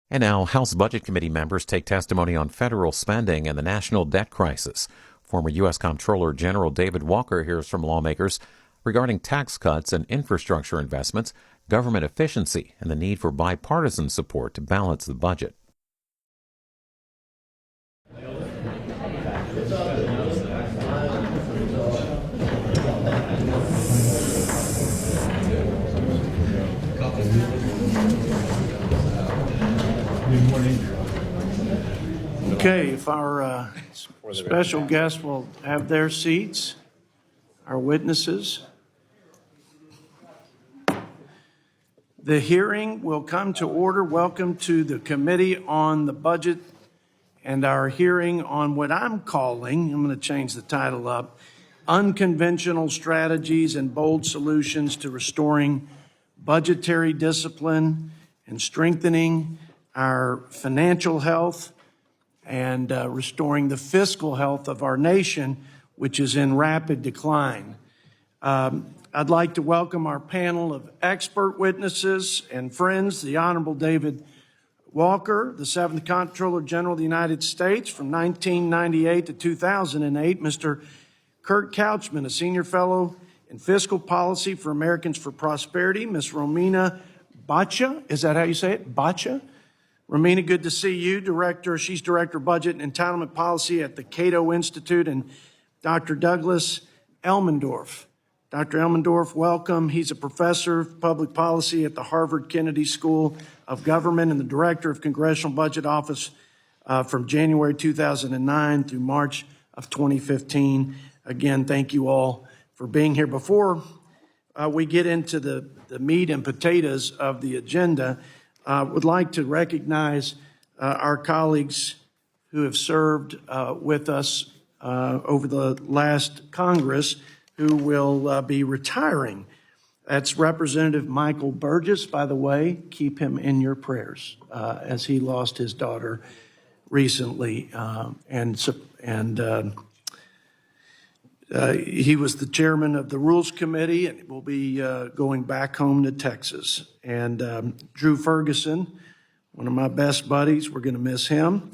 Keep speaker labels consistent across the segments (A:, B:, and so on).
A: And now, House Budget Committee members take testimony on federal spending and the national debt crisis. Former U.S. Comptroller General David Walker hears from lawmakers regarding tax cuts and infrastructure investments, government efficiency, and the need for bipartisan support to balance the budget.
B: Okay, if our special guests will have their seats, our witnesses. The hearing will come to order. Welcome to the Committee on the Budget and our hearing on what I'm calling, I'm going to change the title up, Unconventional Strategies and Bold Solutions to Restoring Budgetary Discipline and Strengthening our Financial Health and restoring the fiscal health of our nation, which is in rapid decline. I'd like to welcome our panel of expert witnesses and friends, the Honorable David Walker, the 7th Comptroller General of the United States from 1998 to 2008, Mr. Kurt Couchman, a Senior Fellow in Fiscal Policy for Americans for Prosperity, Ms. Romina Bacha, is that how you say it, Bacha? Romina, good to see you. She's Director of Budget and Entitlement Policy at the Cato Institute, and Dr. Douglas Elmendorf. Dr. Elmendorf, welcome. He's a professor of public policy at the Harvard Kennedy School of Government and the Director of Congressional Budget Office from January 2009 through March of 2015. Again, thank you all for being here. Before we get into the meat and potatoes of the agenda, would like to recognize our colleagues who have served with us over the last Congress who will be retiring. That's Representative Michael Burgess, by the way. Keep him in your prayers as he lost his daughter recently. He was the chairman of the Rules Committee and will be going back home to Texas. And Drew Ferguson, one of my best buddies, we're going to miss him.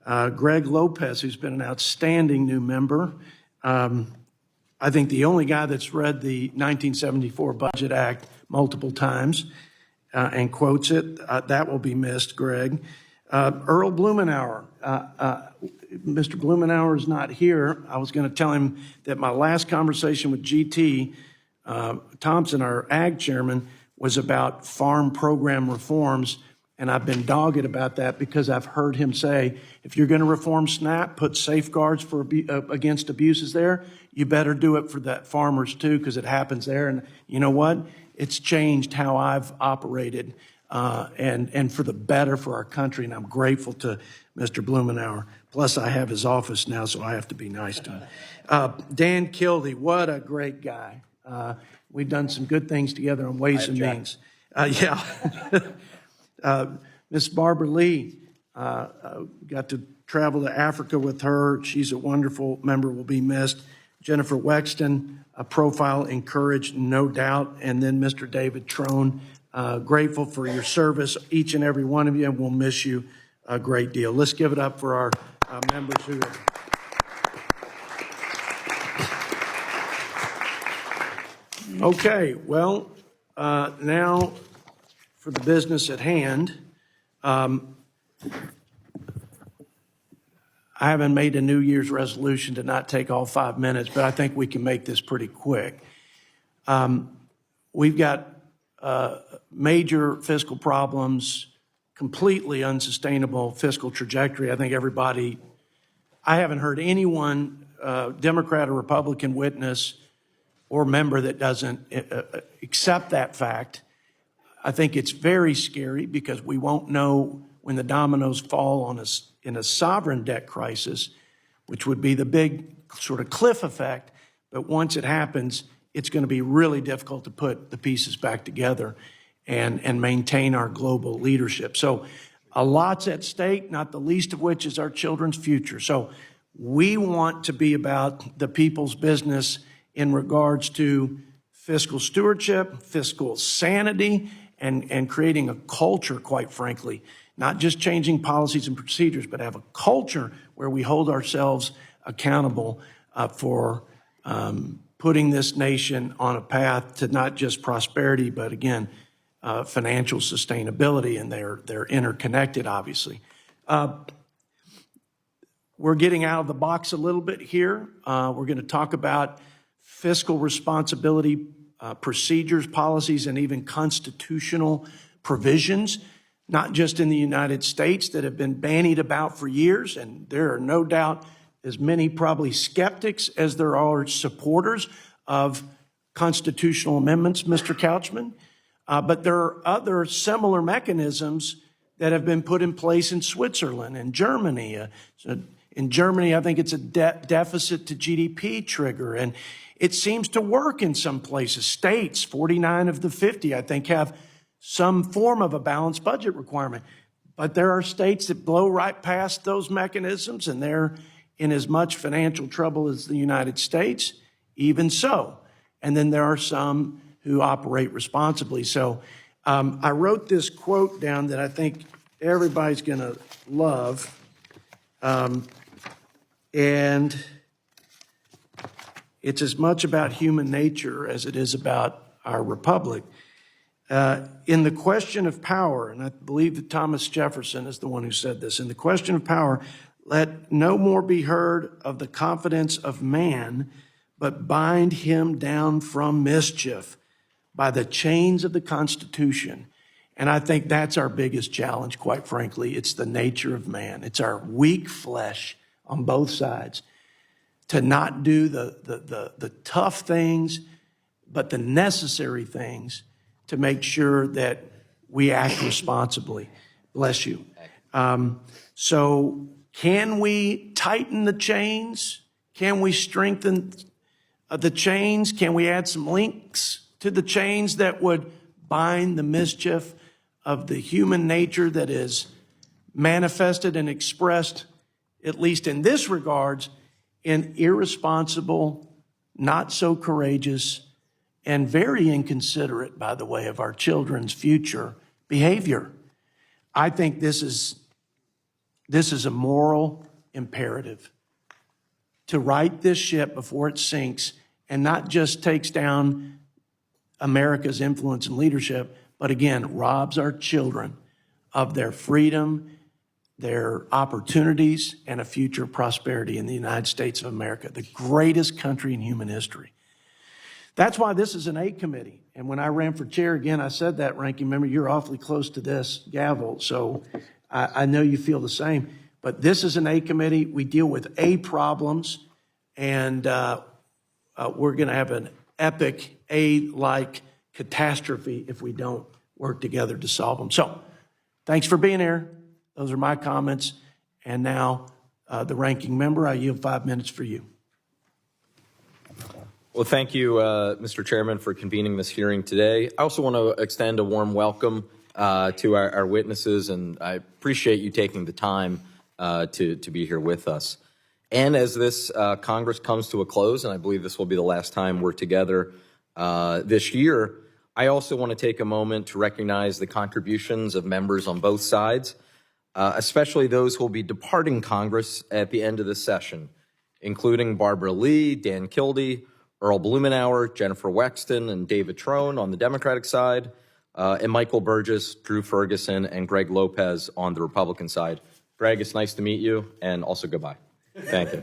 B: Greg Lopez, who's been an outstanding new member. I think the only guy that's read the 1974 Budget Act multiple times and quotes it. That will be missed, Greg. Earl Blumenauer. Mr. Blumenauer is not here. I was going to tell him that my last conversation with GT Thompson, our ag chairman, was about farm program reforms, and I've been dogged about that because I've heard him say, if you're going to reform SNAP, put safeguards for against abuses there, you better do it for that farmers too, because it happens there. And you know what? It's changed how I've operated and for the better for our country, and I'm grateful to Mr. Blumenauer. Plus, I have his office now, so I have to be nice to him. Dan Kildee, what a great guy. We've done some good things together on Ways and Means. Miss Barbara Lee, got to travel to Africa with her. She's a wonderful member, will be missed. Jennifer Wexton, a profile encouraged, no doubt. And then Mr. David Trone, grateful for your service, each and every one of you, and we'll miss you a great deal. Let's give it up for our members who are. Okay, well, now for the business at hand. I haven't made a New Year's resolution to not take all 5 minutes, but I think we can make this pretty quick. We've got major fiscal problems, completely unsustainable fiscal trajectory. I think I haven't heard anyone, Democrat or Republican witness or member that doesn't accept that fact. I think it's very scary because we won't know when the dominoes fall on us in a sovereign debt crisis, which would be the big sort of cliff effect. But once it happens, it's going to be really difficult to put the pieces back together and maintain our global leadership. So a lot's at stake, not the least of which is our children's future. So we want to be about the people's business in regards to fiscal stewardship, fiscal sanity, and creating a culture, quite frankly, not just changing policies and procedures, but have a culture where we hold ourselves accountable for putting this nation on a path to not just prosperity, but again, financial sustainability, and they're interconnected, obviously. We're getting out of the box a little bit here. We're going to talk about fiscal responsibility procedures, policies, and even constitutional provisions, not just in the United States, that have been bandied about for years. And there are no doubt as many probably skeptics as there are supporters of constitutional amendments, Mr. Couchman. But there are other similar mechanisms that have been put in place in Switzerland and Germany. In Germany, I think it's a deficit to GDP trigger, and it seems to work in some places. States, 49 of the 50, I think, have some form of a balanced budget requirement. But there are states that blow right past those mechanisms, and they're in as much financial trouble as the United States, even so. And then there are some who operate responsibly. So I wrote this quote down that I think everybody's going to love. And it's as much about human nature as it is about our republic. In the question of power, and I believe that Thomas Jefferson is the one who said this, in the question of power, let no more be heard of the confidence of man, but bind him down from mischief by the chains of the Constitution. And I think that's our biggest challenge, quite frankly. It's the nature of man. It's our weak flesh on both sides to not do the tough things, but the necessary things to make sure that we act responsibly. Bless you. So can we tighten the chains? Can we strengthen the chains? Can we add some links to the chains that would bind the mischief of the human nature that is manifested and expressed, at least in this regards, in irresponsible, not so courageous, and very inconsiderate, by the way, of our children's future behavior? I think this is a moral imperative to right this ship before it sinks and not just takes down America's influence and leadership, but again, robs our children of their freedom, their opportunities, and a future of prosperity in the United States of America, the greatest country in human history. That's why this is an A committee. And when I ran for chair, again, I said that, ranking member, you're awfully close to this gavel, so I know you feel the same. But this is an A committee. We deal with A problems, and we're going to have an epic A-like catastrophe if we don't work together to solve them. So thanks for being here. Those are my comments. And now the ranking member, I yield 5 minutes for you.
C: Well, thank you, Mr. Chairman, for convening this hearing today. I also want to extend a warm welcome to our witnesses, and I appreciate you taking the time to be here with us. And as this Congress comes to a close, and I believe this will be the last time we're together this year, I also want to take a moment to recognize the contributions of members on both sides, especially those who will be departing Congress at the end of this session, including Barbara Lee, Dan Kildee, Earl Blumenauer, Jennifer Wexton, and David Trone on the Democratic side, and Michael Burgess, Drew Ferguson, and Greg Lopez on the Republican side. Greg, it's nice to meet you, and also goodbye. Thank you.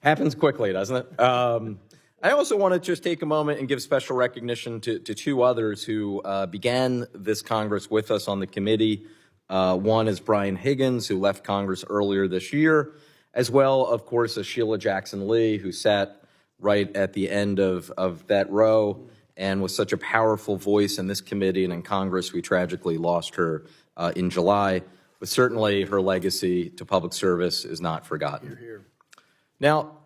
C: Happens quickly, doesn't it? I also want to just take a moment and give special recognition to two others who began this Congress with us on the committee. One is Brian Higgins, who left Congress earlier this year, as well, of course, as Sheila Jackson Lee, who sat right at the end of that row and was such a powerful voice in this committee and in Congress. We tragically lost her in July, but certainly her legacy to public service is not forgotten. Hear, hear. Now,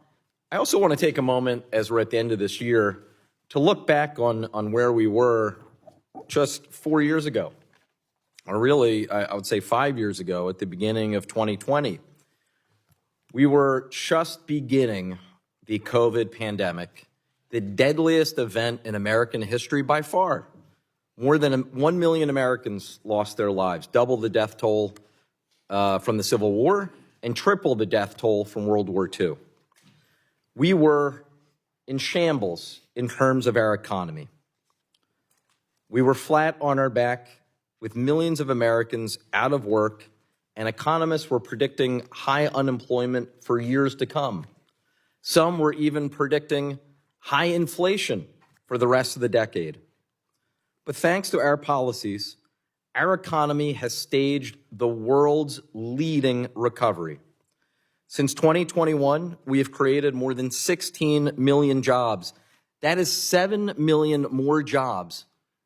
C: I also want to take a moment, as we're at the end of this year, to look back on where we were just 4 years ago, or really, I would say 5 years ago, at the beginning of 2020. We were just beginning the COVID pandemic, the deadliest event in American history by far. More than 1 million Americans lost their lives, double the death toll from the Civil War and triple the death toll from World War II. We were in shambles in terms of our economy. We were flat on our back with millions of Americans out of work, and economists were predicting high unemployment for years to come. Some were even predicting high inflation for the rest of the decade. But thanks to our policies, our economy has staged the world's leading recovery. Since 2021, we have created more than 16 million jobs. That is 7 million more jobs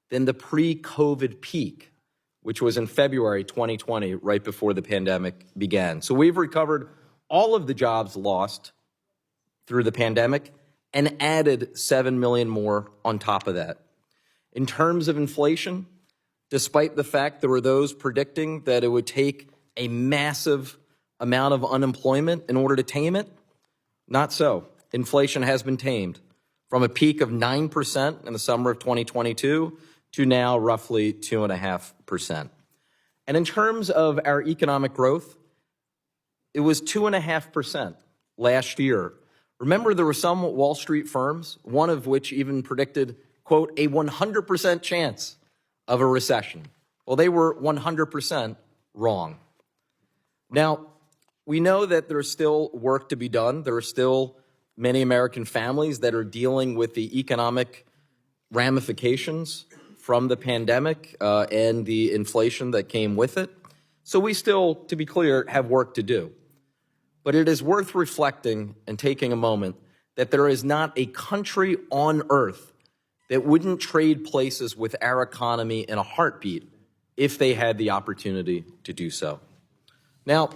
C: than the pre-COVID peak, which was in February 2020, right before the pandemic began. So we've recovered all of the jobs lost through the pandemic and added 7 million more on top of that. In terms of inflation, despite the fact there were those predicting that it would take a massive amount of unemployment in order to tame it, not so. Inflation has been tamed from a peak of 9% in the summer of 2022 to now roughly 2.5%. And in terms of our economic growth, it was 2.5% last year. Remember, there were some Wall Street firms, one of which even predicted, quote, a 100% chance of a recession. Well, they were 100% wrong. Now, we know that there's still work to be done. There are still many American families that are dealing with the economic ramifications from the pandemic and the inflation that came with it. So we still, to be clear, have work to do. But it is worth reflecting and taking a moment that there is not a country on earth that wouldn't trade places with our economy in a heartbeat if they had the opportunity to do so. Now,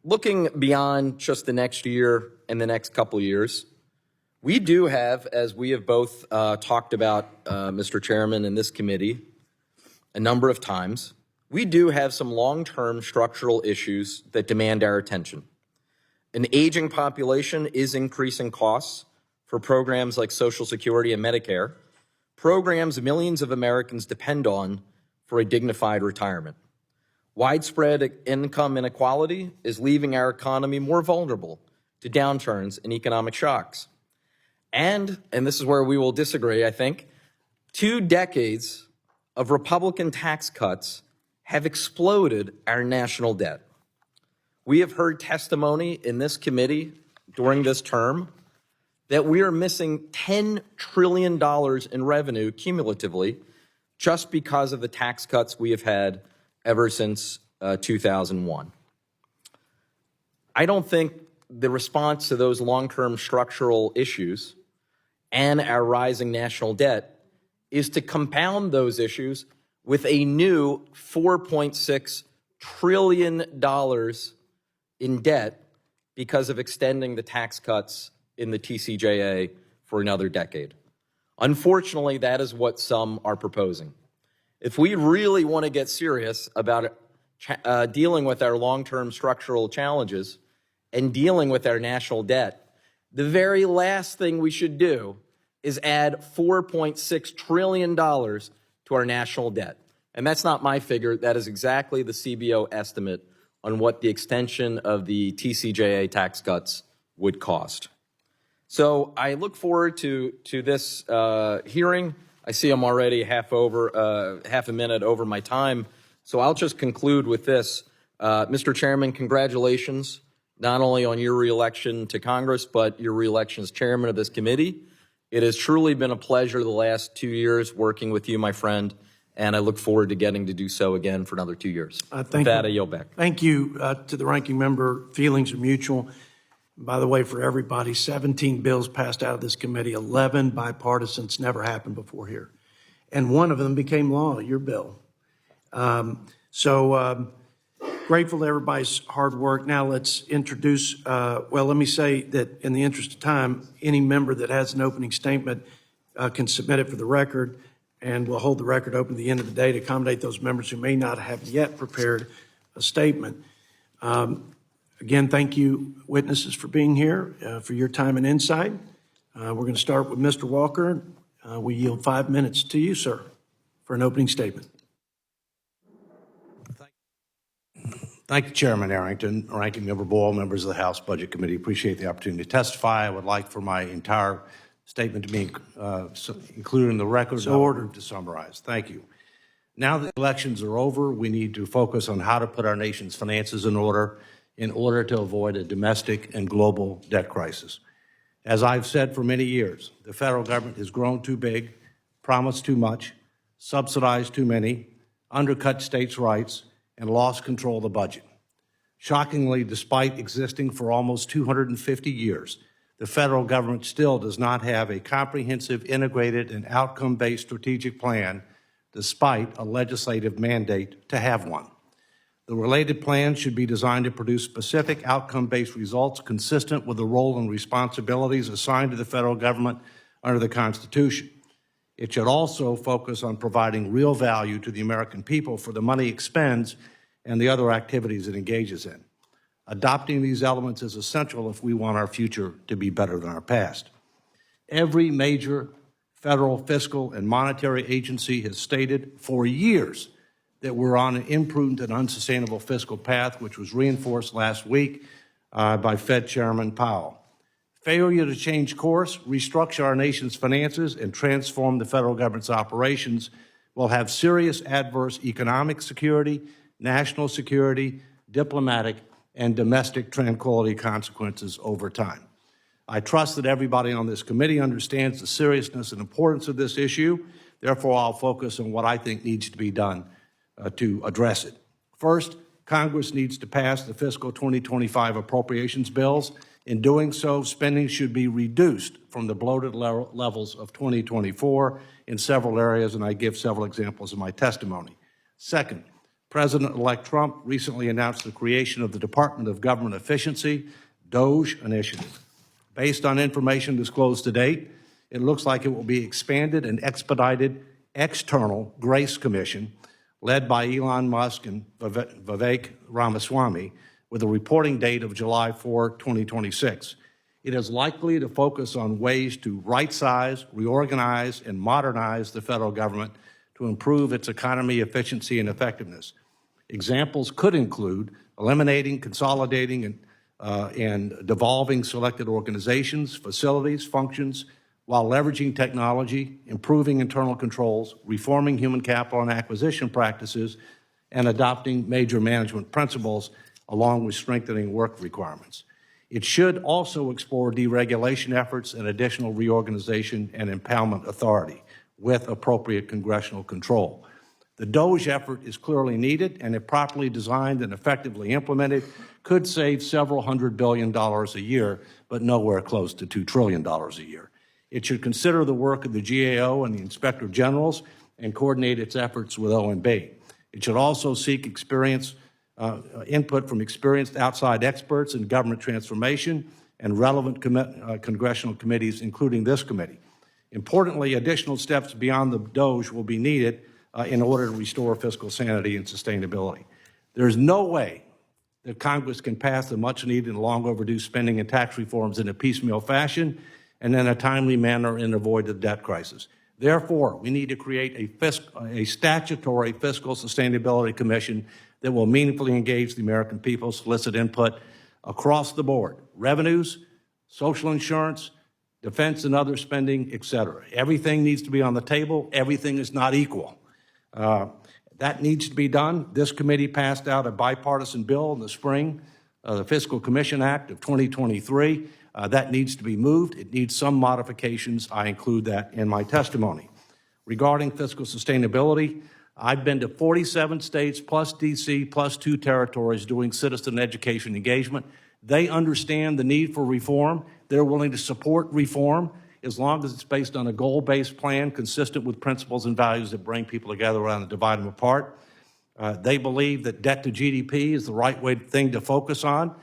C: looking beyond just the next year and the next couple years, we do have, as we have both talked about, Mr. Chairman, in this committee a number of times, we do have some long-term structural issues that demand our attention. An aging population is increasing costs for programs like Social Security and Medicare, programs millions of Americans depend on for a dignified retirement. Widespread income inequality is leaving our economy more vulnerable to downturns and economic shocks. And this is where we will disagree, I think, 2 decades of Republican tax cuts have exploded our national debt. We have heard testimony in this committee during this term that we are missing $10 trillion in revenue cumulatively just because of the tax cuts we have had ever since 2001. I don't think the response to those long-term structural issues and our rising national debt is to compound those issues with a new $4.6 trillion in debt because of extending the tax cuts in the TCJA for another decade. Unfortunately, that is what some are proposing. If we really want to get serious about dealing with our long-term structural challenges and dealing with our national debt, the very last thing we should do is add $4.6 trillion to our national debt. And that's not my figure. That is exactly the CBO estimate on what the extension of the TCJA tax cuts would cost. So I look forward to this hearing. I see I'm already half a minute over my time. So I'll just conclude with this. Mr. Chairman, congratulations, not only on your reelection to Congress, but your reelection as chairman of this committee. It has truly been a pleasure the last 2 years working with you, my friend, and I look forward to getting to do so again for another 2 years. With that, I yield back.
B: Thank you to the ranking member. Feelings are mutual. By the way, for everybody, 17 bills passed out of this committee, 11 bipartisans, never happened before here. And one of them became law, your bill. Grateful to everybody's hard work. Now let's introduce, let me say that in the interest of time, any member that has an opening statement can submit it for the record, and we'll hold the record open at the end of the day to accommodate those members who may not have yet prepared a statement. Again, thank you, witnesses, for being here, for your time and insight. We're going to start with Mr. Walker. We yield 5 minutes to you, sir, for an opening statement.
D: Thank you, Chairman Arrington, Ranking Member Boyle, members of the House Budget Committee. Appreciate the opportunity to testify. I would like for my entire statement to be included in the record.
B: So ordered.
D: To summarize. Thank you. Now that elections are over, we need to focus on how to put our nation's finances in order to avoid a domestic and global debt crisis. As I've said for many years, the federal government has grown too big, promised too much, subsidized too many, undercut states' rights, and lost control of the budget. Shockingly, despite existing for almost 250 years, the federal government still does not have a comprehensive, integrated, and outcome-based strategic plan, despite a legislative mandate to have one. The related plan should be designed to produce specific outcome-based results consistent with the role and responsibilities assigned to the federal government under the Constitution. It should also focus on providing real value to the American people for the money it spends and the other activities it engages in. Adopting these elements is essential if we want our future to be better than our past. Every major federal fiscal and monetary agency has stated for years that we're on an imprudent and unsustainable fiscal path, which was reinforced last week by Fed Chairman Powell. Failure to change course, restructure our nation's finances, and transform the federal government's operations will have serious adverse economic security, national security, diplomatic, and domestic tranquility consequences over time. I trust that everybody on this committee understands the seriousness and importance of this issue. Therefore, I'll focus on what I think needs to be done to address it. First, Congress needs to pass the fiscal 2025 appropriations bills. In doing so, spending should be reduced from the bloated levels of 2024 in several areas, and I give several examples in my testimony. Second, President-elect Trump recently announced the creation of the Department of Government Efficiency, DOGE initiative. Based on information disclosed to date, it looks like it will be expanded and expedited external Grace Commission led by Elon Musk and Vivek Ramaswamy, with a reporting date of July 4, 2026. It is likely to focus on ways to right-size, reorganize, and modernize the federal government to improve its economy, efficiency, and effectiveness. Examples could include eliminating, consolidating, and devolving selected organizations, facilities, functions, while leveraging technology, improving internal controls, reforming human capital and acquisition practices, and adopting major management principles along with strengthening work requirements. It should also explore deregulation efforts and additional reorganization and empowerment authority with appropriate congressional control. The DOGE effort is clearly needed, and if properly designed and effectively implemented, could save several $100 billion a year, but nowhere close to $2 trillion a year. It should consider the work of the GAO and the Inspector Generals and coordinate its efforts with OMB. It should also seek input from experienced outside experts in government transformation and relevant congressional committees, including this committee. Importantly, additional steps beyond the DOGE will be needed in order to restore fiscal sanity and sustainability. There's no way that Congress can pass the much-needed and long overdue spending and tax reforms in a piecemeal fashion and in a timely manner and avoid the debt crisis. Therefore, we need to create a statutory fiscal sustainability commission that will meaningfully engage the American people, solicit input across the board: revenues, social insurance, defense and other spending, et cetera. Everything needs to be on the table. Everything is not equal. That needs to be done. This committee passed out a bipartisan bill in the spring, the Fiscal Commission Act of 2023. That needs to be moved. It needs some modifications. I include that in my testimony. Regarding fiscal sustainability, I've been to 47 states plus D.C. plus 2 territories doing citizen education engagement. They understand the need for reform. They're willing to support reform as long as it's based on a goal-based plan consistent with principles and values that bring people together rather than divide them apart. They believe that debt to GDP is the right thing to focus on.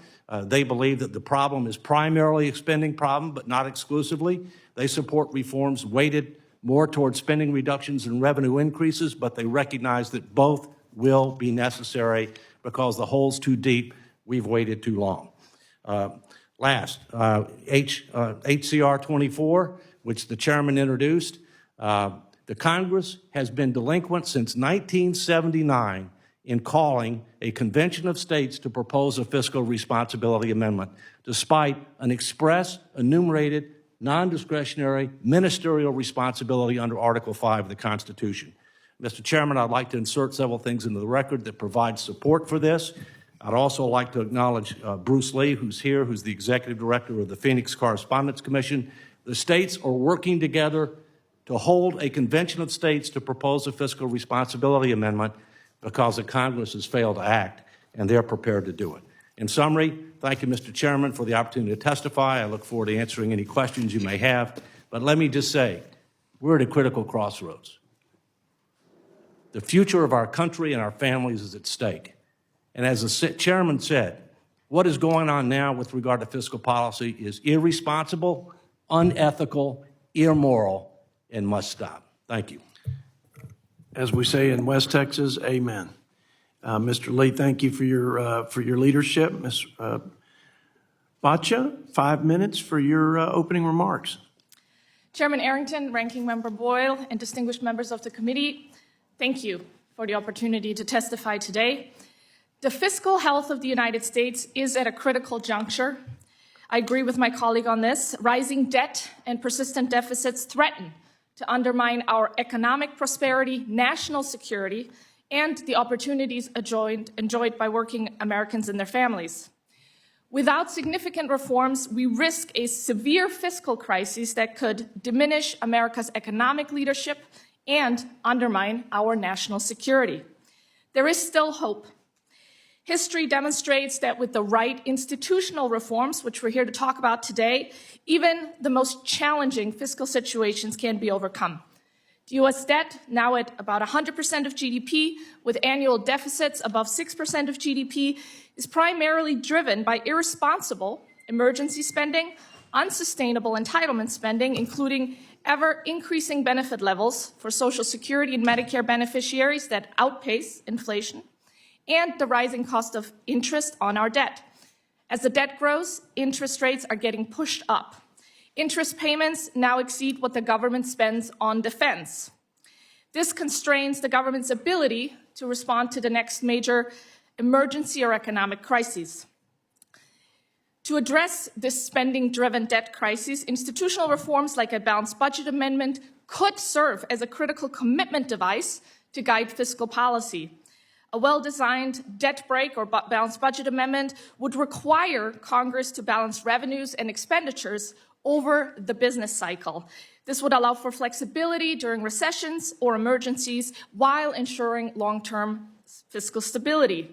D: They believe that the problem is primarily a spending problem, but not exclusively. They support reforms weighted more towards spending reductions and revenue increases, but they recognize that both will be necessary because the hole's too deep. We've waited too long. Last, HCR 24, which the chairman introduced. The Congress has been delinquent since 1979 in calling a convention of states to propose a fiscal responsibility amendment, despite an express, enumerated, non-discretionary ministerial responsibility under Article 5 of the Constitution. Mr. Chairman, I'd like to insert several things into the record that provide support for this. I'd also like to acknowledge Bruce Lee, who's here, who's the Executive Director of the Phoenix Correspondence Commission. The states are working together to hold a convention of states to propose a fiscal responsibility amendment because the Congress has failed to act, and they're prepared to do it. In summary, thank you, Mr. Chairman, for the opportunity to testify. I look forward to answering any questions you may have. But let me just say, we're at a critical crossroads. The future of our country and our families is at stake. And as the chairman said, what is going on now with regard to fiscal policy is irresponsible, unethical, immoral, and must stop. Thank you.
B: As we say in West Texas, amen. Mr. Lee, thank you for your leadership. Ms. Batcha, 5 minutes for your opening remarks.
E: Chairman Arrington, Ranking Member Boyle, and distinguished members of the committee, thank you for the opportunity to testify today. The fiscal health of the United States is at a critical juncture. I agree with my colleague on this. Rising debt and persistent deficits threaten to undermine our economic prosperity, national security, and the opportunities enjoyed by working Americans and their families. Without significant reforms, we risk a severe fiscal crisis that could diminish America's economic leadership and undermine our national security. There is still hope. History demonstrates that with the right institutional reforms, which we're here to talk about today, even the most challenging fiscal situations can be overcome. The U.S. debt, now at about 100% of GDP, with annual deficits above 6% of GDP, is primarily driven by irresponsible emergency spending, unsustainable entitlement spending, including ever-increasing benefit levels for Social Security and Medicare beneficiaries that outpace inflation, and the rising cost of interest on our debt. As the debt grows, interest rates are getting pushed up. Interest payments now exceed what the government spends on defense. This constrains the government's ability to respond to the next major emergency or economic crisis. To address this spending-driven debt crisis, institutional reforms like a balanced budget amendment could serve as a critical commitment device to guide fiscal policy. A well-designed debt brake or balanced budget amendment would require Congress to balance revenues and expenditures over the business cycle. This would allow for flexibility during recessions or emergencies while ensuring long-term fiscal stability.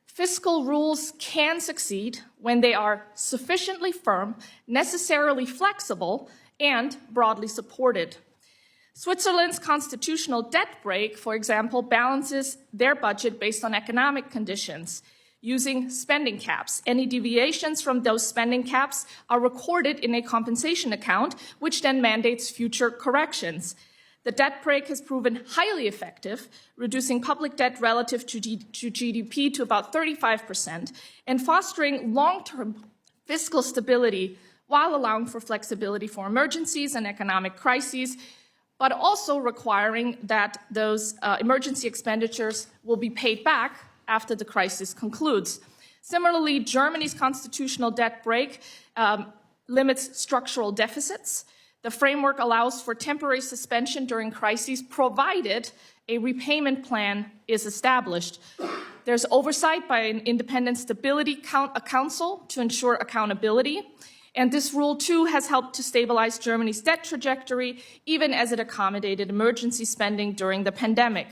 E: Fiscal rules can succeed when they are sufficiently firm, necessarily flexible, and broadly supported. Switzerland's constitutional debt brake, for example, balances their budget based on economic conditions using spending caps. Any deviations from those spending caps are recorded in a compensation account, which then mandates future corrections. The debt brake has proven highly effective, reducing public debt relative to GDP to about 35% and fostering long-term fiscal stability while allowing for flexibility for emergencies and economic crises, but also requiring that those emergency expenditures will be paid back after the crisis concludes. Similarly, Germany's constitutional debt brake limits structural deficits. The framework allows for temporary suspension during crises, provided a repayment plan is established. There's oversight by an independent stability council to ensure accountability. And this rule, too, has helped to stabilize Germany's debt trajectory, even as it accommodated emergency spending during the pandemic.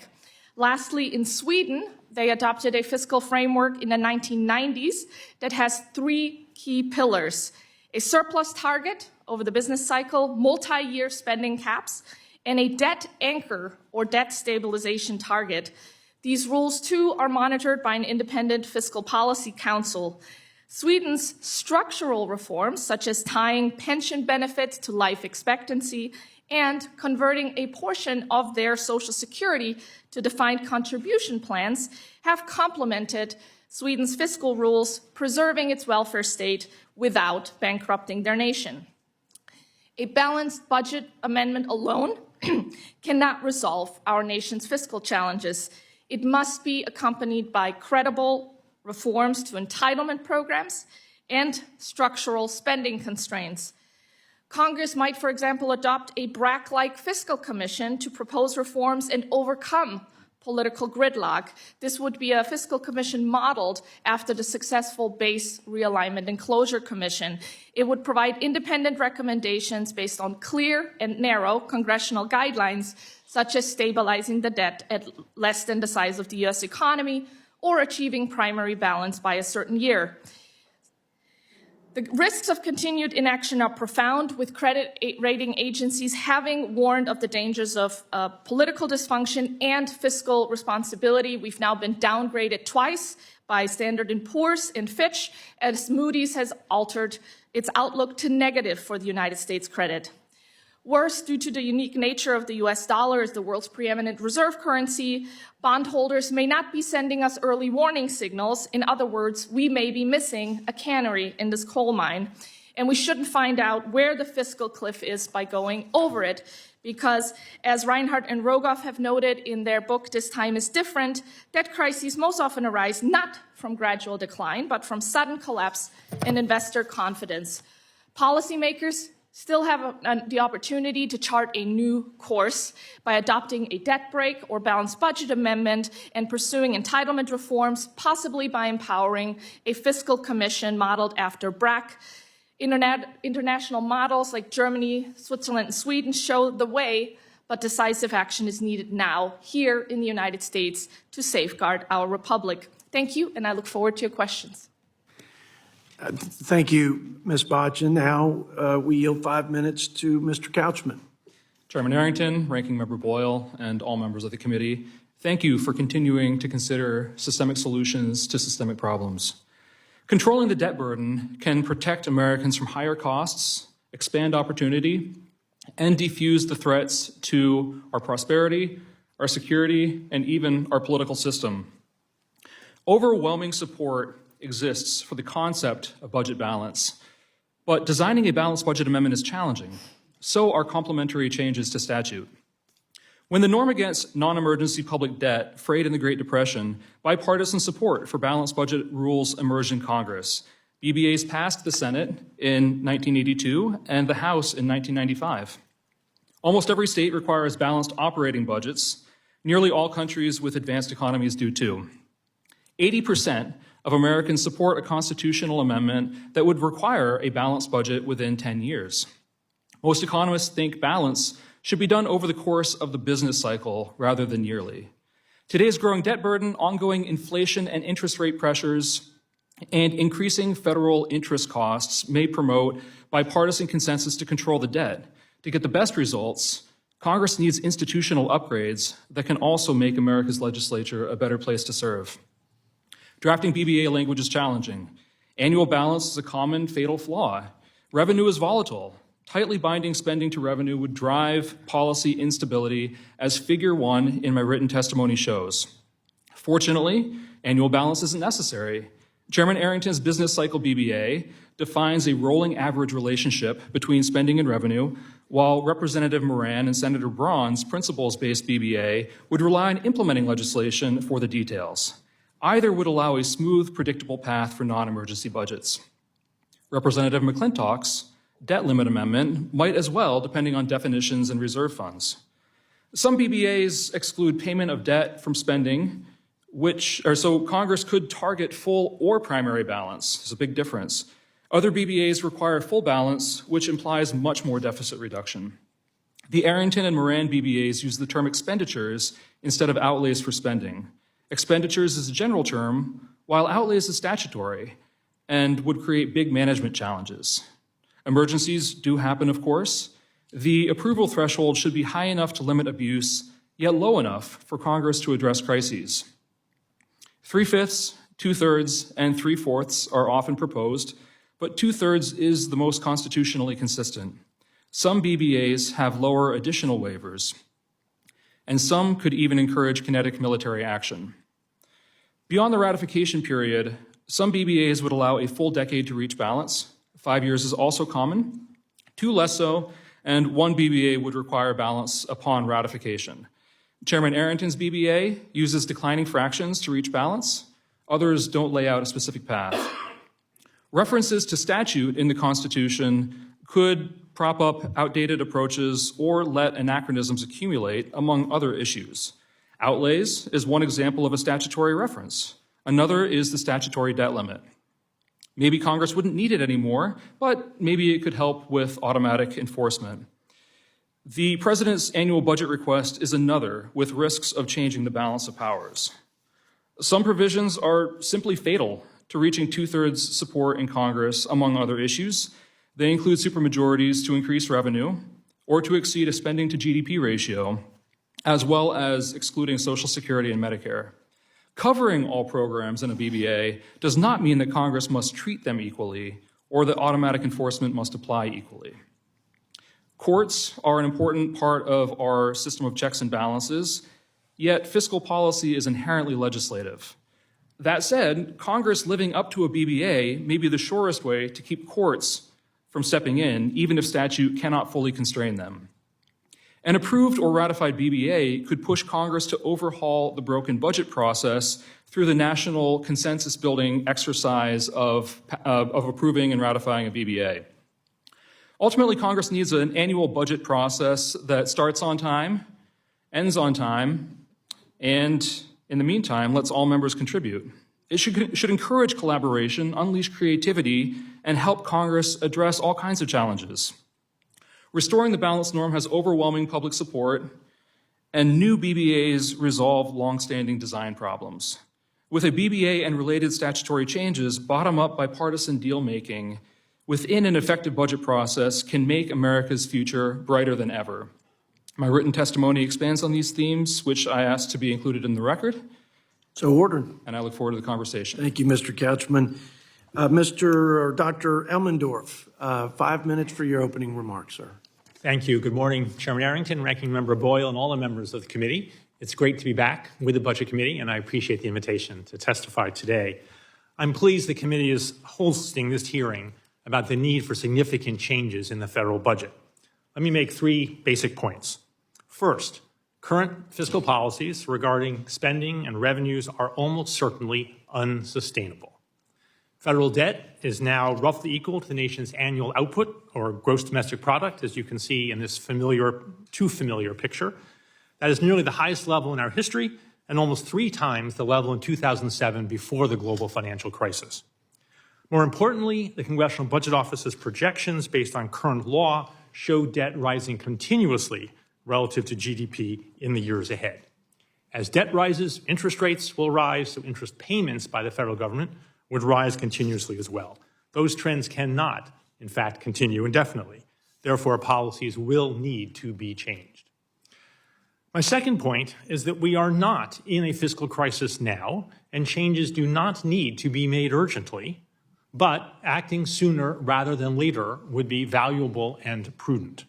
E: Lastly, in Sweden, they adopted a fiscal framework in the 1990s that has 3 key pillars: a surplus target over the business cycle, multi-year spending caps, and a debt anchor or debt stabilization target. These rules, too, are monitored by an independent fiscal policy council. Sweden's structural reforms, such as tying pension benefits to life expectancy and converting a portion of their Social Security to defined contribution plans, have complemented Sweden's fiscal rules, preserving its welfare state without bankrupting their nation. A balanced budget amendment alone cannot resolve our nation's fiscal challenges. It must be accompanied by credible reforms to entitlement programs and structural spending constraints. Congress might, for example, adopt a BRAC-like fiscal commission to propose reforms and overcome political gridlock. This would be a fiscal commission modeled after the successful Base Realignment and Closure Commission. It would provide independent recommendations based on clear and narrow congressional guidelines, such as stabilizing the debt at less than the size of the U.S. economy or achieving primary balance by a certain year. The risks of continued inaction are profound, with credit rating agencies having warned of the dangers of political dysfunction and fiscal responsibility. We've now been downgraded twice by Standard & Poor's and Fitch, as Moody's has altered its outlook to negative for the United States credit. Worse, due to the unique nature of the US dollar as the world's preeminent reserve currency, bondholders may not be sending us early warning signals. In other words, we may be missing a canary in this coal mine, and we shouldn't find out where the fiscal cliff is by going over it, because as Reinhardt and Rogoff have noted in their book, This Time is Different, debt crises most often arise not from gradual decline, but from sudden collapse in investor confidence. Policymakers still have the opportunity to chart a new course by adopting a debt brake or balanced budget amendment and pursuing entitlement reforms, possibly by empowering a fiscal commission modeled after BRAC. International models like Germany, Switzerland, and Sweden show the way, but decisive action is needed now, here in the United States, to safeguard our republic. Thank you, and I look forward to your questions.
B: Thank you, Ms. Botchin. Now we yield 5 minutes to Mr. Couchman.
F: Chairman Arrington, Ranking Member Boyle, and all members of the committee, thank you for continuing to consider systemic solutions to systemic problems. Controlling the debt burden can protect Americans from higher costs, expand opportunity, and defuse the threats to our prosperity, our security, and even our political system. Overwhelming support exists for the concept of budget balance, but designing a balanced budget amendment is challenging. So are complementary changes to statute. When the norm against non-emergency public debt frayed in the Great Depression, bipartisan support for balanced budget rules emerged in Congress. BBAs passed the Senate in 1982 and the House in 1995. Almost every state requires balanced operating budgets. Nearly all countries with advanced economies do too. 80% of Americans support a constitutional amendment that would require a balanced budget within 10 years. Most economists think balance should be done over the course of the business cycle rather than yearly. Today's growing debt burden, ongoing inflation and interest rate pressures, and increasing federal interest costs may promote bipartisan consensus to control the debt. To get the best results, Congress needs institutional upgrades that can also make America's legislature a better place to serve. Drafting BBA language is challenging. Annual balance is a common fatal flaw. Revenue is volatile. Tightly binding spending to revenue would drive policy instability, as Figure 1 in my written testimony shows. Fortunately, annual balance isn't necessary. Chairman Arrington's business cycle BBA defines a rolling average relationship between spending and revenue, while Representative Moran and Senator Braun's principles-based BBA would rely on implementing legislation for the details. Either would allow a smooth, predictable path for non-emergency budgets. Representative McClintock's debt limit amendment might as well, depending on definitions and reserve funds. Some BBAs exclude payment of debt from spending, so Congress could target full or primary balance. There's a big difference. Other BBAs require full balance, which implies much more deficit reduction. The Arrington and Moran BBAs use the term expenditures instead of outlays for spending. Expenditures is a general term, while outlays is statutory and would create big management challenges. Emergencies do happen, of course. The approval threshold should be high enough to limit abuse, yet low enough for Congress to address crises. 3/5, 2/3, and 3/4 are often proposed, but 2/3 is the most constitutionally consistent. Some BBAs have lower additional waivers, and some could even encourage kinetic military action. Beyond the ratification period, some BBAs would allow a full decade to reach balance. 5 years is also common, 2 less so, and 1 BBA would require balance upon ratification. Chairman Arrington's BBA uses declining fractions to reach balance. Others don't lay out a specific path. References to statute in the Constitution could prop up outdated approaches or let anachronisms accumulate, among other issues. Outlays is one example of a statutory reference. Another is the statutory debt limit. Maybe Congress wouldn't need it anymore, but maybe it could help with automatic enforcement. The president's annual budget request is another, with risks of changing the balance of powers. Some provisions are simply fatal to reaching 2/3 support in Congress, among other issues. They include supermajorities to increase revenue or to exceed a spending to GDP ratio, as well as excluding Social Security and Medicare. Covering all programs in a BBA does not mean that Congress must treat them equally or that automatic enforcement must apply equally. Courts are an important part of our system of checks and balances, yet fiscal policy is inherently legislative. That said, Congress living up to a BBA may be the surest way to keep courts from stepping in, even if statute cannot fully constrain them. An approved or ratified BBA could push Congress to overhaul the broken budget process through the national consensus-building exercise of approving and ratifying a BBA. Ultimately, Congress needs an annual budget process that starts on time, ends on time, and in the meantime, lets all members contribute. It should encourage collaboration, unleash creativity, and help Congress address all kinds of challenges. Restoring the balance norm has overwhelming public support, and new BBAs resolve longstanding design problems. With a BBA and related statutory changes, bottom-up bipartisan deal-making within an effective budget process can make America's future brighter than ever. My written testimony expands on these themes, which I ask to be included in the record.
B: So ordered.
F: And I look forward to the conversation.
B: Thank you, Mr. Couchman. Dr. Elmendorf, 5 minutes for your opening remarks, sir.
G: Thank you. Good morning, Chairman Arrington, Ranking Member Boyle, and all the members of the committee. It's great to be back with the Budget Committee, and I appreciate the invitation to testify today. I'm pleased the committee is hosting this hearing about the need for significant changes in the federal budget. Let me make 3 basic points. First, current fiscal policies regarding spending and revenues are almost certainly unsustainable. Federal debt is now roughly equal to the nation's annual output, or gross domestic product, as you can see in this too familiar picture. That is nearly the highest level in our history and almost 3 times the level in 2007 before the global financial crisis. More importantly, the Congressional Budget Office's projections based on current law show debt rising continuously relative to GDP in the years ahead. As debt rises, interest rates will rise, so interest payments by the federal government would rise continuously as well. Those trends cannot, in fact, continue indefinitely. Therefore, policies will need to be changed. My second point is that we are not in a fiscal crisis now, and changes do not need to be made urgently, but acting sooner rather than later would be valuable and prudent.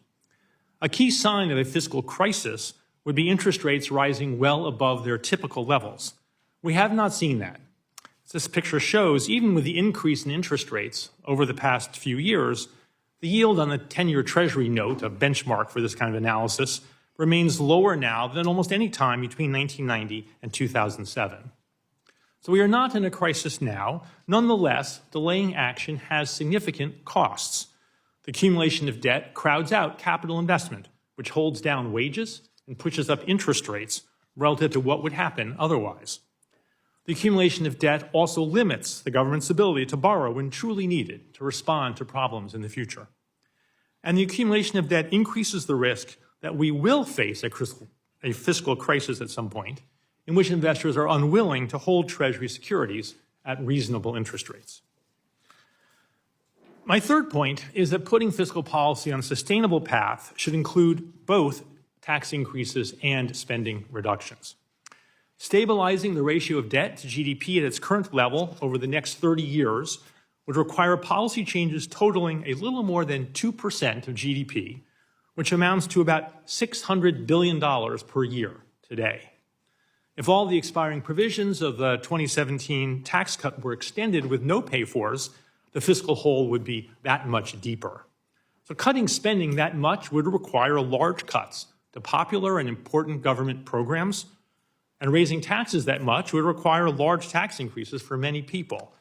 G: A key sign of a fiscal crisis would be interest rates rising well above their typical levels. We have not seen that. As this picture shows, even with the increase in interest rates over the past few years, the yield on the 10-year Treasury note, a benchmark for this kind of analysis, remains lower now than almost any time between 1990 and 2007. So we are not in a crisis now. Nonetheless, delaying action has significant costs. The accumulation of debt crowds out capital investment, which holds down wages and pushes up interest rates relative to what would happen otherwise. The accumulation of debt also limits the government's ability to borrow when truly needed to respond to problems in the future. And the accumulation of debt increases the risk that we will face a fiscal crisis at some point in which investors are unwilling to hold Treasury securities at reasonable interest rates. My third point is that putting fiscal policy on a sustainable path should include both tax increases and spending reductions. Stabilizing the ratio of debt to GDP at its current level over the next 30 years would require policy changes totaling a little more than 2% of GDP, which amounts to about $600 billion per year today. If all the expiring provisions of the 2017 tax cut were extended with no pay-fors, the fiscal hole would be that much deeper. So cutting spending that much would require large cuts to popular and important government programs, and raising taxes that much would require large tax increases for many people.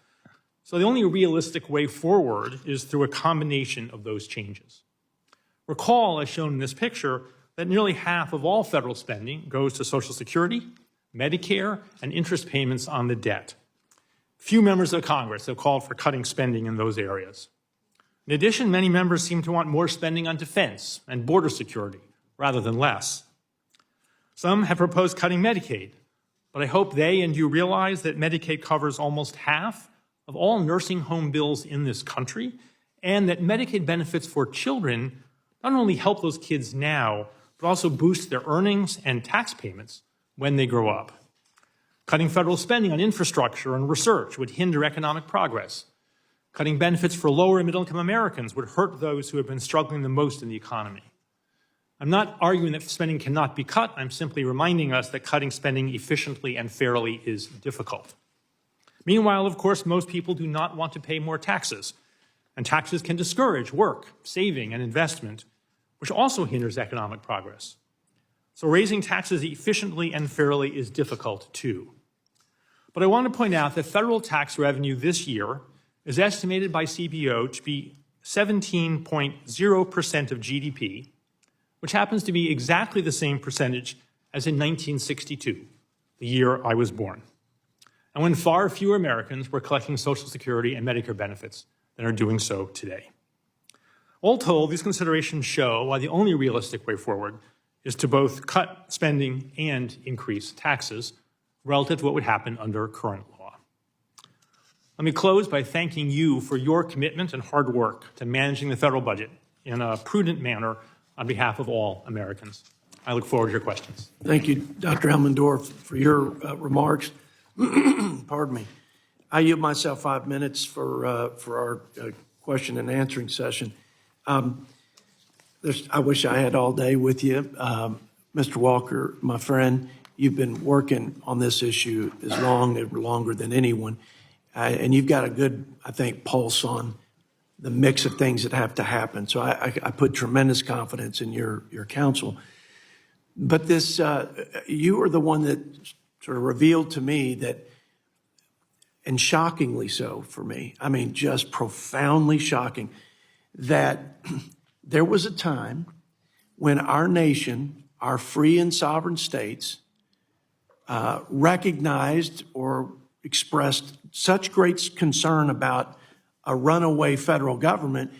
G: So the only realistic way forward is through a combination of those changes. Recall, as shown in this picture, that nearly half of all federal spending goes to Social Security, Medicare, and interest payments on the debt. Few members of Congress have called for cutting spending in those areas. In addition, many members seem to want more spending on defense and border security rather than less. Some have proposed cutting Medicaid, but I hope they and you realize that Medicaid covers almost half of all nursing home bills in this country, and that Medicaid benefits for children not only help those kids now, but also boost their earnings and tax payments when they grow up. Cutting federal spending on infrastructure and research would hinder economic progress. Cutting benefits for lower and middle-income Americans would hurt those who have been struggling the most in the economy. I'm not arguing that spending cannot be cut. I'm simply reminding us that cutting spending efficiently and fairly is difficult. Meanwhile, of course, most people do not want to pay more taxes, and taxes can discourage work, saving, and investment, which also hinders economic progress. So raising taxes efficiently and fairly is difficult too. But I want to point out that federal tax revenue this year is estimated by CBO to be 17.0% of GDP, which happens to be exactly the same percentage as in 1962, the year I was born, and when far fewer Americans were collecting Social Security and Medicare benefits than are doing so today. All told, these considerations show why the only realistic way forward is to both cut spending and increase taxes relative to what would happen under current law. Let me close by thanking you for your commitment and hard work to managing the federal budget in a prudent manner on behalf of all Americans. I look forward to your questions.
B: Thank you, Dr. Elmendorf, for your remarks. Pardon me. I yield myself 5 minutes for our question and answering session. I wish I had all day with you. Mr. Walker, my friend, you've been working on this issue as longer than anyone, and you've got a good, I think, pulse on the mix of things that have to happen. So I put tremendous confidence in your counsel. But this, you are the one that sort of revealed to me that, and shockingly so for me, I mean, just profoundly shocking, that there was a time when our nation, our free and sovereign states, recognized or expressed such great concern about a runaway federal government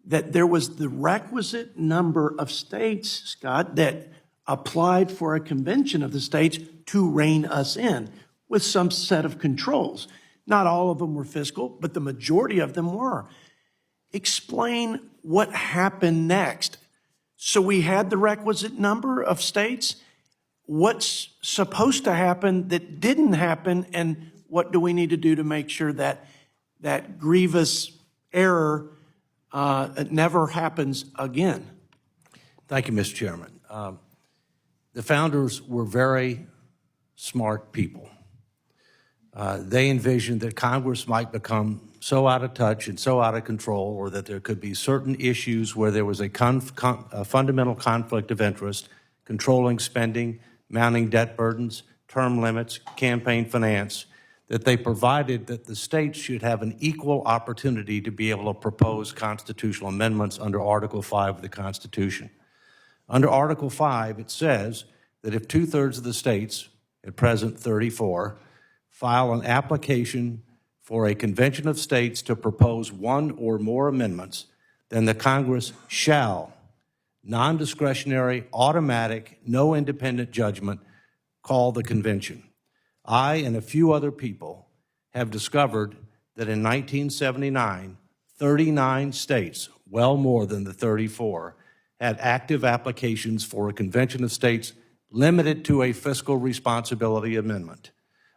B: that there was the requisite number of states, Scott, that applied for a convention of the states to rein us in with some set of controls. Not all of them were fiscal, but the majority of them were. Explain what happened next. So we had the requisite number of states. What's supposed to happen that didn't happen, and what do we need to do to make sure that that grievous error never happens again?
D: Thank you, Mr. Chairman. The founders were very smart people. They envisioned that Congress might become so out of touch and so out of control, or that there could be certain issues where there was a fundamental conflict of interest, controlling spending, mounting debt burdens, term limits, campaign finance, that they provided that the states should have an equal opportunity to be able to propose constitutional amendments under Article 5 of the Constitution. Under Article 5, it says that if 2/3 of the states, at present 34, file an application for a convention of states to propose one or more amendments, then the Congress shall, non-discretionary, automatic, no independent judgment, call the convention. I and a few other people have discovered that in 1979, 39 states, well more than the 34, had active applications for a convention of states limited to a fiscal responsibility amendment.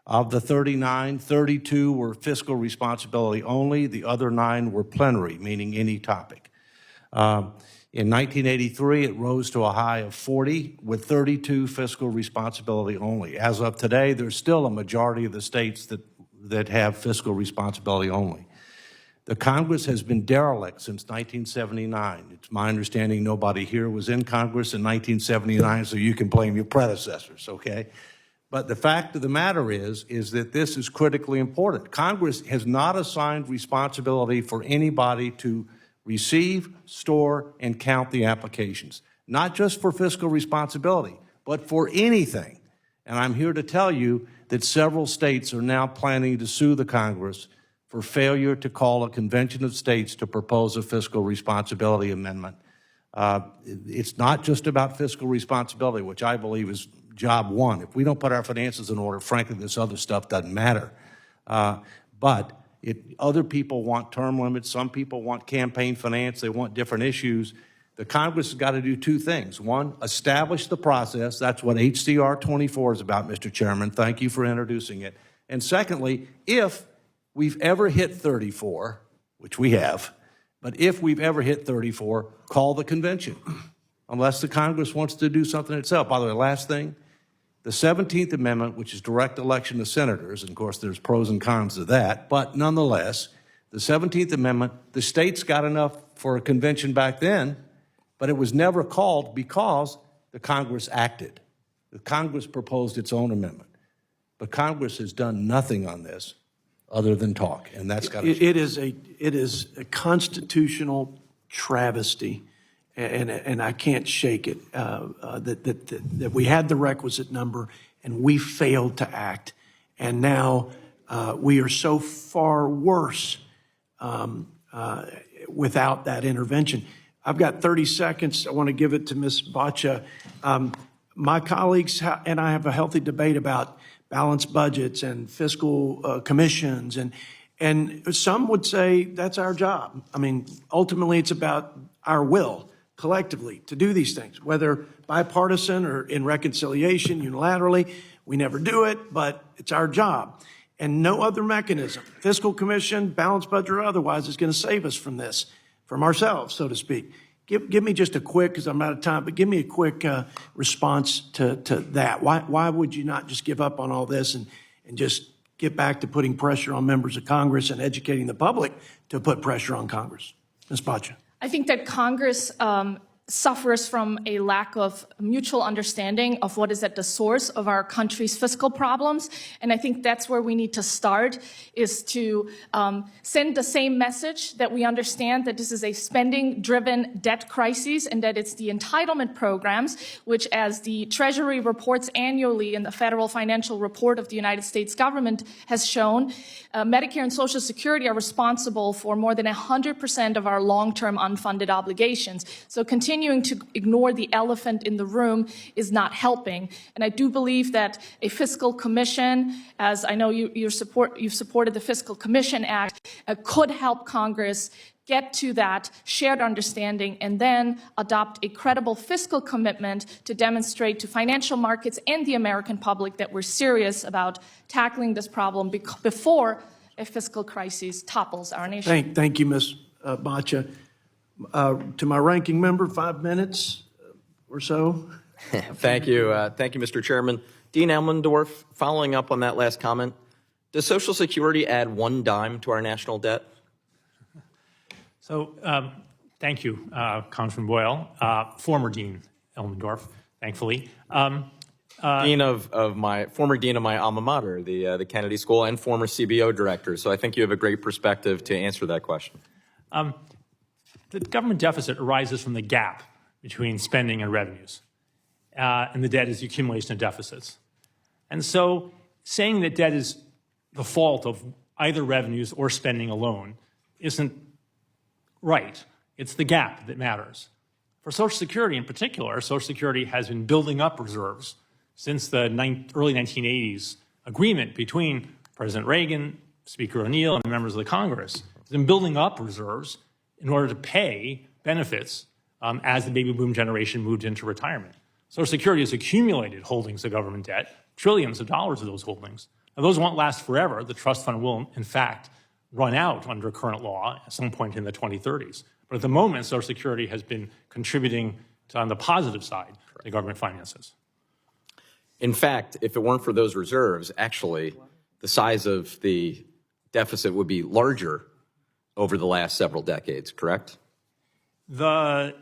D: Of the 39, 32 were fiscal responsibility only. The other 9 were plenary, meaning any topic. In 1983, it rose to a high of 40, with 32 fiscal responsibility only. As of today, there's still a majority of the states that have fiscal responsibility only. The Congress has been derelict since 1979. It's my understanding nobody here was in Congress in 1979, so you can blame your predecessors, okay? But the fact of the matter is that this is critically important. Congress has not assigned responsibility for anybody to receive, store, and count the applications, not just for fiscal responsibility, but for anything. And I'm here to tell you that several states are now planning to sue the Congress for failure to call a convention of states to propose a fiscal responsibility amendment. It's not just about fiscal responsibility, which I believe is job one. If we don't put our finances in order, frankly, this other stuff doesn't matter. But other people want term limits. Some people want campaign finance. They want different issues. The Congress has got to do two things. One, establish the process. That's what HCR 24 is about, Mr. Chairman. Thank you for introducing it. And secondly, if we've ever hit 34, which we have, but if we've ever hit 34, call the convention, unless the Congress wants to do something itself. By the way, last thing, the 17th Amendment, which is direct election of senators, and of course there's pros and cons to that, but nonetheless, the 17th Amendment, the states got enough for a convention back then, but it was never called because the Congress acted. The Congress proposed its own amendment. But Congress has done nothing on this other than talk, and that's got to
B: It is a constitutional travesty, and I can't shake it, that we had the requisite number and we failed to act. And now we are so far worse without that intervention. I've got 30 seconds. I want to give it to Ms. Bacha. My colleagues and I have a healthy debate about balanced budgets and fiscal commissions, and some would say that's our job. I mean, ultimately, it's about our will collectively to do these things, whether bipartisan or in reconciliation, unilaterally. We never do it, but it's our job. And no other mechanism, fiscal commission, balanced budget or otherwise, is going to save us from this, from ourselves, so to speak. Give me just a quick, because I'm out of time, but give me a quick response to that. Why would you not just give up on all this and just get back to putting pressure on members of Congress and educating the public to put pressure on Congress? Ms. Bacha.
E: I think that Congress suffers from a lack of mutual understanding of what is at the source of our country's fiscal problems. And I think that's where we need to start, is to send the same message that we understand that this is a spending-driven debt crisis and that it's the entitlement programs, which, as the Treasury reports annually in the Federal Financial Report of the United States government has shown, Medicare and Social Security are responsible for more than 100% of our long-term unfunded obligations. So continuing to ignore the elephant in the room is not helping. And I do believe that a fiscal commission, as I know you've supported the Fiscal Commission Act, could help Congress get to that shared understanding and then adopt a credible fiscal commitment to demonstrate to financial markets and the American public that we're serious about tackling this problem before a fiscal crisis topples our nation.
B: Thank you, Ms. Bacha. To my ranking member, 5 minutes or so.
C: Thank you. Thank you, Mr. Chairman. Dean Elmendorf, following up on that last comment, does Social Security add one dime to our national debt?
G: So thank you, Congressman Boyle, former Dean Elmendorf, thankfully.
C: Former dean of my alma mater, the Kennedy School, and former CBO director. So I think you have a great perspective to answer that question.
G: The government deficit arises from the gap between spending and revenues, and the debt is the accumulation of deficits. And so saying that debt is the fault of either revenues or spending alone isn't right. It's the gap that matters. For Social Security in particular, Social Security has been building up reserves since the early 1980s agreement between President Reagan, Speaker O'Neill, and members of the Congress. It's been building up reserves in order to pay benefits as the baby boom generation moved into retirement. Social Security has accumulated holdings of government debt, trillions of dollars of those holdings. Now, those won't last forever. The trust fund will, in fact, run out under current law at some point in the 2030s. But at the moment, Social Security has been contributing to, on the positive side, the government finances.
C: In fact, if it weren't for those reserves, actually, the size of the deficit would be larger over the last several decades, correct?
G: For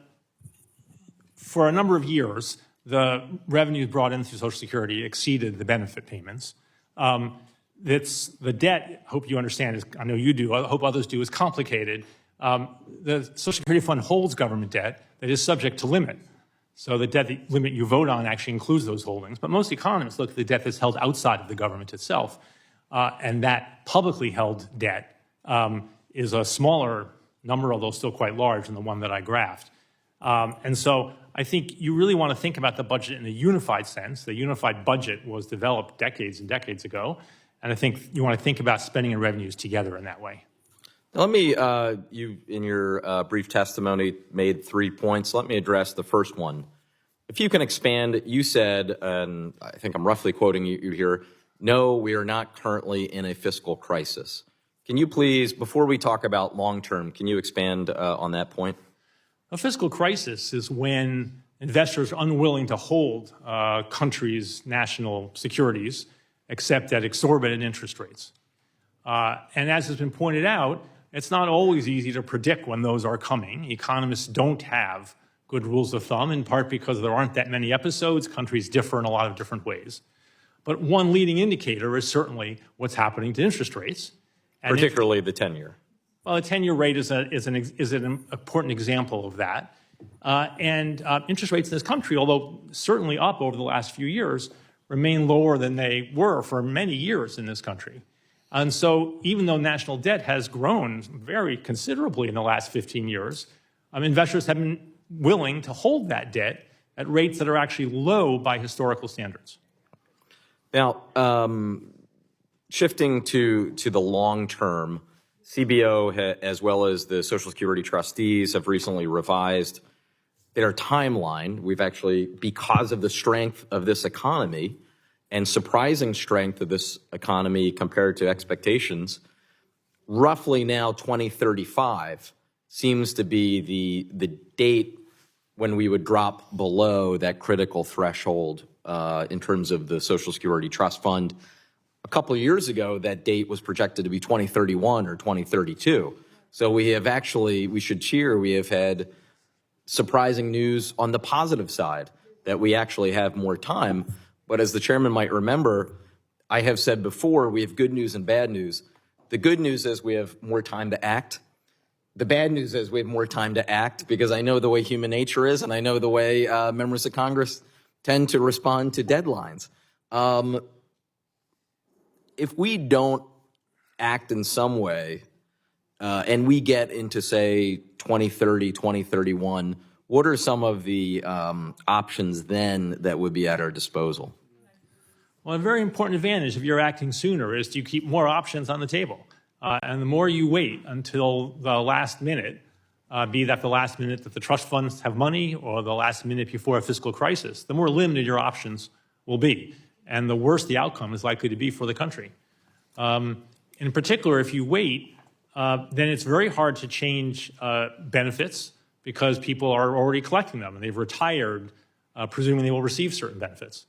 G: a number of years, the revenues brought in through Social Security exceeded the benefit payments. The debt, I hope you understand, I know you do, I hope others do, is complicated. The Social Security Fund holds government debt that is subject to limit. So the debt limit you vote on actually includes those holdings. But most economists look at the debt that's held outside of the government itself. And that publicly held debt is a smaller number, although still quite large, than the one that I graphed. And so I think you really want to think about the budget in a unified sense. The unified budget was developed decades and decades ago. And I think you want to think about spending and revenues together in that way.
C: Let me, you in your brief testimony made 3 points. Let me address the first one. If you can expand, you said, and I think I'm roughly quoting you here, no, we are not currently in a fiscal crisis. Can you please, before we talk about long-term, can you expand on that point?
G: A fiscal crisis is when investors are unwilling to hold countries' national securities except at exorbitant interest rates. And as has been pointed out, it's not always easy to predict when those are coming. Economists don't have good rules of thumb, in part because there aren't that many episodes. Countries differ in a lot of different ways. But one leading indicator is certainly what's happening to interest rates. And
C: particularly the 10-year.
G: Well, the 10-year rate is an important example of that. Interest rates in this country, although certainly up over the last few years, remain lower than they were for many years in this country. And so even though national debt has grown very considerably in the last 15 years, investors have been willing to hold that debt at rates that are actually low by historical standards.
C: Now, shifting to the long term, CBO as well as the Social Security trustees have recently revised their timeline. We've actually, because of the strength of this economy and surprising strength of this economy compared to expectations, roughly now 2035 seems to be the date when we would drop below that critical threshold in terms of the Social Security Trust Fund. A couple of years ago, that date was projected to be 2031 or 2032. So we have actually, we should cheer, we have had surprising news on the positive side that we actually have more time. But as the chairman might remember, I have said before, we have good news and bad news. The good news is we have more time to act. The bad news is we have more time to act because I know the way human nature is and I know the way members of Congress tend to respond to deadlines. If we don't act in some way and we get into, say, 2030, 2031, what are some of the options then that would be at our disposal?
G: Well, a very important advantage if you're acting sooner is you keep more options on the table. And the more you wait until the last minute, be that the last minute that the trust funds have money or the last minute before a fiscal crisis, the more limited your options will be. And the worse the outcome is likely to be for the country. In particular, if you wait, then it's very hard to change benefits because people are already collecting them and they've retired, presuming they will receive certain benefits.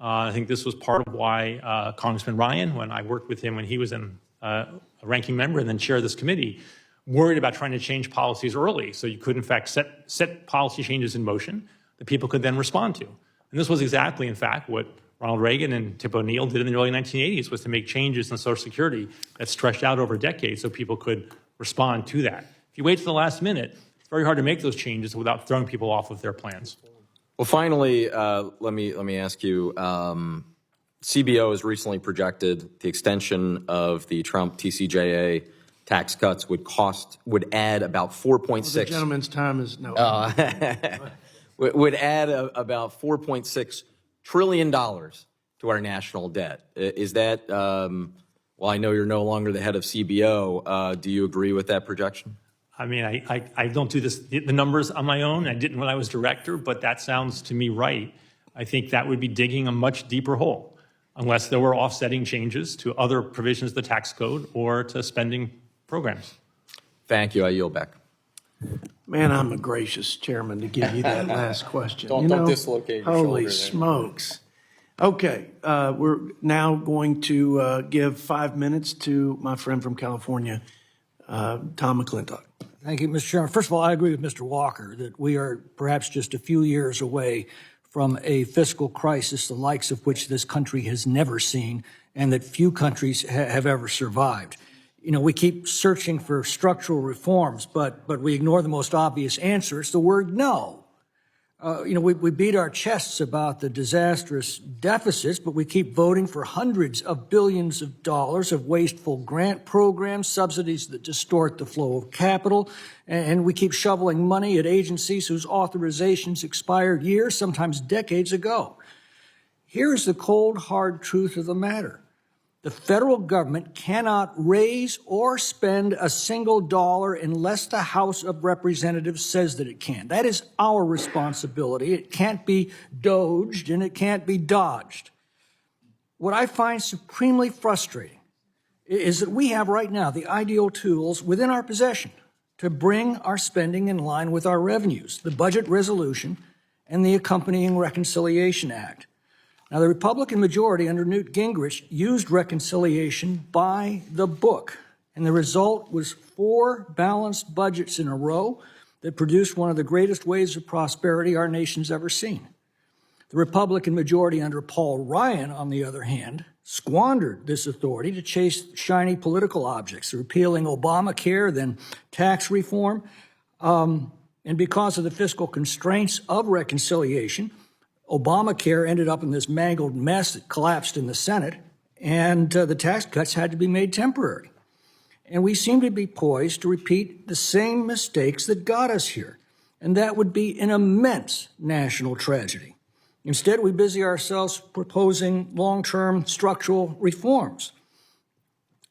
G: I think this was part of why Congressman Ryan, when I worked with him when he was a ranking member and then chair of this committee, worried about trying to change policies early so you could, in fact, set policy changes in motion that people could then respond to. And this was exactly, in fact, what Ronald Reagan and Tip O'Neill did in the early 1980s, was to make changes in Social Security that stretched out over decades so people could respond to that. If you wait to the last minute, it's very hard to make those changes without throwing people off of their plans.
C: Well, finally, let me ask you, CBO has recently projected the extension of the Trump TCJA tax cuts would add about 4.6.
B: The gentleman's time is no.
C: Would add about $4.6 trillion to our national debt. Is that, well, I know you're no longer the head of CBO. Do you agree with that projection?
G: I mean, I don't do the numbers on my own. I didn't when I was director, but that sounds to me right. I think that would be digging a much deeper hole unless there were offsetting changes to other provisions of the tax code or to spending programs.
C: Thank you. I yield back.
B: Man, I'm a gracious chairman to give you that last question.
C: Don't dislocate your
B: Holy
C: shoulder there.
B: smokes. Okay, we're now going to give 5 minutes to my friend from California, Tom McClintock.
H: Thank you, Mr. Chairman. First of all, I agree with Mr. Walker that we are perhaps just a few years away from a fiscal crisis, the likes of which this country has never seen and that few countries have ever survived. You know, we keep searching for structural reforms, but we ignore the most obvious answer. It's the word no. We beat our chests about the disastrous deficits, but we keep voting for hundreds of billions of dollars of wasteful grant programs, subsidies that distort the flow of capital, and we keep shoveling money at agencies whose authorizations expired years, sometimes decades ago. Here's the cold, hard truth of the matter. The federal government cannot raise or spend a single dollar unless the House of Representatives says that it can. That is our responsibility. It can't be dodged and it can't be dodged. What I find supremely frustrating is that we have right now the ideal tools within our possession to bring our spending in line with our revenues, the budget resolution and the accompanying Reconciliation Act. Now, the Republican majority under Newt Gingrich used reconciliation by the book, and the result was 4 balanced budgets in a row that produced one of the greatest waves of prosperity our nation's ever seen. The Republican majority under Paul Ryan, on the other hand, squandered this authority to chase shiny political objects, repealing Obamacare, then tax reform, and because of the fiscal constraints of reconciliation, Obamacare ended up in this mangled mess that collapsed in the Senate, and the tax cuts had to be made temporary. And we seem to be poised to repeat the same mistakes that got us here, and that would be an immense national tragedy. Instead, we busy ourselves proposing long-term structural reforms.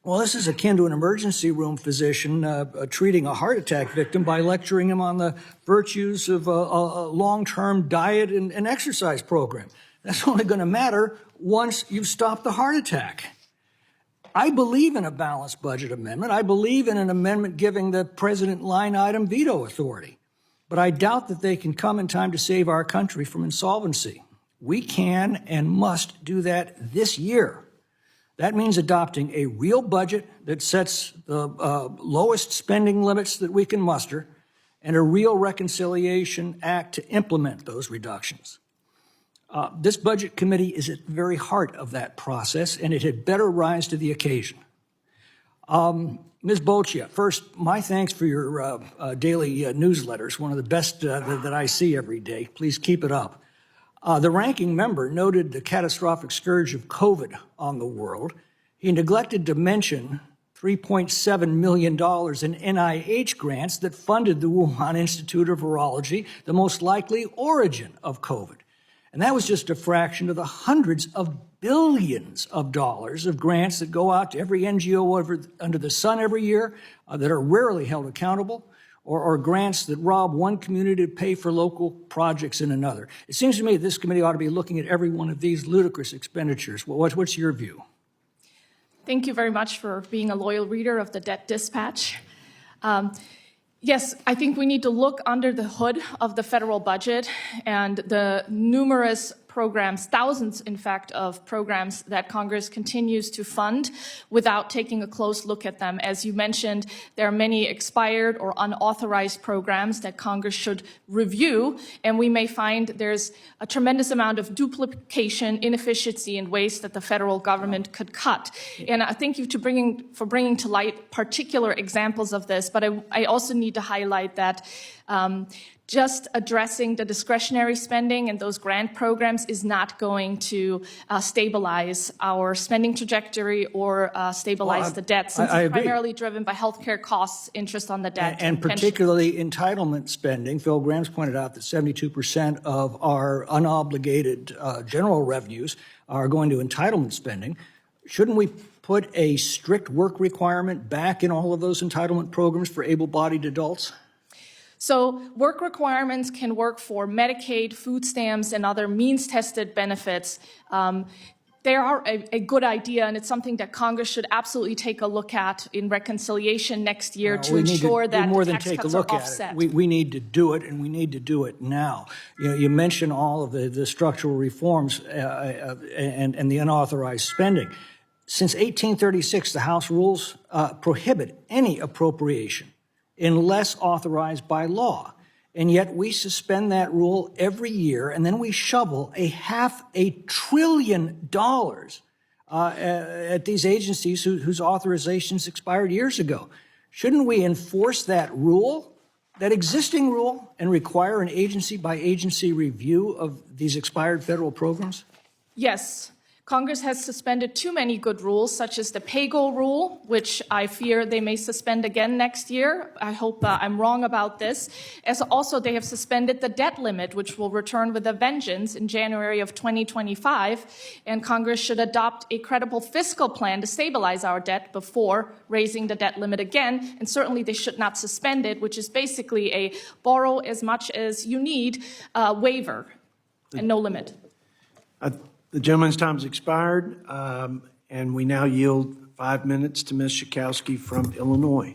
H: Well, this is akin to an emergency room physician treating a heart attack victim by lecturing him on the virtues of a long-term diet and exercise program. That's only going to matter once you've stopped the heart attack. I believe in a balanced budget amendment. I believe in an amendment giving the president line item veto authority. But I doubt that they can come in time to save our country from insolvency. We can and must do that this year. That means adopting a real budget that sets the lowest spending limits that we can muster and a real reconciliation act to implement those reductions. This budget committee is at the very heart of that process, and it had better rise to the occasion. Ms. Boccia, first, my thanks for your daily newsletters, one of the best that I see every day. Please keep it up. The ranking member noted the catastrophic scourge of COVID on the world. He neglected to mention $3.7 million in NIH grants that funded the Wuhan Institute of Virology, the most likely origin of COVID. And that was just a fraction of the hundreds of billions of dollars of grants that go out to every NGO under the sun every year that are rarely held accountable, or grants that rob one community to pay for local projects in another. It seems to me this committee ought to be looking at every one of these ludicrous expenditures. What's your view?
E: Thank you very much for being a loyal reader of the Debt Dispatch. Yes, I think we need to look under the hood of the federal budget and the numerous programs, thousands, in fact, of programs that Congress continues to fund without taking a close look at them. As you mentioned, there are many expired or unauthorized programs that Congress should review, and we may find there's a tremendous amount of duplication, inefficiency, and waste that the federal government could cut. And I thank you for bringing to light particular examples of this, but I also need to highlight that just addressing the discretionary spending and those grant programs is not going to stabilize our spending trajectory or stabilize the debt, since it's primarily driven by healthcare costs, interest on the debt.
H: And particularly entitlement spending. Phil Graham's pointed out that 72% of our unobligated general revenues are going to entitlement spending. Shouldn't we put a strict work requirement back in all of those entitlement programs for able-bodied adults?
E: So work requirements can work for Medicaid, food stamps, and other means-tested benefits. they are a good idea, and it's something that Congress should absolutely take a look at in reconciliation next year to ensure that
H: more
E: the
H: than
E: tax
H: take a
E: cuts
H: look
E: are
H: at
E: offset.
H: it. We need to do it, and we need to do it now. You mentioned all of the structural reforms and the unauthorized spending. Since 1836, the House rules prohibit any appropriation unless authorized by law. And yet we suspend that rule every year, and then we shovel $500 billion at these agencies whose authorizations expired years ago. Shouldn't we enforce that rule, that existing rule, and require an agency-by-agency review of these expired federal programs?
E: Yes. Congress has suspended too many good rules, such as the pay-go rule, which I fear they may suspend again next year. I hope I'm wrong about this. As also, they have suspended the debt limit, which will return with a vengeance in January of 2025. And Congress should adopt a credible fiscal plan to stabilize our debt before raising the debt limit again. And certainly they should not suspend it, which is basically a borrow as much as you need waiver and no limit.
B: The gentleman's time has expired, and we now yield 5 minutes to Ms. Schakowsky from Illinois.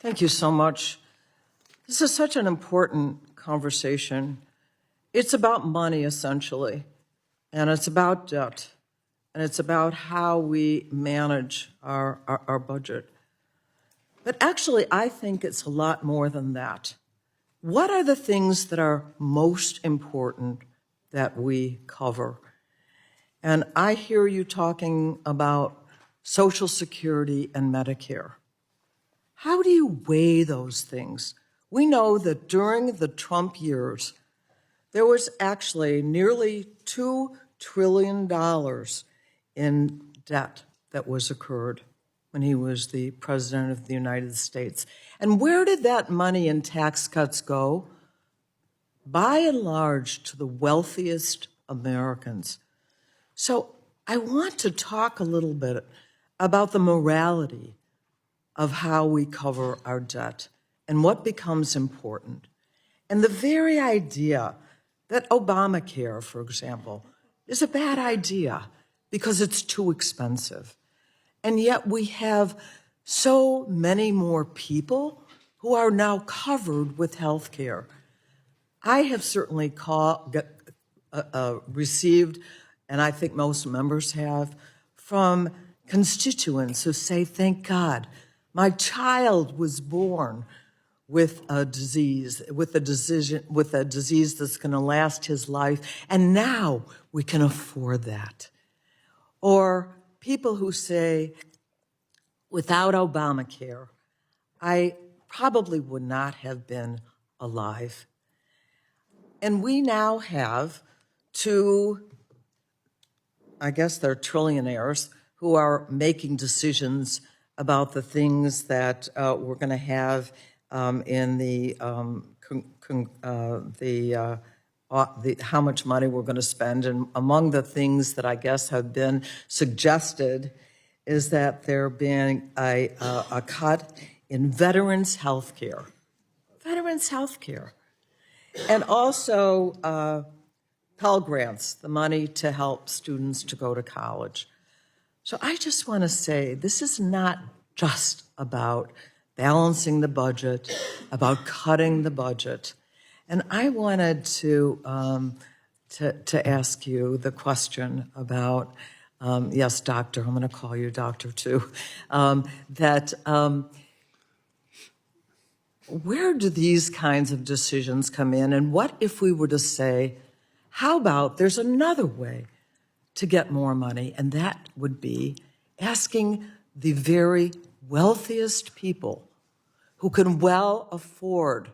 I: Thank you so much. This is such an important conversation. It's about money, essentially, and it's about debt, and it's about how we manage our budget. But actually, I think it's a lot more than that. What are the things that are most important that we cover? And I hear you talking about Social Security and Medicare. How do you weigh those things? We know that during the Trump years, there was actually nearly $2 trillion in debt that was occurred when he was the President of the United States. And where did that money in tax cuts go? By and large, to the wealthiest Americans. So I want to talk a little bit about the morality of how we cover our debt and what becomes important. And the very idea that Obamacare, for example, is a bad idea because it's too expensive. And yet we have so many more people who are now covered with health care. I have certainly received, and I think most members have, from constituents who say, thank God, my child was born with a disease that's going to last his life, and now we can afford that. Or people who say, without Obamacare, I probably would not have been alive. And we now have two, I guess they're trillionaires, who are making decisions about the things that we're going to have in how much money we're going to spend. And among the things that I guess have been suggested is that there being a cut in veterans' health care. Veterans' health care. And also Pell Grants, the money to help students to go to college. So I just want to say this is not just about balancing the budget, about cutting the budget. And I wanted to ask you the question about, yes, doctor, I'm going to call you doctor too, where do these kinds of decisions come in? And what if we were to say, how about there's another way to get more money? And that would be asking the very wealthiest people who can well afford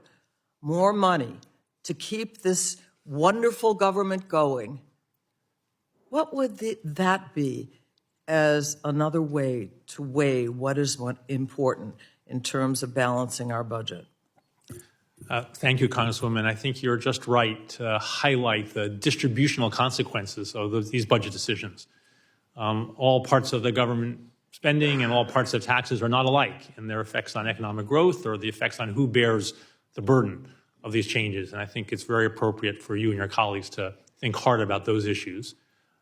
I: more money to keep this wonderful government going. What would that be as another way to weigh what is important in terms of balancing our budget?
G: Thank you, Congresswoman. I think you're just right to highlight the distributional consequences of these budget decisions. All parts of the government spending and all parts of taxes are not alike in their effects on economic growth or the effects on who bears the burden of these changes. And I think it's very appropriate for you and your colleagues to think hard about those issues.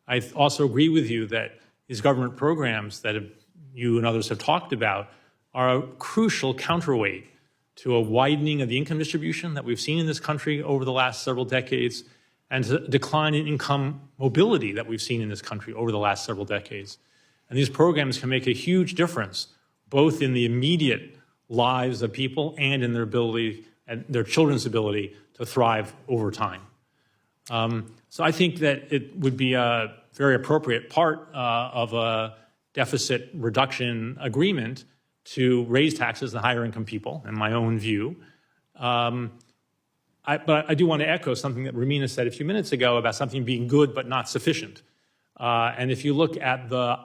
G: I also agree with you that these government programs that you and others have talked about are a crucial counterweight to a widening of the income distribution that we've seen in this country over the last several decades, and to a decline in income mobility that we've seen in this country over the last several decades. And these programs can make a huge difference, both in the immediate lives of people and in their ability and their children's ability to thrive over time. So I think that it would be a very appropriate part of a deficit reduction agreement to raise taxes on higher income people, in my own view. But I do want to echo something that Romina said a few minutes ago about something being good but not sufficient. And if you look at the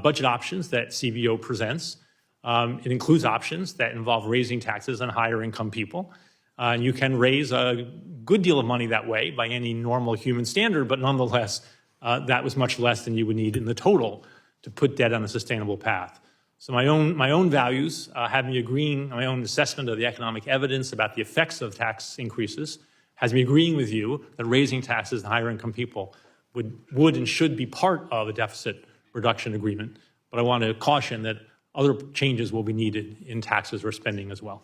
G: budget options that CBO presents, it includes options that involve raising taxes on higher income people. And you can raise a good deal of money that way by any normal human standard, but nonetheless, that was much less than you would need in the total to put debt on a sustainable path. So my own values have me agreeing, my own assessment of the economic evidence about the effects of tax increases has me agreeing with you that raising taxes on higher income people would and should be part of a deficit reduction agreement. But I want to caution that other changes will be needed in taxes or spending as well.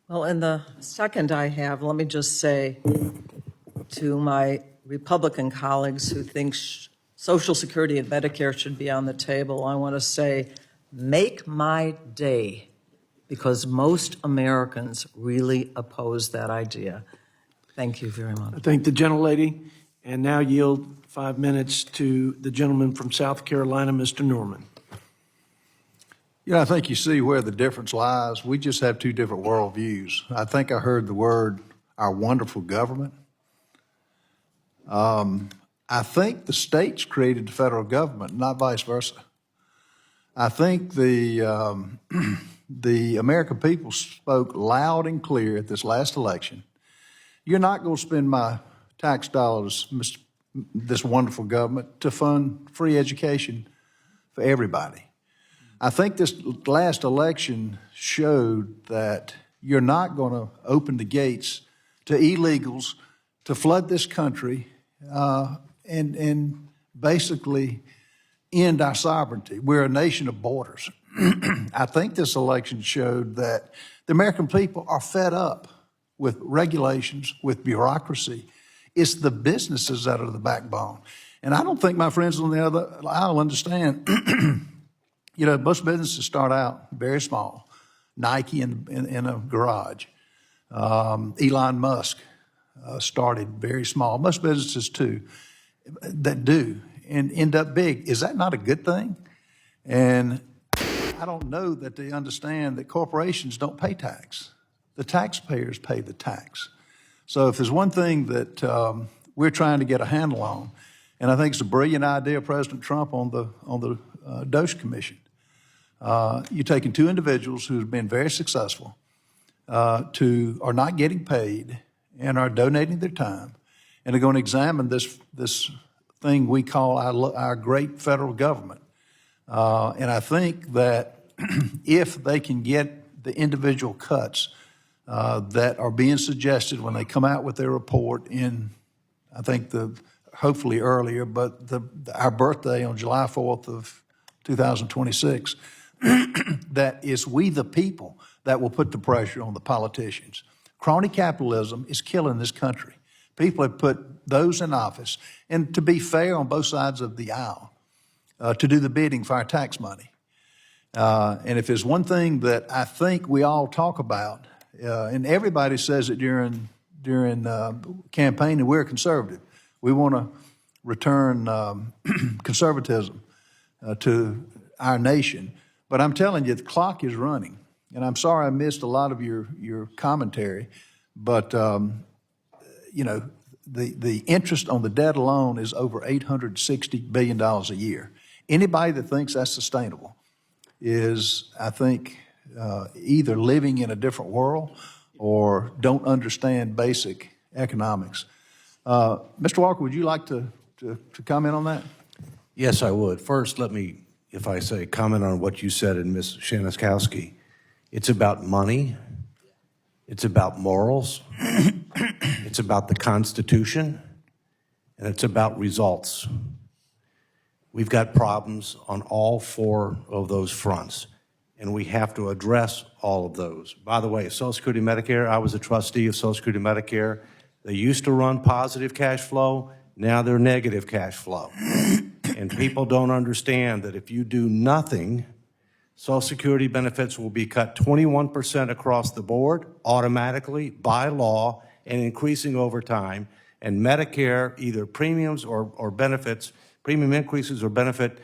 I: Well, in the second I have, let me just say to my Republican colleagues who think Social Security and Medicare should be on the table, I want to say, make my day, because most Americans really oppose that idea. Thank you very much.
B: I thank the gentlelady, and now yield 5 minutes to the gentleman from South Carolina, Mr. Norman.
J: I think you see where the difference lies. We just have two different worldviews. I think I heard the word, our wonderful government. I think the states created the federal government, not vice versa. I think the American people spoke loud and clear at this last election. You're not going to spend my tax dollars, this wonderful government, to fund free education for everybody. I think this last election showed that you're not going to open the gates to illegals to flood this country and basically end our sovereignty. We're a nation of borders. I think this election showed that the American people are fed up with regulations, with bureaucracy. It's the businesses that are the backbone. And I don't think my friends on the other aisle understand. Most businesses start out very small. Nike in a garage. Elon Musk started very small. Most businesses too that do and end up big. Is that not a good thing? And I don't know that they understand that corporations don't pay tax. The taxpayers pay the tax. So if there's one thing that we're trying to get a handle on, and I think it's a brilliant idea of President Trump on the DOGE Commission. You're taking two individuals who have been very successful, are not getting paid and are donating their time, and are going to examine this thing we call our great federal government. And I think that if they can get the individual cuts that are being suggested when they come out with their report in, I think hopefully earlier, but our birthday on July 4th of 2026, that it's we the people that will put the pressure on the politicians. Crony capitalism is killing this country. People have put those in office, and to be fair on both sides of the aisle, to do the bidding for our tax money. And if there's one thing that I think we all talk about, and everybody says it during campaigning, we're conservative. We want to return conservatism to our nation. But I'm telling you, the clock is running. And I'm sorry I missed a lot of your commentary, but the interest on the debt alone is over $860 billion a year. Anybody that thinks that's sustainable is, I think, either living in a different world or don't understand basic economics. Mr. Walker, would you like to comment on that?
D: Yes, I would. First, let me, if I say, comment on what you said and Ms. Shanaskowski. It's about money. It's about morals. It's about the Constitution. And it's about results. We've got problems on all four of those fronts, and we have to address all of those. By the way, Social Security Medicare, I was a trustee of Social Security Medicare. They used to run positive cash flow. Now they're negative cash flow. And people don't understand that if you do nothing, Social Security benefits will be cut 21% across the board, automatically, by law, and increasing over time. And Medicare, either premiums or benefits, premium increases or benefit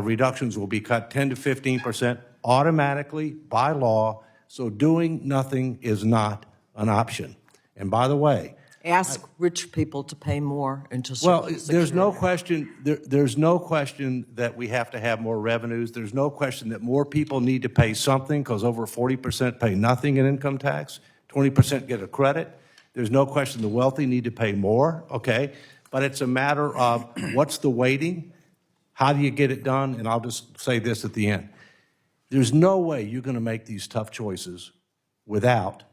D: reductions will be cut 10 to 15% automatically by law. So doing nothing is not an option. And by the way,
I: Ask rich people to pay more into Social
D: well,
I: Security.
D: there's no question. There's no question that we have to have more revenues. There's no question that more people need to pay something, because over 40% pay nothing in income tax. 20% get a credit. There's no question the wealthy need to pay more. Okay, but it's a matter of what's the weighting, how do you get it done, and I'll just say this at the end. There's no way you're going to make these tough choices without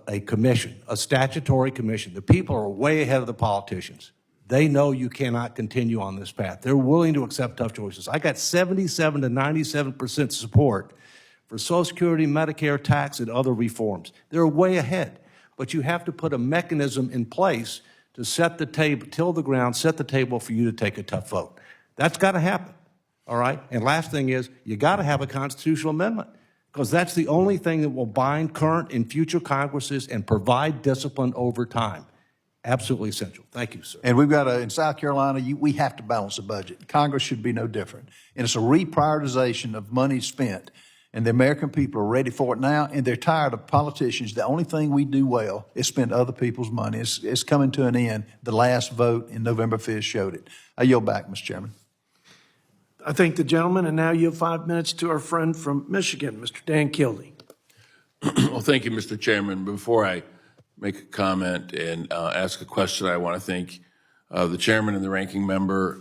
D: a commission, a statutory commission. The people are way ahead of the politicians. They know you cannot continue on this path. They're willing to accept tough choices. I got 77 to 97% support for Social Security, Medicare, tax, and other reforms. They're way ahead. But you have to put a mechanism in place to set the table, till the ground, set the table for you to take a tough vote. That's got to happen, all right? And last thing is, you got to have a constitutional amendment, because that's the only thing that will bind current and future Congresses and provide discipline over time. Absolutely essential. Thank you, sir.
J: And we've got in South Carolina, we have to balance the budget. Congress should be no different. And it's a reprioritization of money spent. And the American people are ready for it now, and they're tired of politicians. The only thing we do well is spend other people's money. It's coming to an end. The last vote in November 5th showed it. I yield back, Mr. Chairman.
B: I thank the gentleman, and now yield 5 minutes to our friend from Michigan, Mr. Dan Kildee.
K: Well, thank you, Mr. Chairman. Before I make a comment and ask a question, I want to thank the chairman and the ranking member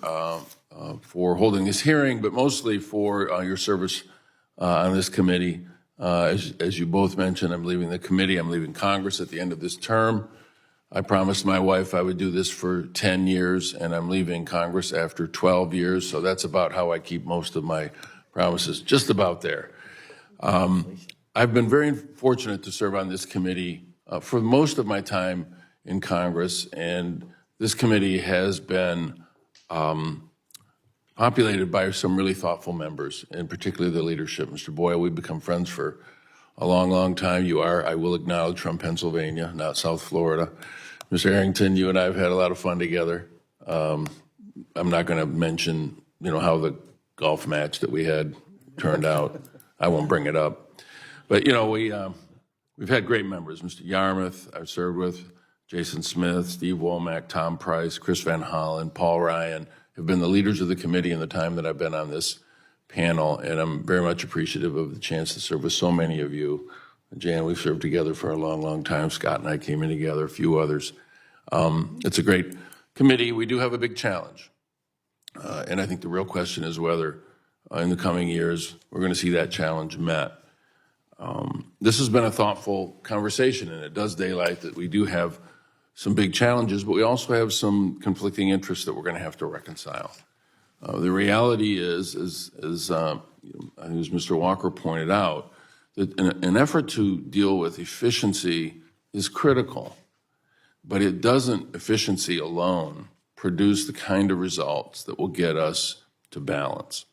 K: for holding this hearing, but mostly for your service on this committee. As you both mentioned, I'm leaving the committee. I'm leaving Congress at the end of this term. I promised my wife I would do this for 10 years, and I'm leaving Congress after 12 years, so that's about how I keep most of my promises, just about there. I've been very fortunate to serve on this committee for most of my time in Congress, and this committee has been populated by some really thoughtful members, and particularly the leadership. Mr. Boyle, we've become friends for a long, long time. You are, I will acknowledge, from Pennsylvania, not South Florida. Mr. Arrington, you and I have had a lot of fun together. I'm not going to mention, how the golf match that we had turned out. I won't bring it up. But, we've had great members. Mr. Yarmouth, I've served with, Jason Smith, Steve Womack, Tom Price, Chris Van Hollen, Paul Ryan, have been the leaders of the committee in the time that I've been on this panel, and I'm very much appreciative of the chance to serve with so many of you. Jan, we've served together for a long, long time. Scott and I came in together, a few others. It's a great committee. We do have a big challenge, and I think the real question is whether in the coming years we're going to see that challenge met. This has been a thoughtful conversation, and it does daylight that we do have some big challenges, but we also have some conflicting interests that we're going to have to reconcile. The reality is I think as Mr. Walker pointed out, that an effort to deal with efficiency is critical, but it doesn't, efficiency alone, produce the kind of results that will get us to balance.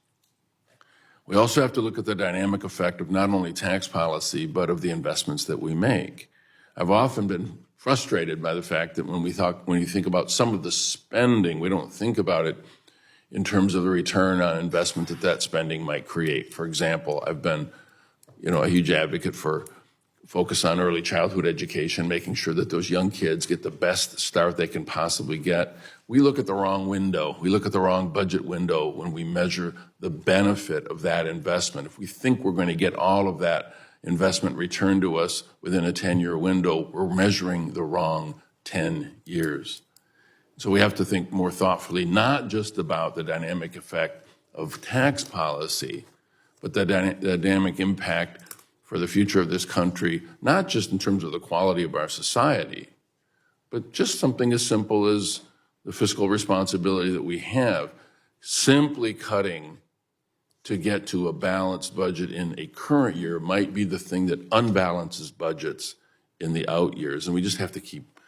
K: We also have to look at the dynamic effect of not only tax policy, but of the investments that we make. I've often been frustrated by the fact that when you think about some of the spending, we don't think about it in terms of the return on investment that spending might create. For example, I've been, a huge advocate for focus on early childhood education, making sure that those young kids get the best start they can possibly get. We look at the wrong window. We look at the wrong budget window when we measure the benefit of that investment. If we think we're going to get all of that investment returned to us within a 10-year window, we're measuring the wrong 10 years. So we have to think more thoughtfully, not just about the dynamic effect of tax policy, but the dynamic impact for the future of this country, not just in terms of the quality of our society, but just something as simple as the fiscal responsibility that we have. simply cutting to get to a balanced budget in a current year might be the thing that unbalances budgets in the out years. And we just have to keep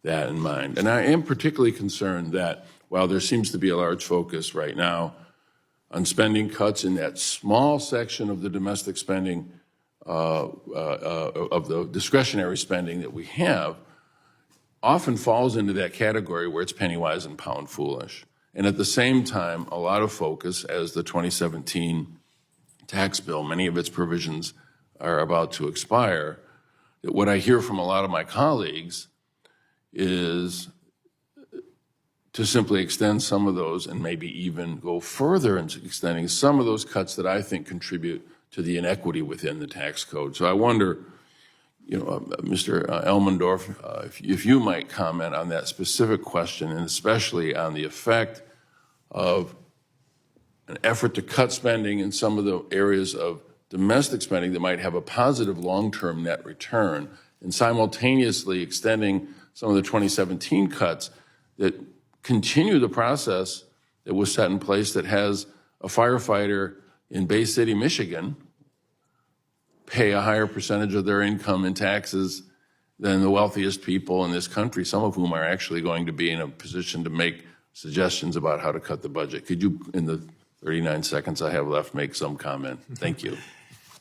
K: that in mind. And I am particularly concerned that while there seems to be a large focus right now on spending cuts in that small section of the domestic spending, of the discretionary spending that we have, often falls into that category where it's penny wise and pound foolish. And at the same time, a lot of focus, as the 2017 tax bill, many of its provisions are about to expire, that what I hear from a lot of my colleagues is to simply extend some of those and maybe even go further into extending some of those cuts that I think contribute to the inequity within the tax code. So I wonder, Mr. Elmendorf, if you might comment on that specific question, and especially on the effect of an effort to cut spending in some of the areas of domestic spending that might have a positive long-term net return, and simultaneously extending some of the 2017 cuts that continue the process that was set in place that has a firefighter in Bay City, Michigan, pay a higher percentage of their income in taxes than the wealthiest people in this country, some of whom are actually going to be in a position to make suggestions about how to cut the budget. Could you, in the 39 seconds I have left, make some comment? Thank you.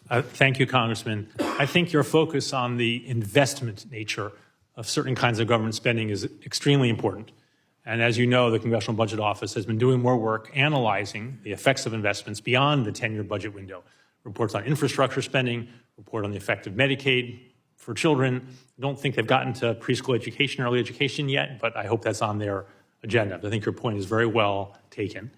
G: Thank you, Congressman. I think your focus on the investment nature of certain kinds of government spending is extremely important. And as you know, the Congressional Budget Office has been doing more work analyzing the effects of investments beyond the 10-year budget window. Reports on infrastructure spending, report on the effect of Medicaid for children. I don't think they've gotten to preschool education, early education yet, but I hope that's on their agenda. I think your point is very well taken.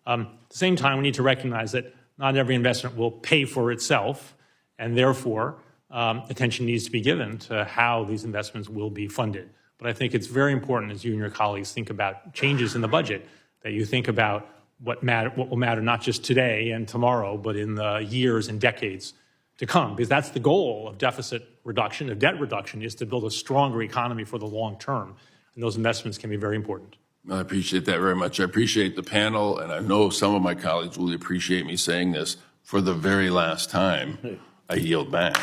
G: At the same time, we need to recognize that not every investment will pay for itself, and therefore attention needs to be given to how these investments will be funded. But I think it's very important, as you and your colleagues think about changes in the budget, that you think about what will matter not just today and tomorrow, but in the years and decades to come, because that's the goal of deficit reduction, of debt reduction, is to build a stronger economy for the long term, and those investments can be very important.
K: I appreciate that very much. I appreciate the panel, and I know some of my colleagues will appreciate me saying this for the very last time. I yield back.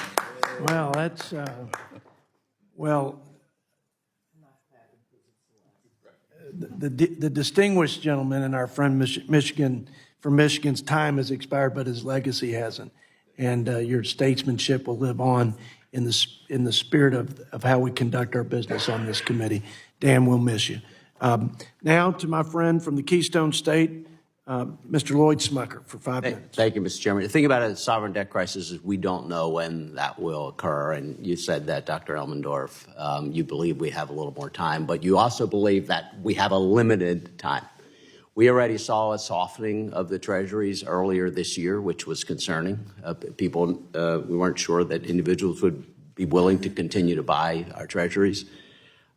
B: Well, that's, the distinguished gentleman and our friend from Michigan's time has expired, but his legacy hasn't. And your statesmanship will live on in the spirit of how we conduct our business on this committee. Dan, we'll miss you. Now to my friend from the Keystone State, Mr. Lloyd Smucker, for 5 minutes.
L: Thank you, Mr. Chairman. The thing about a sovereign debt crisis is we don't know when that will occur. And you said that, Dr. Elmendorf, you believe we have a little more time, but you also believe that we have a limited time. We already saw a softening of the treasuries earlier this year, which was concerning. We weren't sure that individuals would be willing to continue to buy our treasuries.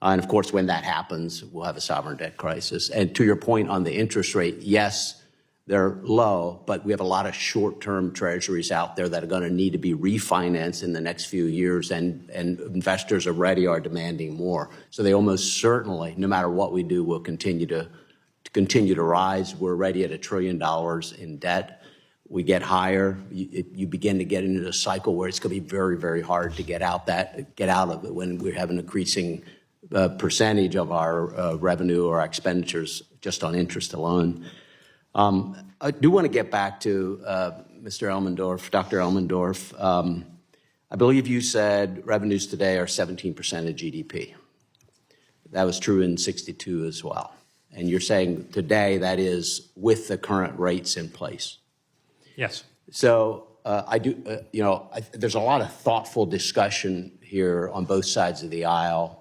L: And of course, when that happens, we'll have a sovereign debt crisis. And to your point on the interest rate, yes, they're low, but we have a lot of short-term treasuries out there that are going to need to be refinanced in the next few years, and investors already are demanding more. So they almost certainly, no matter what we do, will continue to rise. We're already at $1 trillion in debt. We get higher, you begin to get into a cycle where it's going to be very, very hard to get out of it when we have an increasing percentage of our revenue or our expenditures just on interest alone. I do want to get back to Mr. Elmendorf, Dr. Elmendorf. I believe you said revenues today are 17% of GDP. That was true in '62 as well. And you're saying today that is with the current rates in place.
G: Yes.
L: So there's a lot of thoughtful discussion here on both sides of the aisle.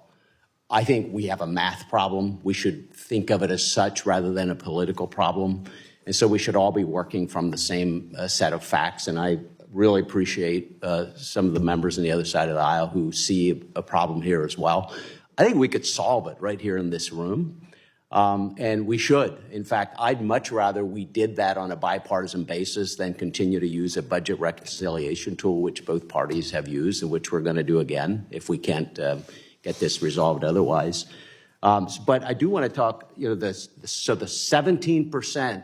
L: I think we have a math problem. We should think of it as such rather than a political problem. And so we should all be working from the same set of facts. And I really appreciate some of the members on the other side of the aisle who see a problem here as well. I think we could solve it right here in this room. And we should. In fact, I'd much rather we did that on a bipartisan basis than continue to use a budget reconciliation tool, which both parties have used and which we're going to do again if we can't get this resolved otherwise. But I do want to talk, so the 17%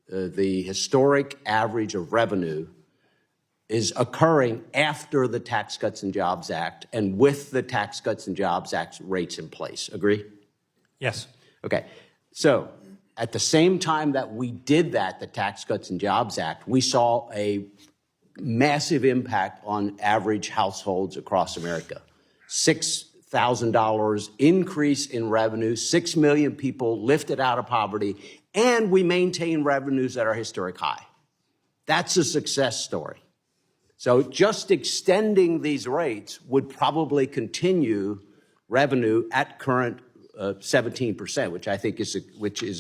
L: the historic average of revenue is occurring after the Tax Cuts and Jobs Act and with the Tax Cuts and Jobs Act rates in place. Agree?
G: Yes.
L: Okay. So at the same time that we did that, the Tax Cuts and Jobs Act, we saw a massive impact on average households across America. $6,000 increase in revenue, 6 million people lifted out of poverty, and we maintain revenues at our historic high. That's a success story. So just extending these rates would probably continue revenue at current 17%, which I think is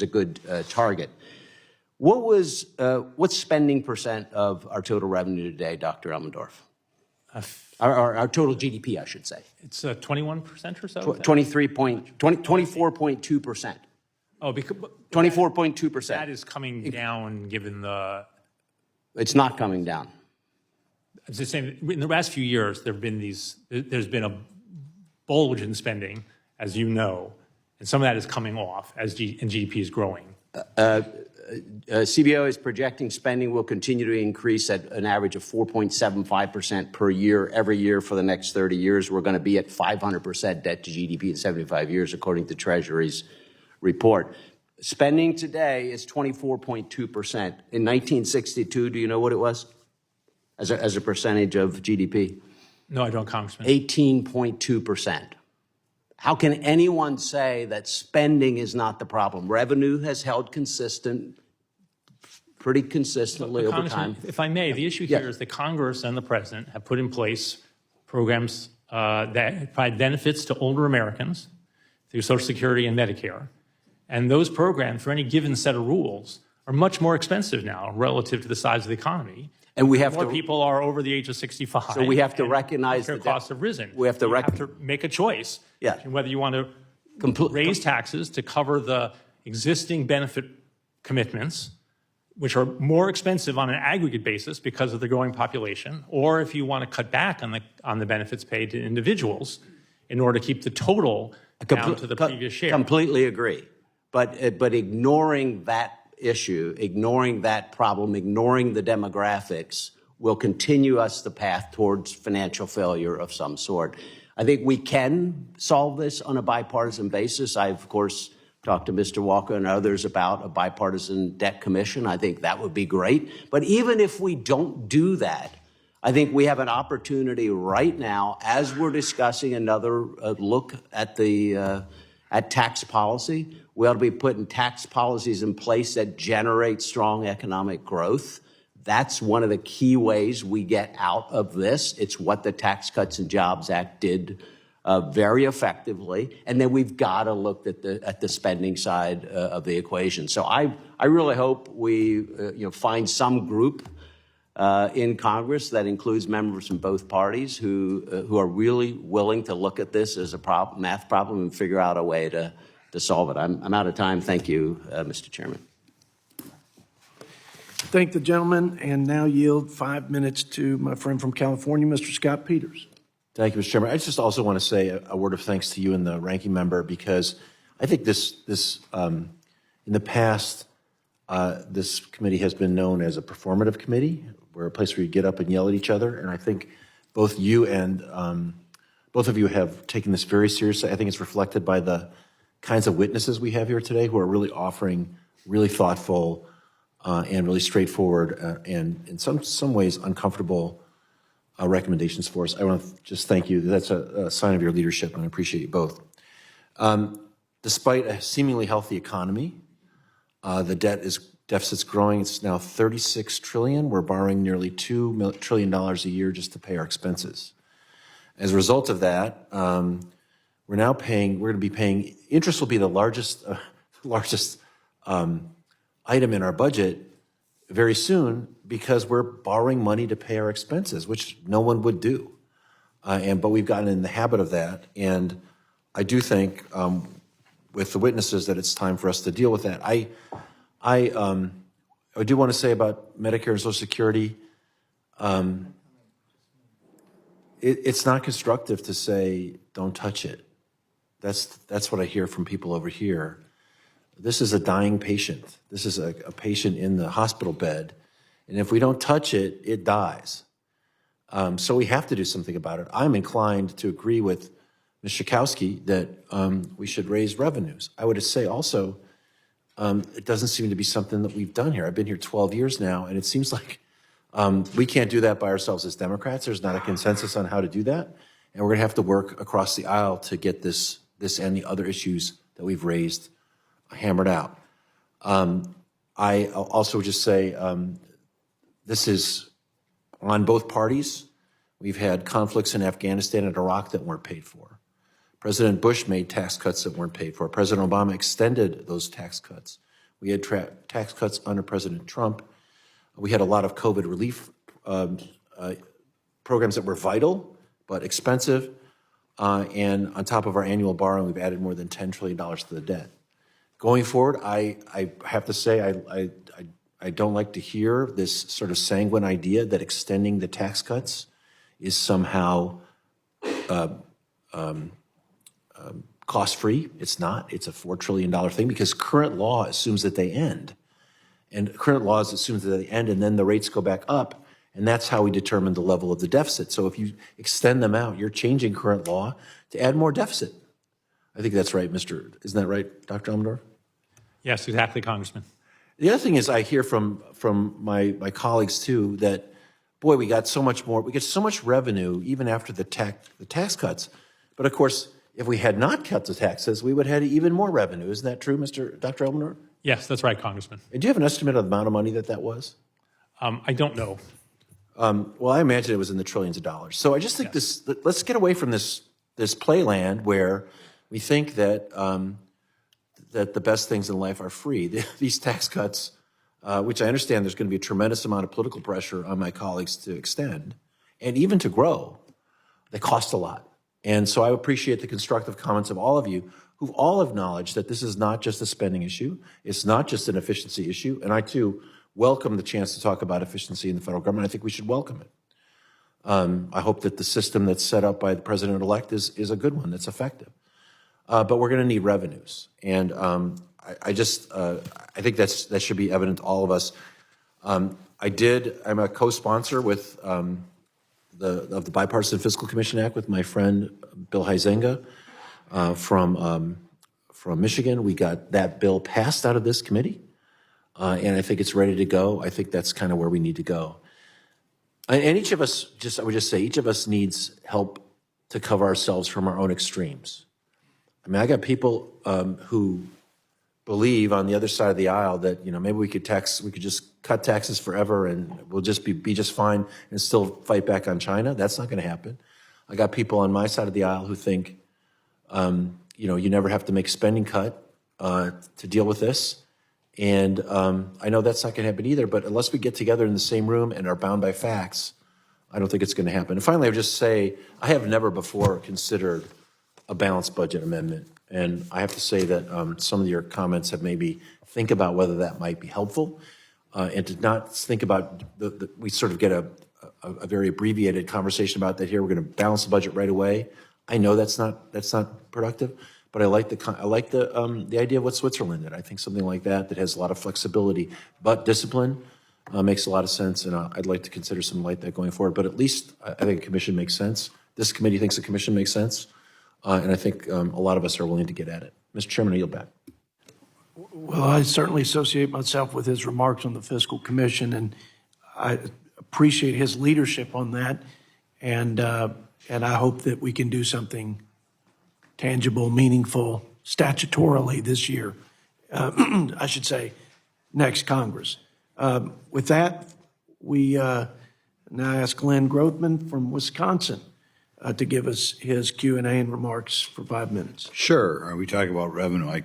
L: a good target. What's spending percent of our total revenue today, Dr. Elmendorf? Our total GDP, I should say.
G: It's 21% or so?
L: 24.2%.
G: Oh, because
L: 24.2%.
G: that is coming down given the...
L: It's not coming down.
G: I'm just saying, in the last few years, there's been a bulge in spending, as you know, and some of that is coming off as GDP is growing.
L: CBO is projecting spending will continue to increase at an average of 4.75% per year every year for the next 30 years. We're going to be at 500% debt to GDP in 75 years, according to Treasury's report. Spending today is 24.2%. In 1962, do you know what it was as a percentage of GDP?
G: No, I don't, Congressman.
L: 18.2%. How can anyone say that spending is not the problem? Revenue has held consistent, pretty consistently over time.
G: If I may, the issue here is that Congress and the President have put in place programs that provide benefits to older Americans through Social Security and Medicare. And those programs, for any given set of rules, are much more expensive now relative to the size of the economy.
L: And we have
G: more people are over the age of 65.
L: So we have to recognize
G: that costs have risen.
L: We have to
G: make a choice.
L: Yeah.
G: Whether you want to raise taxes to cover the existing benefit commitments, which are more expensive on an aggregate basis because of the growing population, or if you want to cut back on the benefits paid to individuals in order to keep the total down to the previous share.
L: Completely agree. But ignoring that issue, ignoring that problem, ignoring the demographics will continue us the path towards financial failure of some sort. I think we can solve this on a bipartisan basis. I, of course, talked to Mr. Walker and others about a bipartisan debt commission. I think that would be great. But even if we don't do that, I think we have an opportunity right now, as we're discussing another look at at tax policy. We ought to be putting tax policies in place that generate strong economic growth. That's one of the key ways we get out of this. It's what the Tax Cuts and Jobs Act did very effectively. And then we've got to look at the spending side of the equation. So I really hope we find some group in Congress that includes members from both parties who are really willing to look at this as a math problem and figure out a way to solve it. I'm out of time. Thank you, Mr. Chairman.
B: Thank the gentleman, and now yield 5 minutes to my friend from California, Mr. Scott Peters.
M: Thank you, Mr. Chairman. I just also want to say a word of thanks to you and the ranking member, because I think this in the past, this committee has been known as a performative committee. We're a place where you get up and yell at each other, and I think both you and both of you have taken this very seriously. I think it's reflected by the kinds of witnesses we have here today who are really offering really thoughtful and really straightforward and in some ways uncomfortable recommendations for us. I want to just thank you. That's a sign of your leadership, and I appreciate you both. Despite a seemingly healthy economy, the deficit's growing. It's now $36 trillion. We're borrowing nearly $2 trillion a year just to pay our expenses. As a result of that, we're going to be paying, interest will be the largest item in our budget very soon, because we're borrowing money to pay our expenses, which no one would do. But we've gotten in the habit of that. And I do think with the witnesses that it's time for us to deal with that. I do want to say about Medicare and Social Security, it's not constructive to say, don't touch it. That's what I hear from people over here. This is a dying patient. This is a patient in the hospital bed. And if we don't touch it, it dies. So we have to do something about it. I'm inclined to agree with Ms. Schakowsky that we should raise revenues. I would say also, it doesn't seem to be something that we've done here. I've been here 12 years now, and it seems like we can't do that by ourselves as Democrats. There's not a consensus on how to do that. And we're going to have to work across the aisle to get this and the other issues that we've raised hammered out. I also just say this is on both parties. We've had conflicts in Afghanistan and Iraq that weren't paid for. President Bush made tax cuts that weren't paid for. President Obama extended those tax cuts. We had tax cuts under President Trump. We had a lot of COVID relief programs that were vital but expensive. And on top of our annual borrowing, we've added more than $10 trillion to the debt. Going forward, I have to say I don't like to hear this sort of sanguine idea that extending the tax cuts is somehow cost-free. It's not. It's a $4 trillion thing because current law assumes that they end. And current laws assume that they end and then the rates go back up. And that's how we determine the level of the deficit. So if you extend them out, you're changing current law to add more deficit. I think that's right, isn't that right, Dr. Elmendorf?
G: Yes, exactly, Congressman.
M: The other thing is I hear from my colleagues too that, boy, we got so much more, we get so much revenue even after the tax cuts. But of course, if we had not cut the taxes, we would have had even more revenue. Isn't that true, Dr. Elmendorf?
G: Yes, that's right, Congressman.
M: And do you have an estimate of the amount of money that was?
G: I don't know.
M: Well, I imagine it was in the trillions of dollars. So I just think let's get away from this playland where we think that that the best things in life are free. These tax cuts, which I understand there's going to be a tremendous amount of political pressure on my colleagues to extend and even to grow, they cost a lot. And so I appreciate the constructive comments of all of you who've all acknowledged that this is not just a spending issue. It's not just an efficiency issue. And I, too, welcome the chance to talk about efficiency in the federal government. I think we should welcome it. I hope that the system that's set up by the president-elect is a good one that's effective. But we're going to need revenues. And I think that should be evident to all of us. I'm a co-sponsor with of the Bipartisan Fiscal Commission Act with my friend Bill Huizenga from Michigan. We got that bill passed out of this committee, and I think it's ready to go. I think that's kind of where we need to go. And each of us, I would just say, each of us needs help to cover ourselves from our own extremes. I mean, I got people who believe on the other side of the aisle that, maybe we could just cut taxes forever and we'll just be just fine and still fight back on China. That's not going to happen. I got people on my side of the aisle who think, you never have to make a spending cut to deal with this. And I know that's not going to happen either, but unless we get together in the same room and are bound by facts, I don't think it's going to happen. And finally, I would just say, I have never before considered a balanced budget amendment. And I have to say that some of your comments have made me think about whether that might be helpful and to not think about we sort of get a very abbreviated conversation about that here. We're going to balance the budget right away. I know that's not productive, but I like the idea of what Switzerland did. I think something like that has a lot of flexibility, but discipline makes a lot of sense. And I'd like to consider something like that going forward. But at least I think a commission makes sense. This committee thinks a commission makes sense. And I think a lot of us are willing to get at it. Mr. Chairman, I yield back.
B: Well, I certainly associate myself with his remarks on the Fiscal Commission, and I appreciate his leadership on that. And I hope that we can do something tangible, meaningful, statutorily this year. I should say next Congress. With that, we now ask Glenn Grothman from Wisconsin to give us his Q&A and remarks for 5 minutes.
N: Sure. We talk about revenue. I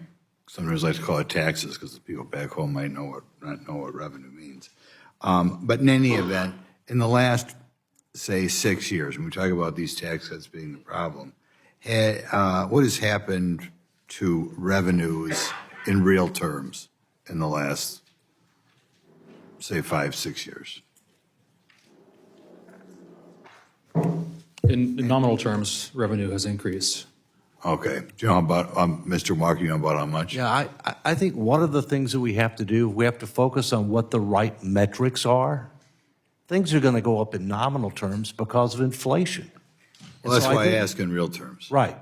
N: sometimes like to call it taxes because the people back home might not know what revenue means. But in any event, in the last, say, 6 years, when we talk about these tax cuts being the problem, what has happened to revenues in real terms in the last, say, 5-6 years?
F: In nominal terms, revenue has increased.
N: Okay. Do you know about, Mr. Walker, you know about how much?
D: Yeah, I think one of the things that we have to do, we have to focus on what the right metrics are. Things are going to go up in nominal terms because of inflation.
N: Well, that's why I ask in real terms.
D: Right,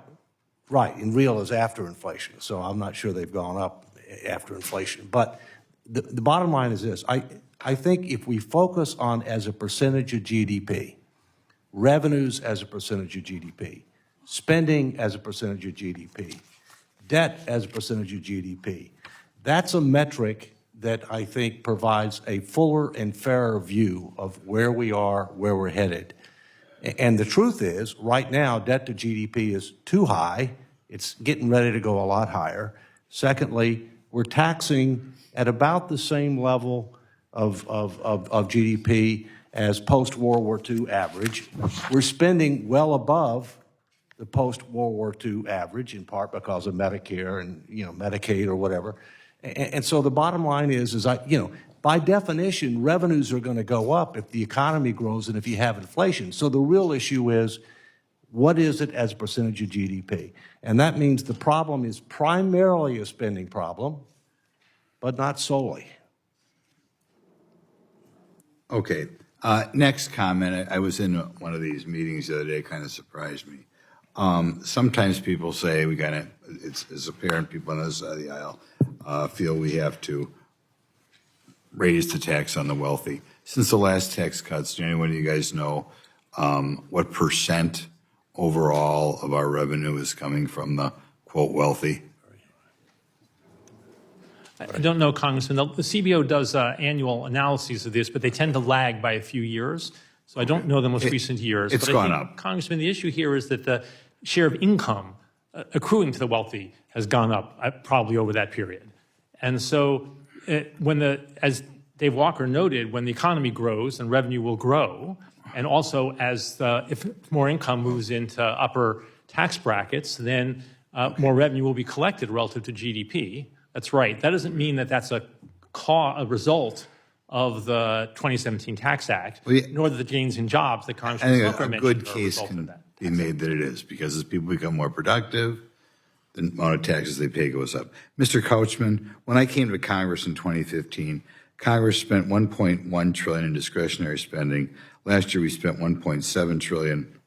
D: right. And real is after inflation, so I'm not sure they've gone up after inflation. But the bottom line is this. I think if we focus on as a percentage of GDP, revenues as a percentage of GDP, spending as a percentage of GDP, debt as a percentage of GDP, that's a metric that I think provides a fuller and fairer view of where we are, where we're headed. And the truth is, right now, debt to GDP is too high. It's getting ready to go a lot higher. Secondly, we're taxing at about the same level of GDP as post-World War II average. We're spending well above the post-World War II average, in part because of Medicare and, Medicaid or whatever. And so the bottom line is by definition, revenues are going to go up if the economy grows and if you have inflation. So the real issue is, what is it as a percentage of GDP? And that means the problem is primarily a spending problem, but not solely.
N: Okay. Next comment. I was in one of these meetings the other day, kind of surprised me. Sometimes people say it's apparent people on the other side of the aisle feel we have to raise the tax on the wealthy. Since the last tax cuts, do anyone of you guys know what percent overall of our revenue is coming from the, quote, wealthy?
G: I don't know, Congressman. The CBO does annual analyses of this, but they tend to lag by a few years. So I don't know the most recent years.
N: It's
G: but
N: gone
G: I think,
N: up.
G: Congressman, the issue here is that the share of income accruing to the wealthy has gone up probably over that period. And so as Dave Walker noted, when the economy grows and revenue will grow, and also if more income moves into upper tax brackets, then more revenue will be collected relative to GDP. That's right. That doesn't mean that that's a result of the 2017 Tax Act, nor the gains in jobs that Congressman Walker mentioned.
N: I think a good case can be made that it is, because as people become more productive, the amount of taxes they pay goes up. Mr. Couchman, when I came to Congress in 2015, Congress spent $1.1 trillion in discretionary spending. Last year we spent $1.7 trillion,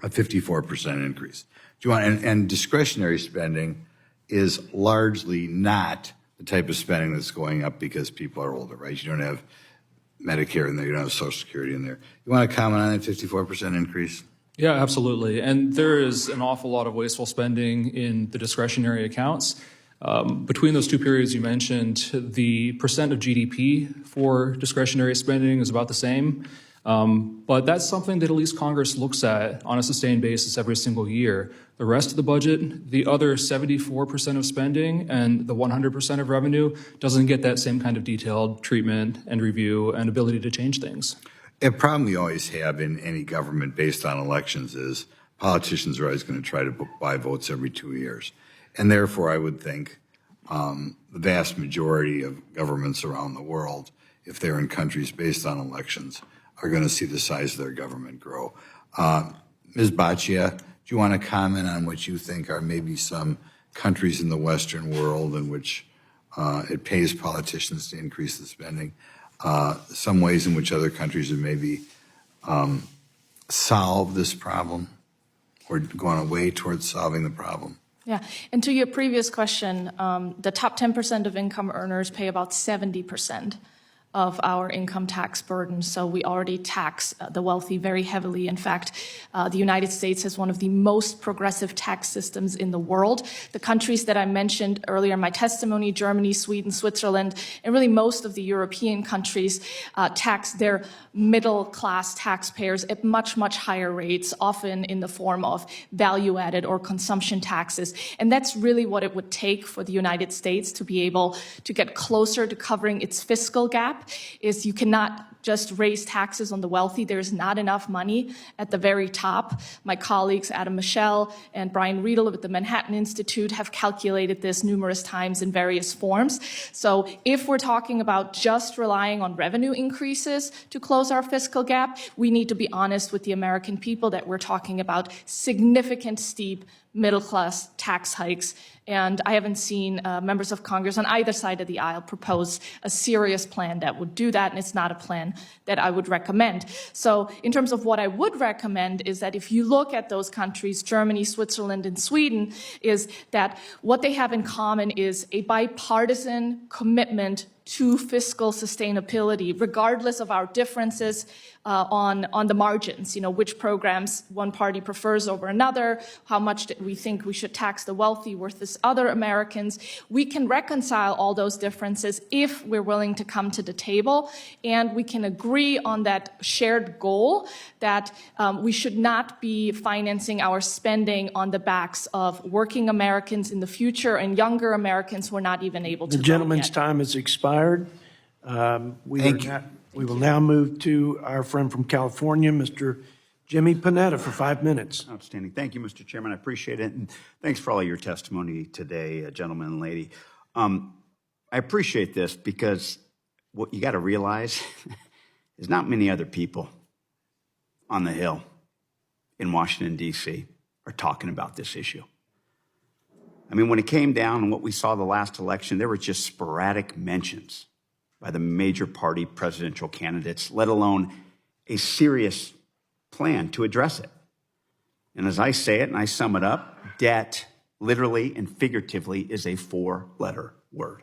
N: a 54% increase. And discretionary spending is largely not the type of spending that's going up because people are older, right? You don't have Medicare in there, you don't have Social Security in there. You want to comment on that 54% increase?
F: Yeah, absolutely. And there is an awful lot of wasteful spending in the discretionary accounts. Between those two periods you mentioned, the percent of GDP for discretionary spending is about the same. But that's something that at least Congress looks at on a sustained basis every single year. The rest of the budget, the other 74% of spending and the 100% of revenue doesn't get that same kind of detailed treatment and review and ability to change things.
N: A problem we always have in any government based on elections is politicians are always going to try to buy votes every 2 years. And therefore, I would think the vast majority of governments around the world, if they're in countries based on elections, are going to see the size of their government grow. Ms. Baccia, do you want to comment on what you think are maybe some countries in the Western world in which it pays politicians to increase the spending? Some ways in which other countries have maybe solved this problem or gone away towards solving the problem?
E: Yeah, and to your previous question, the top 10% of income earners pay about 70% of our income tax burden. So we already tax the wealthy very heavily. In fact, the United States has one of the most progressive tax systems in the world. The countries that I mentioned earlier in my testimony, Germany, Sweden, Switzerland, and really most of the European countries tax their middle-class taxpayers at much, much higher rates, often in the form of value-added or consumption taxes. And that's really what it would take for the United States to be able to get closer to covering its fiscal gap. Is you cannot just raise taxes on the wealthy. There's not enough money at the very top. My colleagues Adam Michel and Brian Riedel at the Manhattan Institute have calculated this numerous times in various forms. So if we're talking about just relying on revenue increases to close our fiscal gap, we need to be honest with the American people that we're talking about significant, steep middle-class tax hikes. And I haven't seen members of Congress on either side of the aisle propose a serious plan that would do that, and it's not a plan that I would recommend. So in terms of what I would recommend is that if you look at those countries, Germany, Switzerland, and Sweden, is that what they have in common is a bipartisan commitment to fiscal sustainability, regardless of our differences on the margins, which programs one party prefers over another, how much we think we should tax the wealthy versus other Americans. We can reconcile all those differences if we're willing to come to the table, and we can agree on that shared goal that we should not be financing our spending on the backs of working Americans in the future and younger Americans who are not even able to vote
B: The gentleman's
E: yet.
B: time has expired. We will now move to our friend from California, Mr. Jimmy Panetta, for 5 minutes.
O: Outstanding. Thank you, Mr. Chairman. I appreciate it. And thanks for all your testimony today, gentlemen and lady. I appreciate this because what you got to realize is not many other people on the Hill in Washington, D.C. are talking about this issue. I mean, when it came down and what we saw the last election, there were just sporadic mentions by the major party presidential candidates, let alone a serious plan to address it. And as I say it and I sum it up, debt, literally and figuratively, is a 4-letter word.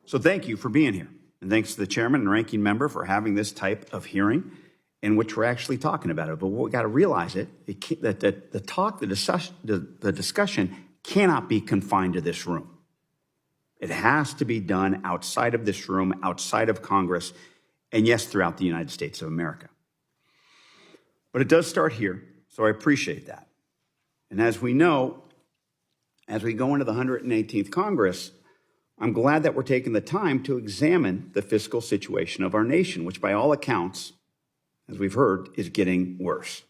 O: So thank you for being here. And thanks to the chairman and ranking member for having this type of hearing in which we're actually talking about it. But we got to realize that the discussion cannot be confined to this room. It has to be done outside of this room, outside of Congress, and yes, throughout the United States of America. But it does start here, so I appreciate that. And as we know, as we go into the 118th Congress, I'm glad that we're taking the time to examine the fiscal situation of our nation, which by all accounts, as we've heard, is getting worse.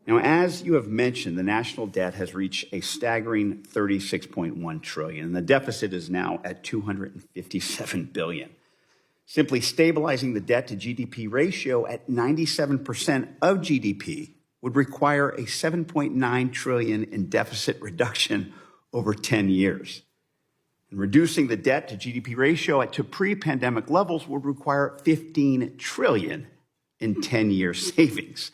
O: Now, as you have mentioned, the national debt has reached a staggering $36.1 trillion, and the deficit is now at $257 billion. Simply stabilizing the debt to GDP ratio at 97% of GDP would require a $7.9 trillion in deficit reduction over 10 years. And reducing the debt to GDP ratio to pre-pandemic levels would require $15 trillion in 10-year savings.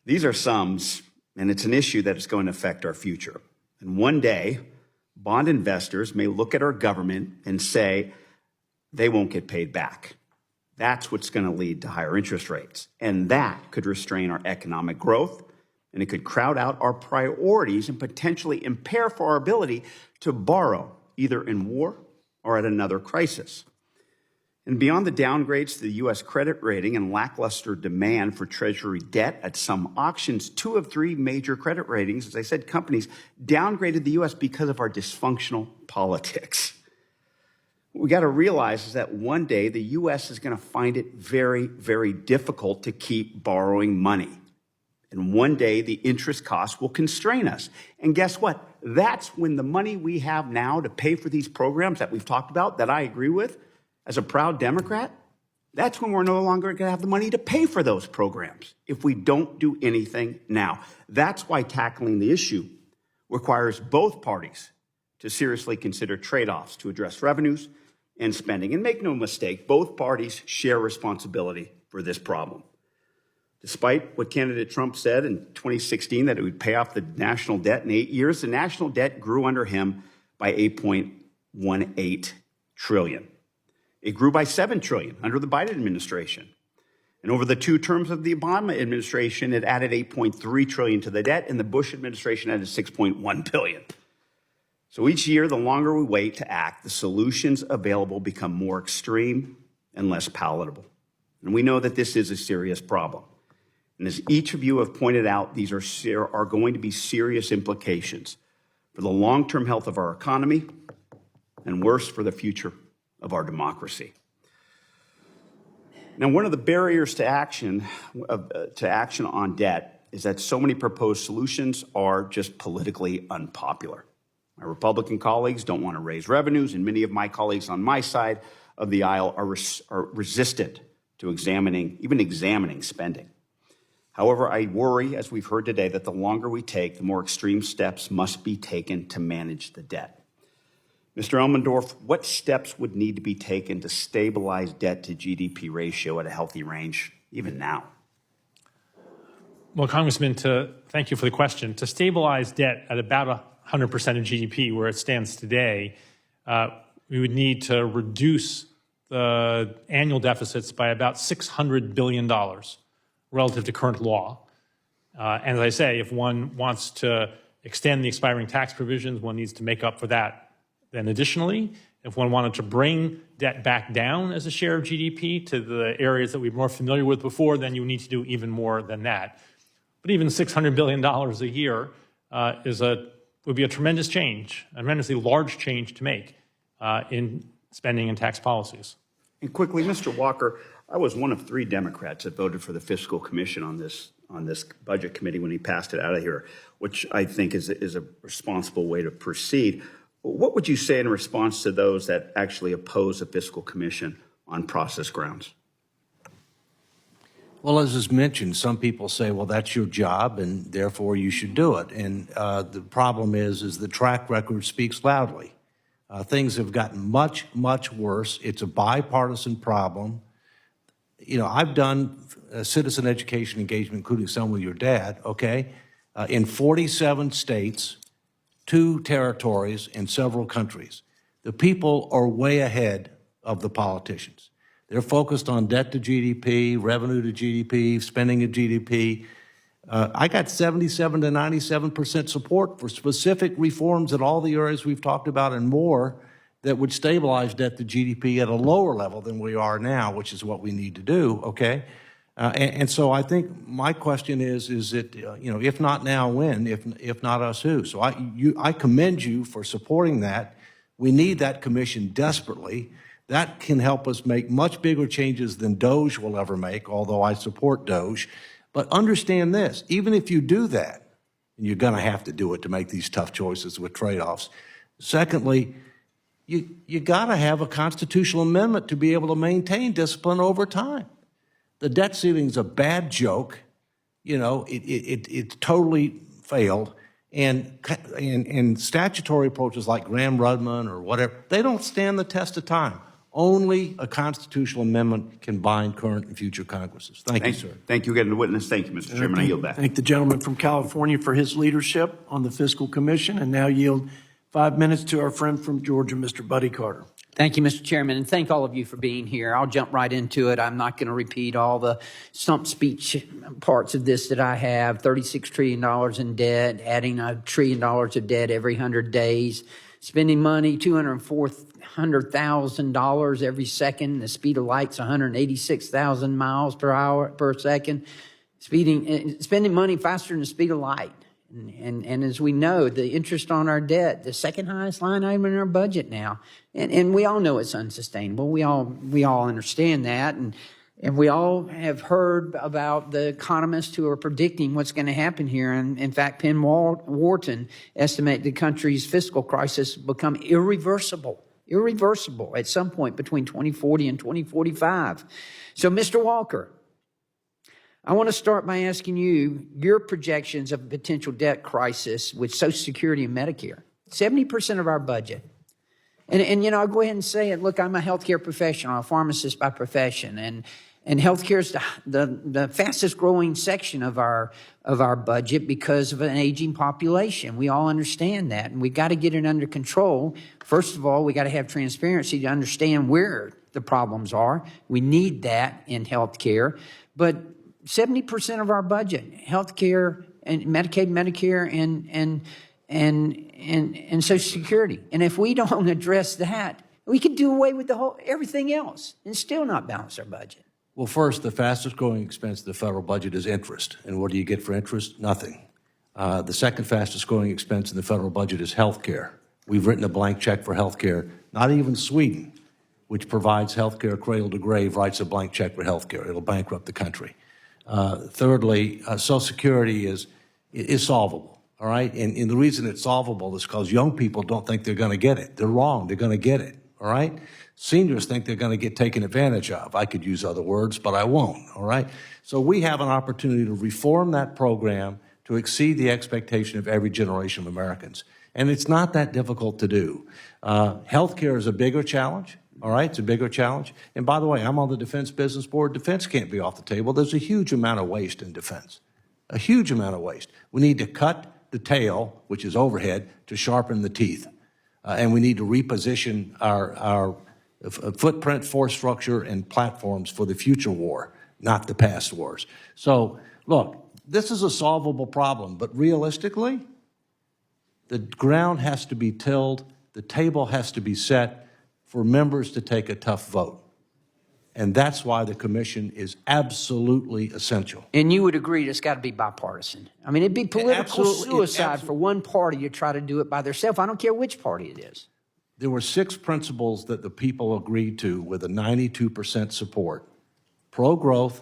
O: These are sums, and it's an issue that is going to affect our future. And one day, bond investors may look at our government and say they won't get paid back. That's what's going to lead to higher interest rates. And that could restrain our economic growth, and it could crowd out our priorities and potentially impair for our ability to borrow, either in war or at another crisis. And beyond the downgrades to the U.S. credit rating and lackluster demand for Treasury debt at some auctions, 2 of 3 major credit ratings, as I said, companies downgraded the U.S. because of our dysfunctional politics. What we got to realize is that one day the U.S. is going to find it very, very difficult to keep borrowing money. And one day the interest costs will constrain us. And guess what? That's when the money we have now to pay for these programs that we've talked about, that I agree with, as a proud Democrat, that's when we're no longer going to have the money to pay for those programs if we don't do anything now. That's why tackling the issue requires both parties to seriously consider trade-offs to address revenues and spending. And make no mistake, both parties share responsibility for this problem. Despite what candidate Trump said in 2016, that it would pay off the national debt in 8 years, the national debt grew under him by $8.18 trillion. It grew by $7 trillion under the Biden administration. And over the 2 terms of the Obama administration, it added $8.3 trillion to the debt, and the Bush administration added $6.1 billion. So each year, the longer we wait to act, the solutions available become more extreme and less palatable. And we know that this is a serious problem. And as each of you have pointed out, these are going to be serious implications for the long-term health of our economy and worse, for the future of our democracy. Now, one of the barriers to action on debt is that so many proposed solutions are just politically unpopular. My Republican colleagues don't want to raise revenues, and many of my colleagues on my side of the aisle are resistant to examining spending. However, I worry, as we've heard today, that the longer we take, the more extreme steps must be taken to manage the debt. Mr. Elmendorf, what steps would need to be taken to stabilize debt to GDP ratio at a healthy range, even now?
G: Well, Congressman, thank you for the question. To stabilize debt at about 100% of GDP, where it stands today, we would need to reduce the annual deficits by about $600 billion relative to current law. And as I say, if one wants to extend the expiring tax provisions, one needs to make up for that. Then additionally, if one wanted to bring debt back down as a share of GDP to the areas that we were more familiar with before, then you need to do even more than that. But even $600 billion a year would be a tremendous change, a tremendously large change to make in spending and tax policies.
O: And quickly, Mr. Walker, I was one of 3 Democrats that voted for the Fiscal Commission on this budget committee when he passed it out of here, which I think is a responsible way to proceed. What would you say in response to those that actually oppose the Fiscal Commission on process grounds?
D: Well, as is mentioned, some people say, well, that's your job, and therefore you should do it. And the problem is the track record speaks loudly. Things have gotten much, much worse. It's a bipartisan problem. You know, I've done citizen education engagement, including some with your dad, okay, in 47 states, 2 territories, and several countries. The people are way ahead of the politicians. They're focused on debt to GDP, revenue to GDP, spending to GDP. I got 77 to 97% support for specific reforms in all the areas we've talked about and more that would stabilize debt to GDP at a lower level than we are now, which is what we need to do, okay? And so I think my question is it, you know, if not now, when? If not us, who? So I commend you for supporting that. We need that commission desperately. That can help us make much bigger changes than DOGE will ever make, although I support DOGE. But understand this, even if you do that, and you're going to have to do it to make these tough choices with trade-offs. Secondly, you got to have a constitutional amendment to be able to maintain discipline over time. The debt ceiling is a bad joke. You know, it totally failed. And statutory approaches like Graham-Rudman or whatever, they don't stand the test of time. Only a constitutional amendment can bind current and future Congresses. Thank you, sir.
O: Thank you again, witness. Thank you, Mr. Chairman. I yield back.
B: Thank the gentleman from California for his leadership on the Fiscal Commission, and now yield 5 minutes to our friend from Georgia, Mr. Buddy Carter.
P: Thank you, Mr. Chairman, and thank all of you for being here. I'll jump right into it. I'm not going to repeat all the stump speech parts of this that I have. $36 trillion in debt, adding $1 trillion of debt every 100 days, spending money, $200,000 every second. The speed of light's 186,000 miles per second. Spending money faster than the speed of light. And as we know, the interest on our debt, the second highest line item in our budget now. And we all know it's unsustainable. We all understand that. And we all have heard about the economists who are predicting what's going to happen here. And in fact, Penn Wharton estimate the country's fiscal crisis will become irreversible at some point between 2040 and 2045. So, Mr. Walker, I want to start by asking you your projections of a potential debt crisis with Social Security and Medicare. 70% of our budget. And you know, I'll go ahead and say it. Look, I'm a healthcare professional, a pharmacist by profession, and healthcare is the fastest growing section of our budget because of an aging population. We all understand that, and we've got to get it under control. First of all, we got to have transparency to understand where the problems are. We need that in healthcare, but 70% of our budget, healthcare and Medicaid, Medicare, and Social Security. And if we don't address that, we could do away with everything else and still not balance our budget.
D: Well, first, the fastest growing expense of the federal budget is interest. And what do you get for interest? Nothing. The second fastest growing expense in the federal budget is health care. We've written a blank check for health care. Not even Sweden, which provides health care cradle to grave, writes a blank check for health care. It'll bankrupt the country. Thirdly, Social Security is solvable, all right? And the reason it's solvable is because young people don't think they're going to get it. They're wrong. They're going to get it, all right? Seniors think they're going to get taken advantage of. I could use other words, but I won't, all right? So we have an opportunity to reform that program to exceed the expectation of every generation of Americans. And it's not that difficult to do. Healthcare is a bigger challenge. All right, it's a bigger challenge. And by the way, I'm on the Defense Business Board. Defense can't be off the table. There's a huge amount of waste in defense, a huge amount of waste. We need to cut the tail, which is overhead, to sharpen the teeth. And we need to reposition our footprint, force structure, and platforms for the future war, not the past wars. So, look, this is a solvable problem, but realistically, the ground has to be tilled, the table has to be set for members to take a tough vote. And that's why the commission is absolutely essential.
P: And you would agree it's got to be bipartisan. I mean, it'd be political suicide for one party to try to do it by themselves. I don't care which party it is.
D: There were 6 principles that the people agreed to with a 92% support. Pro-growth,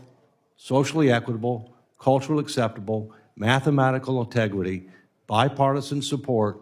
D: socially equitable, culturally acceptable, mathematical integrity, bipartisan support,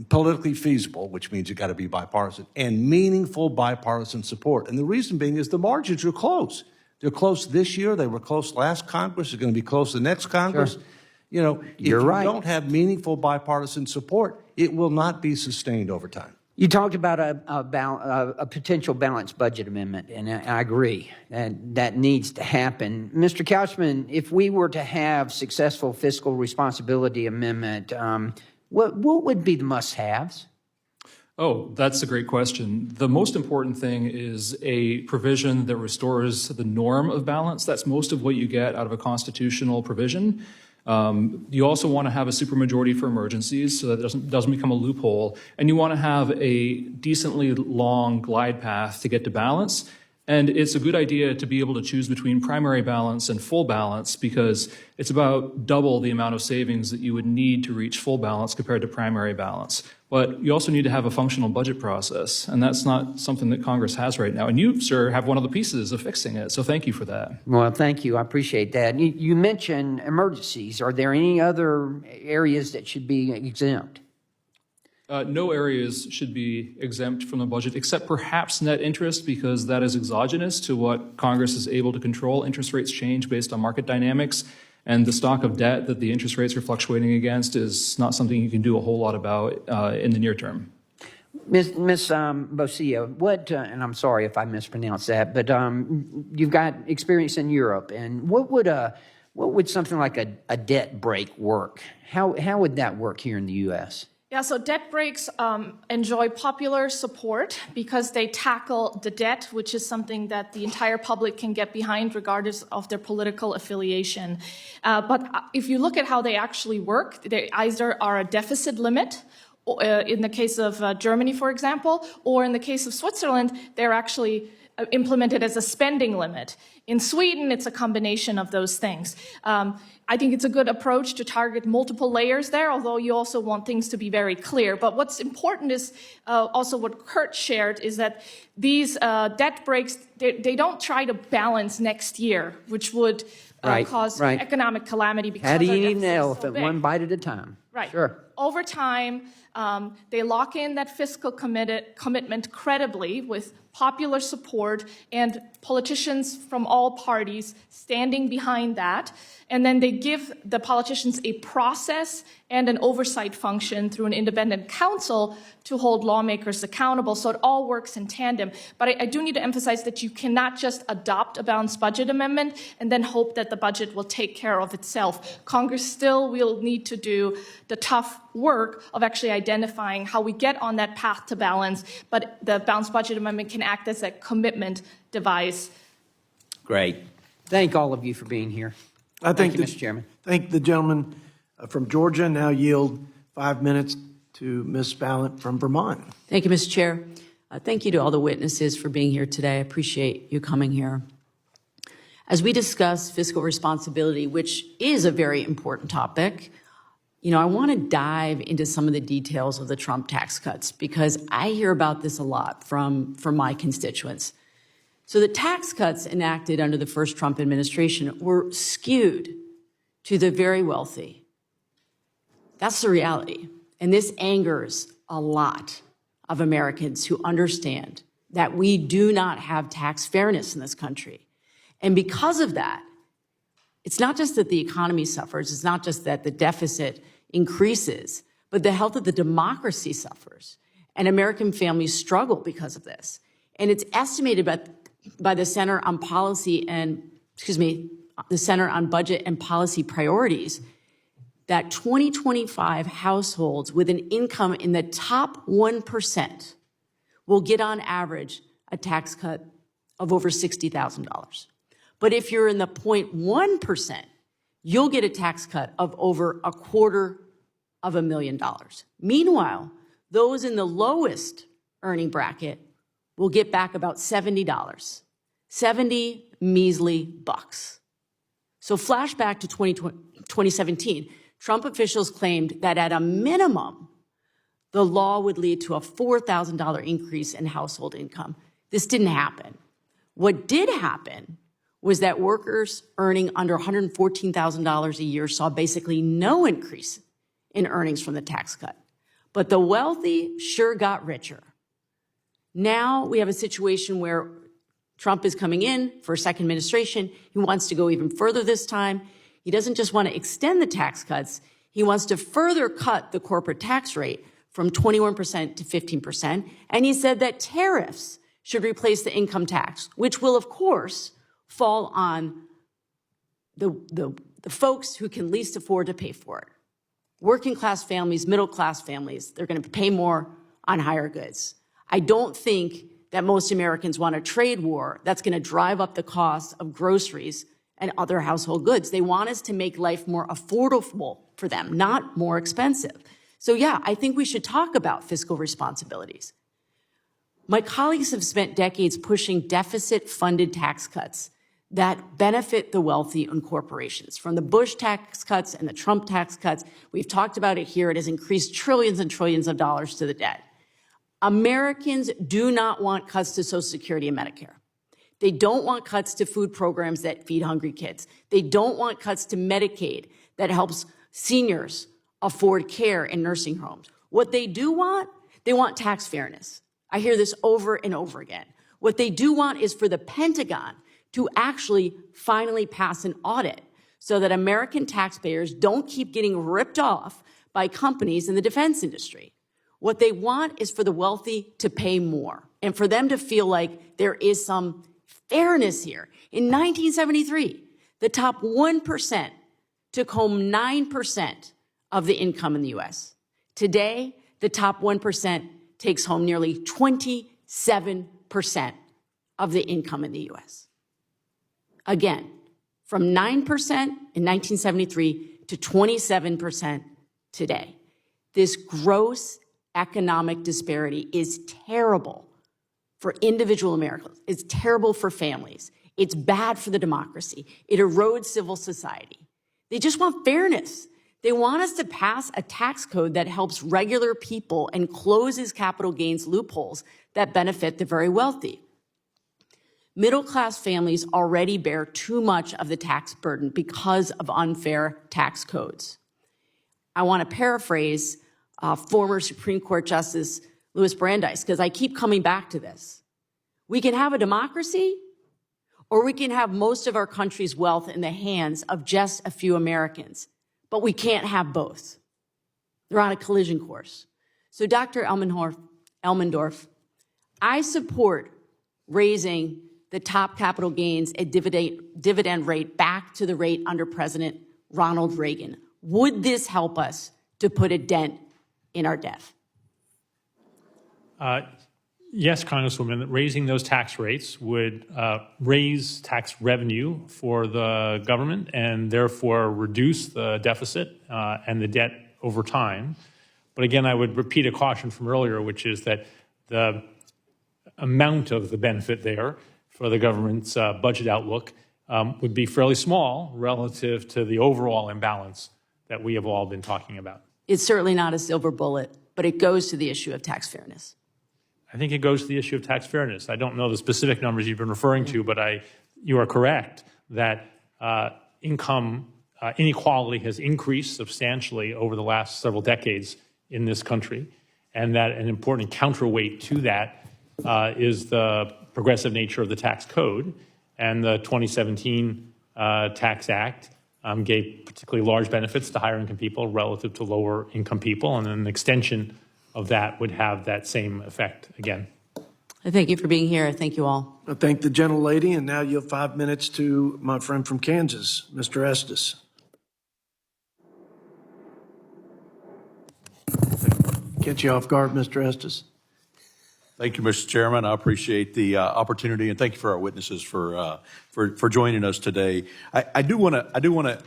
D: politically feasible, which means you've got to be bipartisan, and meaningful bipartisan support. And the reason being is the margins are close. They're close this year. They were close last Congress. They're going to be close the next Congress.
P: Sure.
D: You know, if you don't have meaningful bipartisan support, it will not be sustained over time.
P: You talked about a potential balanced budget amendment, and I agree that needs to happen. Mr. Couchman, if we were to have successful fiscal responsibility amendment, what would be the must-haves?
F: Oh, that's a great question. The most important thing is a provision that restores the norm of balance. That's most of what you get out of a constitutional provision. You also want to have a supermajority for emergencies so that it doesn't become a loophole. And you want to have a decently long glide path to get to balance. And it's a good idea to be able to choose between primary balance and full balance because it's about double the amount of savings that you would need to reach full balance compared to primary balance. But you also need to have a functional budget process, and that's not something that Congress has right now. And you, sir, have one of the pieces of fixing it, so thank you for that.
P: Well, thank you. I appreciate that. You mentioned emergencies. Are there any other areas that should be exempt?
F: No areas should be exempt from the budget, except perhaps net interest, because that is exogenous to what Congress is able to control. Interest rates change based on market dynamics, and the stock of debt that the interest rates are fluctuating against is not something you can do a whole lot about in the near term.
P: Ms. Bosia, what, and I'm sorry if I mispronounced that, but you've got experience in Europe, and what would something like a debt break work? How would that work here in the U.S.?
E: Yeah, so debt breaks enjoy popular support because they tackle the debt, which is something that the entire public can get behind regardless of their political affiliation. But if you look at how they actually work, they either are a deficit limit, in the case of Germany, for example, or in the case of Switzerland, they're actually implemented as a spending limit. In Sweden, it's a combination of those things. I think it's a good approach to target multiple layers there, although you also want things to be very clear. But what's important is also what Kurt shared, is that these debt breaks, they don't try to balance next year, which would cause economic calamity. Because
P: how do you eat an elephant? One bite at a time.
E: Right.
P: Sure.
E: Over time, they lock in that fiscal commitment credibly with popular support and politicians from all parties standing behind that. And then they give the politicians a process and an oversight function through an independent council to hold lawmakers accountable. So it all works in tandem. But I do need to emphasize that you cannot just adopt a balanced budget amendment and then hope that the budget will take care of itself. Congress still will need to do the tough work of actually identifying how we get on that path to balance. But the balanced budget amendment can act as a commitment device.
P: Great. Thank all of you for being here. Thank you, Mr. Chairman.
B: Thank the gentleman from Georgia. Now yield 5 minutes to Ms. Ballant from Vermont.
Q: Thank you, Mr. Chair. Thank you to all the witnesses for being here today. I appreciate you coming here. As we discuss fiscal responsibility, which is a very important topic, I want to dive into some of the details of the Trump tax cuts because I hear about this a lot from my constituents. So the tax cuts enacted under the first Trump administration were skewed to the very wealthy. That's the reality. And this angers a lot of Americans who understand that we do not have tax fairness in this country. And because of that, it's not just that the economy suffers, it's not just that the deficit increases, but the health of the democracy suffers. And American families struggle because of this. And it's estimated by the Center on the Center on Budget and Policy Priorities that 2025 households with an income in the top 1% will get on average a tax cut of over $60,000. But if you're in the 0.1%, you'll get a tax cut of over $250,000. Meanwhile, those in the lowest earning bracket will get back about $70, 70 measly bucks. So flashback to 2017, Trump officials claimed that at a minimum, the law would lead to a $4,000 increase in household income. This didn't happen. What did happen was that workers earning under $114,000 a year saw basically no increase in earnings from the tax cut. But the wealthy sure got richer. Now we have a situation where Trump is coming in for a second administration. He wants to go even further this time. He doesn't just want to extend the tax cuts. He wants to further cut the corporate tax rate from 21% to 15%. And he said that tariffs should replace the income tax, which will, of course, fall on the folks who can least afford to pay for it. Working class families, middle class families, they're going to pay more on higher goods. I don't think that most Americans want a trade war that's going to drive up the cost of groceries and other household goods. They want us to make life more affordable for them, not more expensive. So yeah, I think we should talk about fiscal responsibilities. My colleagues have spent decades pushing deficit-funded tax cuts that benefit the wealthy and corporations. From the Bush tax cuts and the Trump tax cuts, we've talked about it here, it has increased trillions and trillions of dollars to the debt. Americans do not want cuts to Social Security and Medicare. They don't want cuts to food programs that feed hungry kids. They don't want cuts to Medicaid that helps seniors afford care in nursing homes. What they do want, they want tax fairness. I hear this over and over again. What they do want is for the Pentagon to actually finally pass an audit so that American taxpayers don't keep getting ripped off by companies in the defense industry. What they want is for the wealthy to pay more and for them to feel like there is some fairness here. In 1973, the top 1% took home 9% of the income in the U.S. Today, the top 1% takes home nearly 27% of the income in the U.S. Again, from 9% in 1973 to 27% today. This gross economic disparity is terrible for individual Americans. It's terrible for families. It's bad for the democracy. It erodes civil society. They just want fairness. They want us to pass a tax code that helps regular people and closes capital gains loopholes that benefit the very wealthy. Middle-class families already bear too much of the tax burden because of unfair tax codes. I want to paraphrase former Supreme Court Justice Louis Brandeis, because I keep coming back to this. We can have a democracy, or we can have most of our country's wealth in the hands of just a few Americans, but we can't have both. They're on a collision course. So Dr. Elmendorf, I support raising the top capital gains and dividend rate back to the rate under President Ronald Reagan. Would this help us to put a dent in our debt?
G: Yes, Congresswoman, raising those tax rates would raise tax revenue for the government and therefore reduce the deficit and the debt over time. But again, I would repeat a caution from earlier, which is that the amount of the benefit there for the government's budget outlook would be fairly small relative to the overall imbalance that we have all been talking about.
Q: It's certainly not a silver bullet, but it goes to the issue of tax fairness.
G: I think it goes to the issue of tax fairness. I don't know the specific numbers you've been referring to, but you are correct that income inequality has increased substantially over the last several decades in this country. and that an important counterweight to that is the progressive nature of the tax code. And the 2017 Tax Act gave particularly large benefits to higher income people relative to lower income people, and an extension of that would have that same effect again.
Q: I thank you for being here. I thank you all.
B: I thank the gentlelady, and now you have 5 minutes to my friend from Kansas, Mr. Estes. Catch you off guard, Mr. Estes.
R: Thank you, Mr. Chairman. I appreciate the opportunity, and thank you for our witnesses for joining us today. I do want to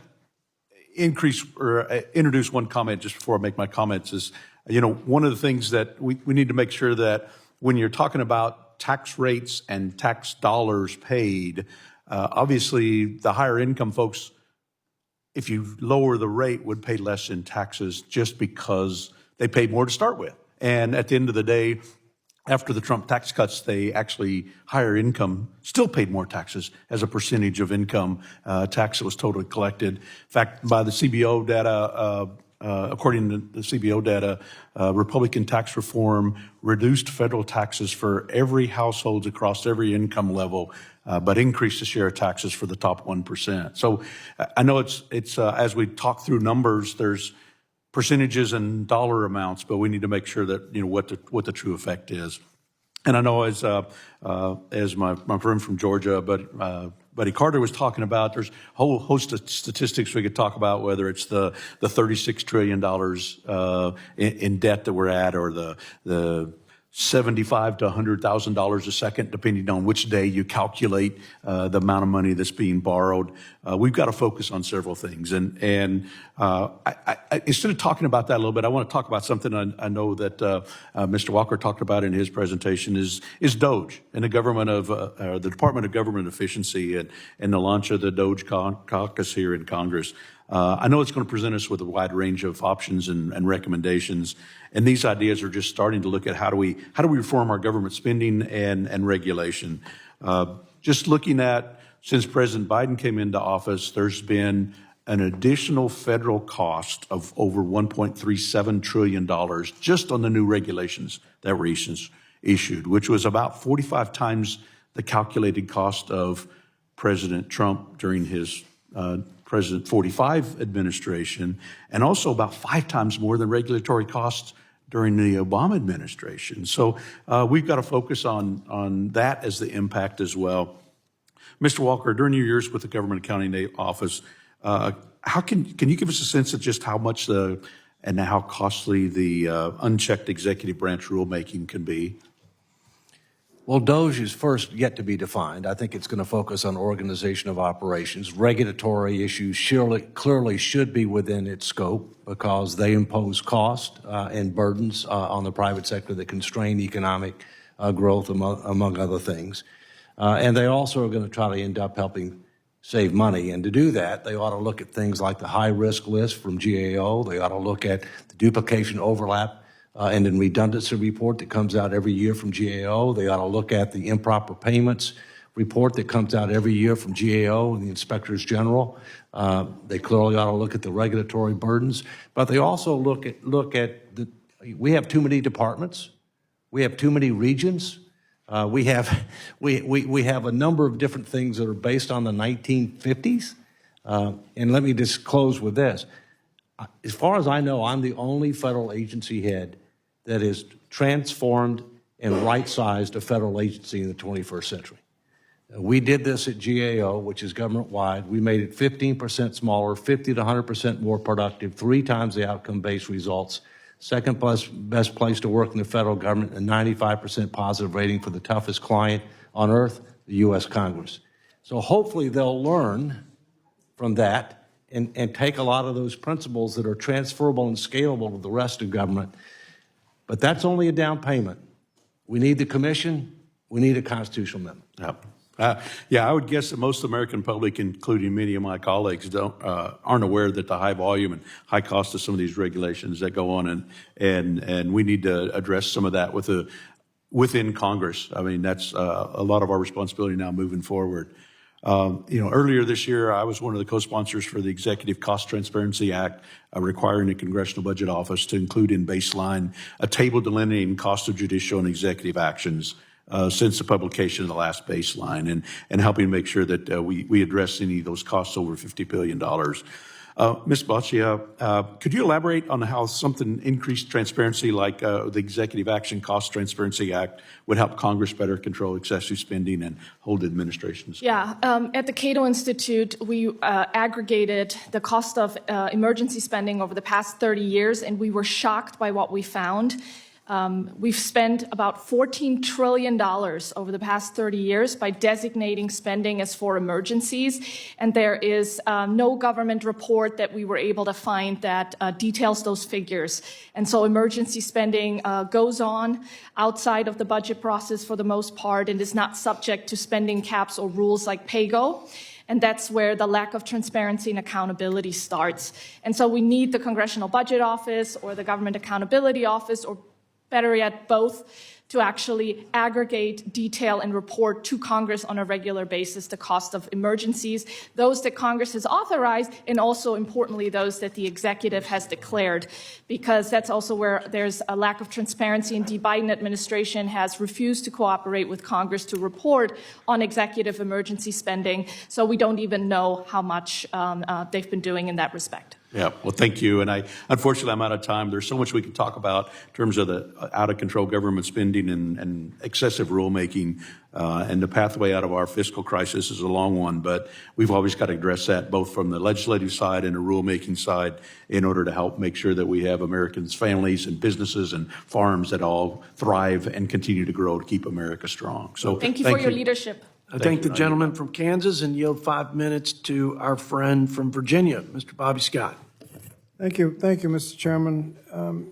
R: introduce one comment just before I make my comments. Is one of the things that we need to make sure that when you're talking about tax rates and tax dollars paid, obviously the higher income folks, if you lower the rate, would pay less in taxes just because they paid more to start with. And at the end of the day, after the Trump tax cuts, they actually, higher income, still paid more taxes as a percentage of income tax that was totally collected. In fact, by the CBO data, according to the CBO data, Republican tax reform reduced federal taxes for every household across every income level, but increased the share of taxes for the top 1%. So I know it's as we talk through numbers, there's percentages and dollar amounts, but we need to make sure that what the true effect is. And I know as my friend from Georgia, Buddy Carter was talking about, there's a whole host of statistics we could talk about, whether it's the $36 trillion in debt that we're at, or the $75,000 to $100,000 a second, depending on which day you calculate the amount of money that's being borrowed. We've got to focus on several things. And I, instead of talking about that a little bit, I want to talk about something I know that Mr. Walker talked about in his presentation is DOGE and the government of the Department of Government Efficiency and the launch of the DOGE caucus here in Congress. I know it's going to present us with a wide range of options and recommendations, and these ideas are just starting to look at how do we reform our government spending and regulation. Just looking at, since President Biden came into office, there's been an additional federal cost of over $1.37 trillion just on the new regulations that were issued, which was about 45 times the calculated cost of President Trump during his President 45 administration, and also about 5 times more than regulatory costs during the Obama administration. So we've got to focus on that as the impact as well. Mr. Walker, during your years with the Government Accounting Office, how can you give us a sense of just how much and how costly the unchecked executive branch rulemaking can be?
D: Well, DOGE is first yet to be defined. I think it's going to focus on organization of operations. Regulatory issues clearly should be within its scope because they impose cost and burdens on the private sector that constrain economic growth, among other things. And they also are going to try to end up helping save money. And to do that, they ought to look at things like the high-risk list from GAO. They ought to look at the duplication overlap and then redundancy report that comes out every year from GAO. They ought to look at the improper payments report that comes out every year from GAO and the inspectors general. They clearly ought to look at the regulatory burdens, but they also look at we have too many departments, we have too many regions, we have a number of different things that are based on the 1950s. And let me just close with this. As far as I know, I'm the only federal agency head that has transformed and right-sized a federal agency in the 21st century. We did this at GAO, which is government-wide. We made it 15% smaller, 50 to 100% more productive, 3 times the outcome-based results, second best place to work in the federal government, and 95% positive rating for the toughest client on earth, the U.S. Congress. So hopefully they'll learn from that and take a lot of those principles that are transferable and scalable to the rest of government. But that's only a down payment. We need the commission. We need a constitutional amendment.
R: Yeah, I would guess that most of the American public, including many of my colleagues, aren't aware that the high volume and high cost of some of these regulations that go on, and we need to address some of that within Congress. I mean, that's a lot of our responsibility now moving forward. Earlier this year, I was one of the co-sponsors for the Executive Cost Transparency Act, requiring the Congressional Budget Office to include in baseline a table delineating cost of judicial and executive actions since the publication of the last baseline, and helping to make sure that we address any of those costs over $50 billion. Ms. Boccia, could you elaborate on how something increased transparency like the Executive Action Cost Transparency Act would help Congress better control excessive spending and hold administrations?
E: Yeah, at the Cato Institute, we aggregated the cost of emergency spending over the past 30 years, and we were shocked by what we found. We've spent about $14 trillion over the past 30 years by designating spending as for emergencies, and there is no government report that we were able to find that details those figures. And so emergency spending goes on outside of the budget process for the most part and is not subject to spending caps or rules like PAYGO. And that's where the lack of transparency and accountability starts. And so we need the Congressional Budget Office or the Government Accountability Office, or better yet, both, to actually aggregate, detail, and report to Congress on a regular basis the cost of emergencies, those that Congress has authorized, and also, importantly, those that the executive has declared, because that's also where there's a lack of transparency, and the Biden administration has refused to cooperate with Congress to report on executive emergency spending, so we don't even know how much they've been doing in that respect.
R: Yeah, well, thank you. And unfortunately, I'm out of time. There's so much we can talk about in terms of the out-of-control government spending and excessive rulemaking, and the pathway out of our fiscal crisis is a long one, but we've always got to address that both from the legislative side and the rulemaking side in order to help make sure that we have Americans, families, and businesses and farms that all thrive and continue to grow to keep America strong. So
E: thank you for your leadership.
B: I thank the gentleman from Kansas and yield 5 minutes to our friend from Virginia, Mr. Bobby Scott.
S: Thank you, Mr. Chairman. Mr.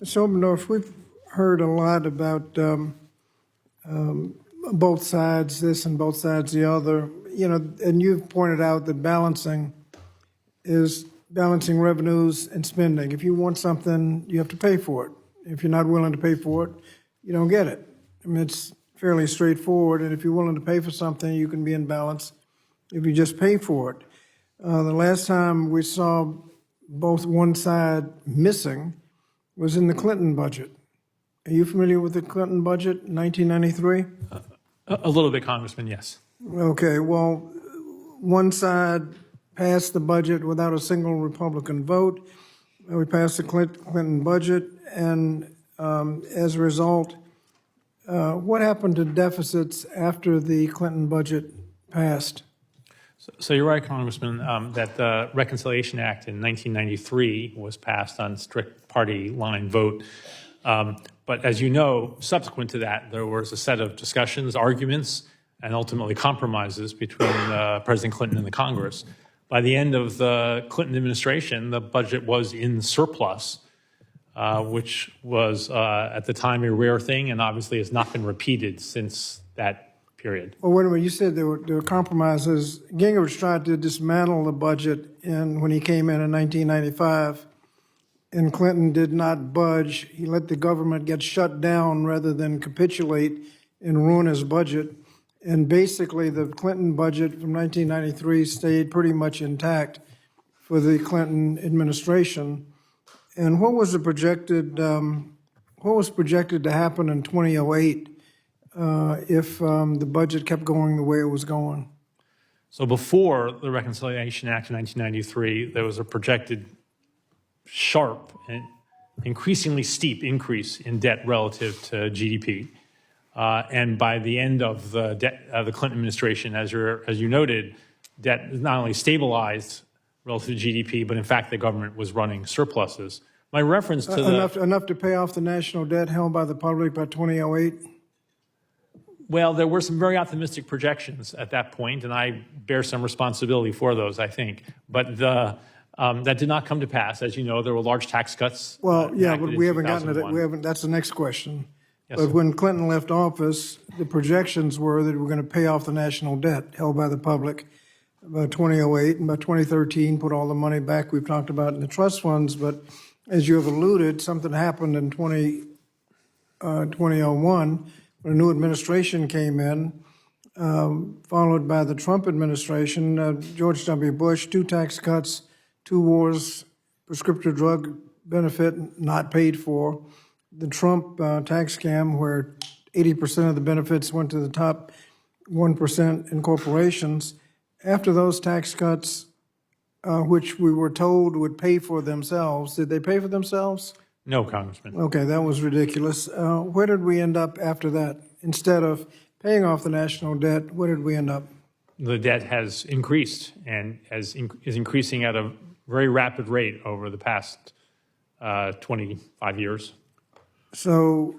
S: Obendorf, we've heard a lot about both sides, this and both sides the other. And you've pointed out that balancing revenues and spending. If you want something, you have to pay for it. If you're not willing to pay for it, you don't get it. I mean, it's fairly straightforward, and if you're willing to pay for something, you can be in balance if you just pay for it. The last time we saw both one side missing was in the Clinton budget. Are you familiar with the Clinton budget in 1993?
G: A little bit, Congressman, yes.
S: Okay, well, one side passed the budget without a single Republican vote. We passed the Clinton budget, and as a result, what happened to deficits after the Clinton budget passed?
G: So you're right, Congressman, that the Reconciliation Act in 1993 was passed on strict party line vote. But as you know, subsequent to that, there was a set of discussions, arguments, and ultimately compromises between President Clinton and the Congress. By the end of the Clinton administration, the budget was in surplus, which was at the time a rare thing and obviously has not been repeated since that period.
S: Well, wait a minute. You said there were compromises. Gingrich tried to dismantle the budget when he came in 1995, and Clinton did not budge. He let the government get shut down rather than capitulate and ruin his budget. And basically, the Clinton budget from 1993 stayed pretty much intact for the Clinton administration. And what was projected to happen in 2008 if the budget kept going the way it was going?
G: So before the Reconciliation Act of 1993, there was a projected sharp and increasingly steep increase in debt relative to GDP. And by the end of the Clinton administration, as you noted, debt not only stabilized relative to GDP, but in fact the government was running surpluses. My reference to
S: enough to pay off the national debt held by the public by 2008?
G: Well, there were some very optimistic projections at that point, and I bear some responsibility for those, I think. But that did not come to pass. As you know, there were large tax cuts.
S: Well, yeah, but we haven't gotten to that. That's the next question.
G: Yes,
S: but
G: sir.
S: when Clinton left office, the projections were that we're going to pay off the national debt held by the public by 2008, and by 2013 put all the money back we've talked about in the trust funds. But as you have alluded, something happened in 2001 when a new administration came in, followed by the Trump administration, George W. Bush, 2 tax cuts, 2 wars, prescriptive drug benefit not paid for, the Trump tax scam where 80% of the benefits went to the top 1% in corporations. After those tax cuts, which we were told would pay for themselves, did they pay for themselves?
G: No, Congressman.
S: Okay, that was ridiculous. Where did we end up after that? Instead of paying off the national debt, where did we end up?
G: The debt has increased and is increasing at a very rapid rate over the past 25 years.
S: So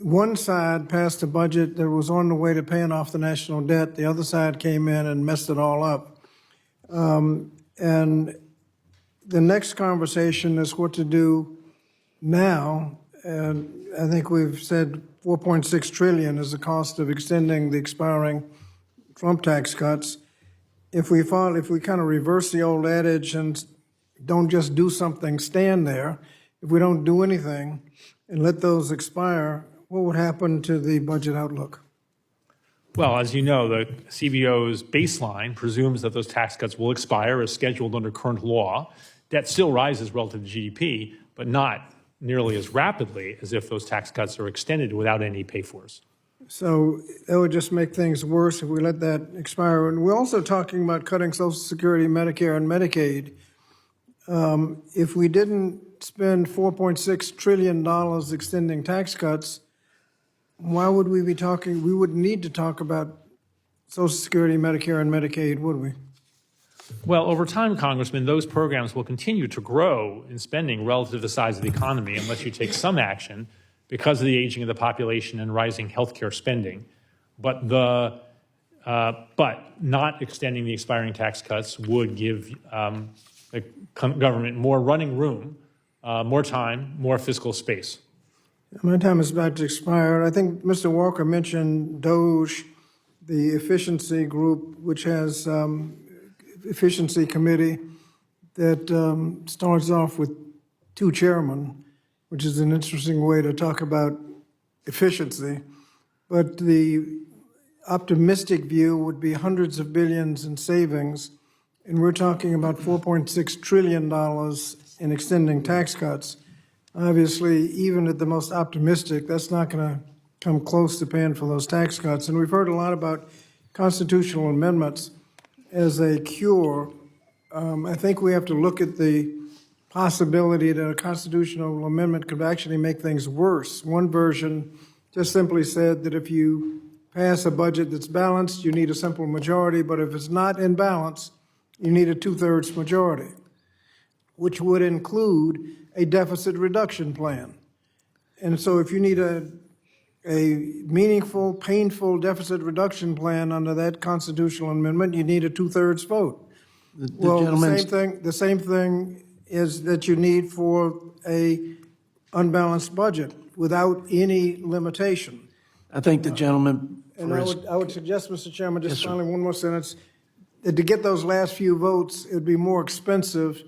S: one side passed a budget that was on the way to paying off the national debt. The other side came in and messed it all up. And the next conversation is what to do now. And I think we've said 4.6 trillion is the cost of extending the expiring Trump tax cuts. If we kind of reverse the old adage and don't just do something, stand there, if we don't do anything and let those expire, what would happen to the budget outlook?
G: Well, as you know, the CBO's baseline presumes that those tax cuts will expire as scheduled under current law. Debt still rises relative to GDP, but not nearly as rapidly as if those tax cuts are extended without any pay-fors.
S: So that would just make things worse if we let that expire. And we're also talking about cutting Social Security, Medicare, and Medicaid. If we didn't spend $4.6 trillion extending tax cuts, why would we be talking? We wouldn't need to talk about Social Security, Medicare, and Medicaid, would we?
G: Well, over time, Congressman, those programs will continue to grow in spending relative to the size of the economy unless you take some action because of the aging of the population and rising healthcare spending. But not extending the expiring tax cuts would give the government more running room, more time, more fiscal space.
S: My time is about to expire. I think Mr. Walker mentioned DOGE, the efficiency group, which has efficiency committee that starts off with 2 chairmen, which is an interesting way to talk about efficiency. But the optimistic view would be hundreds of billions in savings, and we're talking about $4.6 trillion in extending tax cuts. Obviously, even at the most optimistic, that's not going to come close to paying for those tax cuts. And we've heard a lot about constitutional amendments as a cure. I think we have to look at the possibility that a constitutional amendment could actually make things worse. One version just simply said that if you pass a budget that's balanced, you need a simple majority, but if it's not in balance, you need a 2/3 majority, which would include a deficit reduction plan. And so if you need a meaningful, painful deficit reduction plan under that constitutional amendment, you need a 2/3 vote. The same thing is that you need for a unbalanced budget without any limitation.
B: I think the gentleman.
S: And I would suggest, Mr. Chairman, just finally one more sentence, that to get those last few votes, it would be more expensive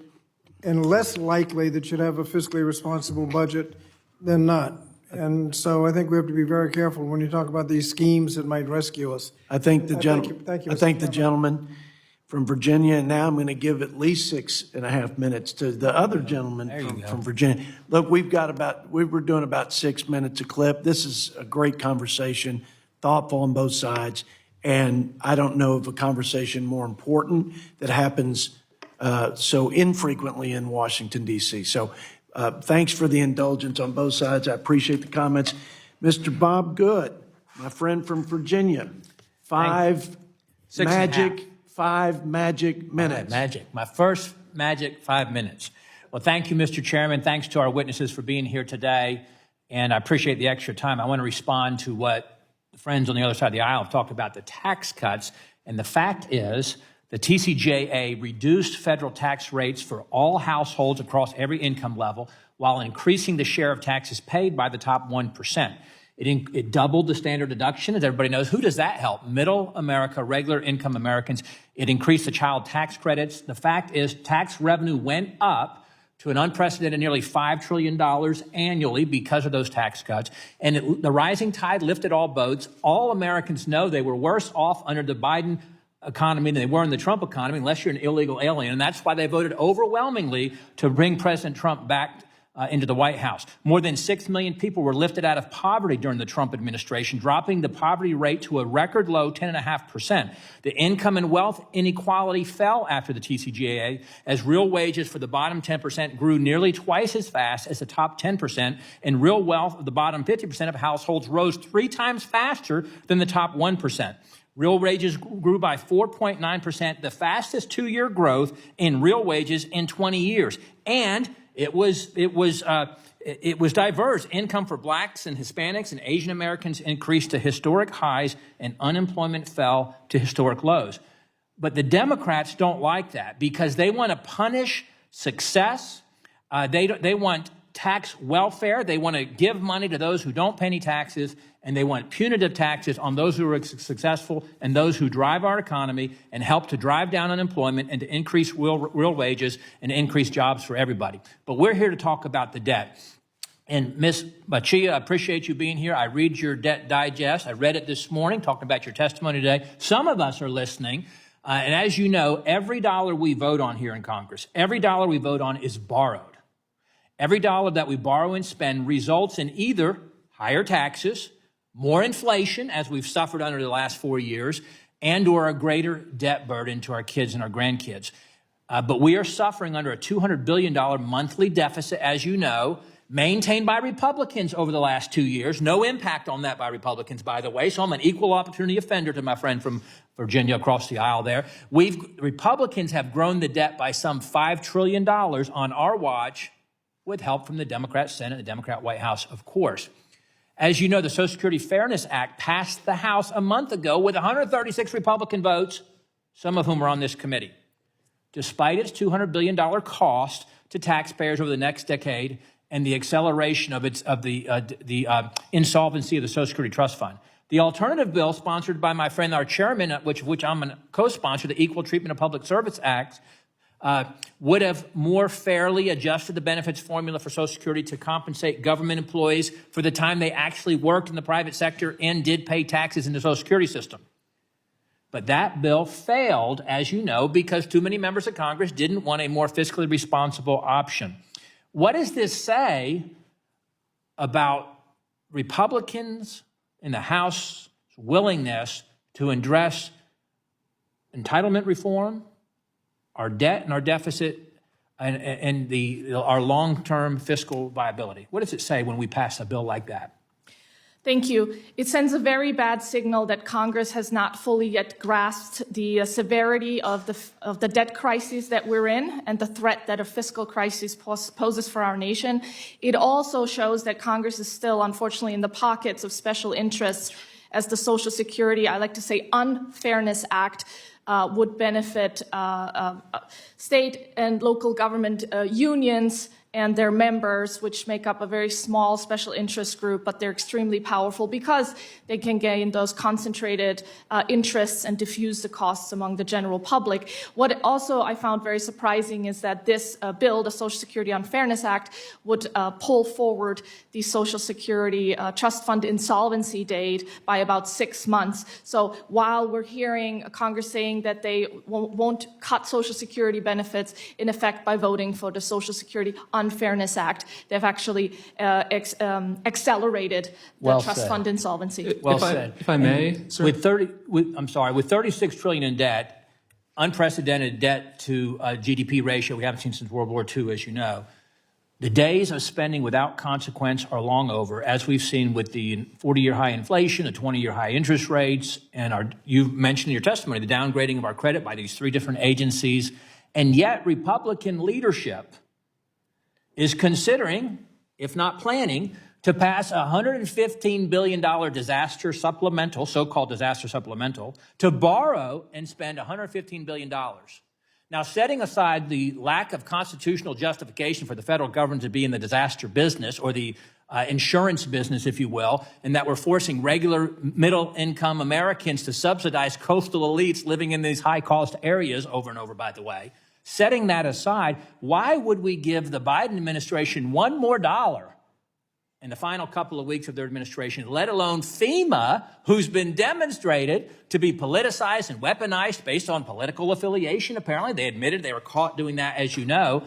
S: and less likely that you'd have a fiscally responsible budget than not. And so I think we have to be very careful when you talk about these schemes that might rescue us.
B: I think the gentleman.
S: Thank you,
B: I think the gentleman from Virginia, and now I'm going to give at least 6.5 minutes to the other gentleman from Virginia. Look, we were doing about 6 minutes a clip. This is a great conversation, thoughtful on both sides, and I don't know of a conversation more important that happens so infrequently in Washington, D.C. So thanks for the indulgence on both sides. I appreciate the comments. Mr. Bob Good, my friend from Virginia, 5 magic minutes.
T: Magic. My first magic 5 minutes. Well, thank you, Mr. Chairman. Thanks to our witnesses for being here today. And I appreciate the extra time. I want to respond to what the friends on the other side of the aisle have talked about, the tax cuts. And the fact is, the TCJA reduced federal tax rates for all households across every income level while increasing the share of taxes paid by the top 1%. It doubled the standard deduction, as everybody knows. Who does that help? Middle America, regular income Americans. It increased the child tax credits. The fact is tax revenue went up, to an unprecedented nearly $5 trillion annually because of those tax cuts. And the rising tide lifted all boats. All Americans know they were worse off under the Biden economy than they were in the Trump economy, unless you're an illegal alien. And that's why they voted overwhelmingly to bring President Trump back into the White House. More than 6 million people were lifted out of poverty during the Trump administration, dropping the poverty rate to a record low 10.5%. The income and wealth inequality fell after the TCJA, as real wages for the bottom 10% grew nearly twice as fast as the top 10%, and real wealth of the bottom 50% of households rose 3 times faster than the top 1%. Real wages grew by 4.9%, the fastest 2-year growth in real wages in 20 years. And it was diverse. Income for blacks and Hispanics and Asian Americans increased to historic highs, and unemployment fell to historic lows. But the Democrats don't like that because they want to punish success. They want tax welfare. They want to give money to those who don't pay any taxes, and they want punitive taxes on those who are successful and those who drive our economy and help to drive down unemployment and to increase real wages and increase jobs for everybody. But we're here to talk about the debt. And Ms. Bachia, I appreciate you being here. I read your debt digest. I read it this morning, talking about your testimony today. Some of us are listening. And as you know, every dollar we vote on here in Congress, every dollar we vote on is borrowed. Every dollar that we borrow and spend results in either higher taxes, more inflation, as we've suffered under the last 4 years, and or a greater debt burden to our kids and our grandkids. But we are suffering under a $200 billion monthly deficit, as you know, maintained by Republicans over the last 2 years. No impact on that by Republicans, by the way. So I'm an equal opportunity offender to my friend from Virginia across the aisle there. Republicans have grown the debt by some $5 trillion on our watch, with help from the Democrat Senate and the Democrat White House, of course. As you know, the Social Security Fairness Act passed the House a month ago with 136 Republican votes, some of whom are on this committee. Despite its $200 billion cost to taxpayers over the next decade and the acceleration of the insolvency of the Social Security Trust Fund. The alternative bill, sponsored by my friend, our chairman, which I'm a co-sponsor, the Equal Treatment of Public Service Act, would have more fairly adjusted the benefits formula for Social Security to compensate government employees for the time they actually worked in the private sector and did pay taxes in the Social Security system. But that bill failed, as you know, because too many members of Congress didn't want a more fiscally responsible option. What does this say about Republicans in the House's willingness to address entitlement reform, our debt and our deficit, and our long-term fiscal viability? What does it say when we pass a bill like that?
E: Thank you. It sends a very bad signal that Congress has not fully yet grasped the severity of the debt crisis that we're in and the threat that a fiscal crisis poses for our nation. It also shows that Congress is still, unfortunately, in the pockets of special interests, as the Social Security, I like to say, Unfairness Act would benefit state and local government unions and their members, which make up a very small special interest group, but they're extremely powerful because they can gain those concentrated interests and diffuse the costs among the general public. What also I found very surprising is that this bill, the Social Security Unfairness Act, would pull forward the Social Security Trust Fund insolvency date by about 6 months. So while we're hearing Congress saying that they won't cut Social Security benefits, in effect, by voting for the Social Security Unfairness Act, they've actually accelerated the trust fund insolvency.
T: Well said.
F: If I may, sir?
T: With 36 trillion in debt, unprecedented debt to GDP ratio we haven't seen since World War II, as you know, the days of spending without consequence are long over, as we've seen with the 40-year high inflation, the 20-year high interest rates, and you've mentioned in your testimony the downgrading of our credit by these 3 different agencies. And yet Republican leadership is considering, if not planning, to pass a $115 billion disaster supplemental, so-called disaster supplemental, to borrow and spend $115 billion. Now, setting aside the lack of constitutional justification for the federal government to be in the disaster business, or the insurance business, if you will, and that we're forcing regular middle-income Americans to subsidize coastal elites living in these high-cost areas over and over, by the way, Setting that aside, why would we give the Biden administration $1 more in the final couple of weeks of their administration, let alone FEMA, who's been demonstrated to be politicized and weaponized based on political affiliation, apparently? They admitted they were caught doing that, as you know.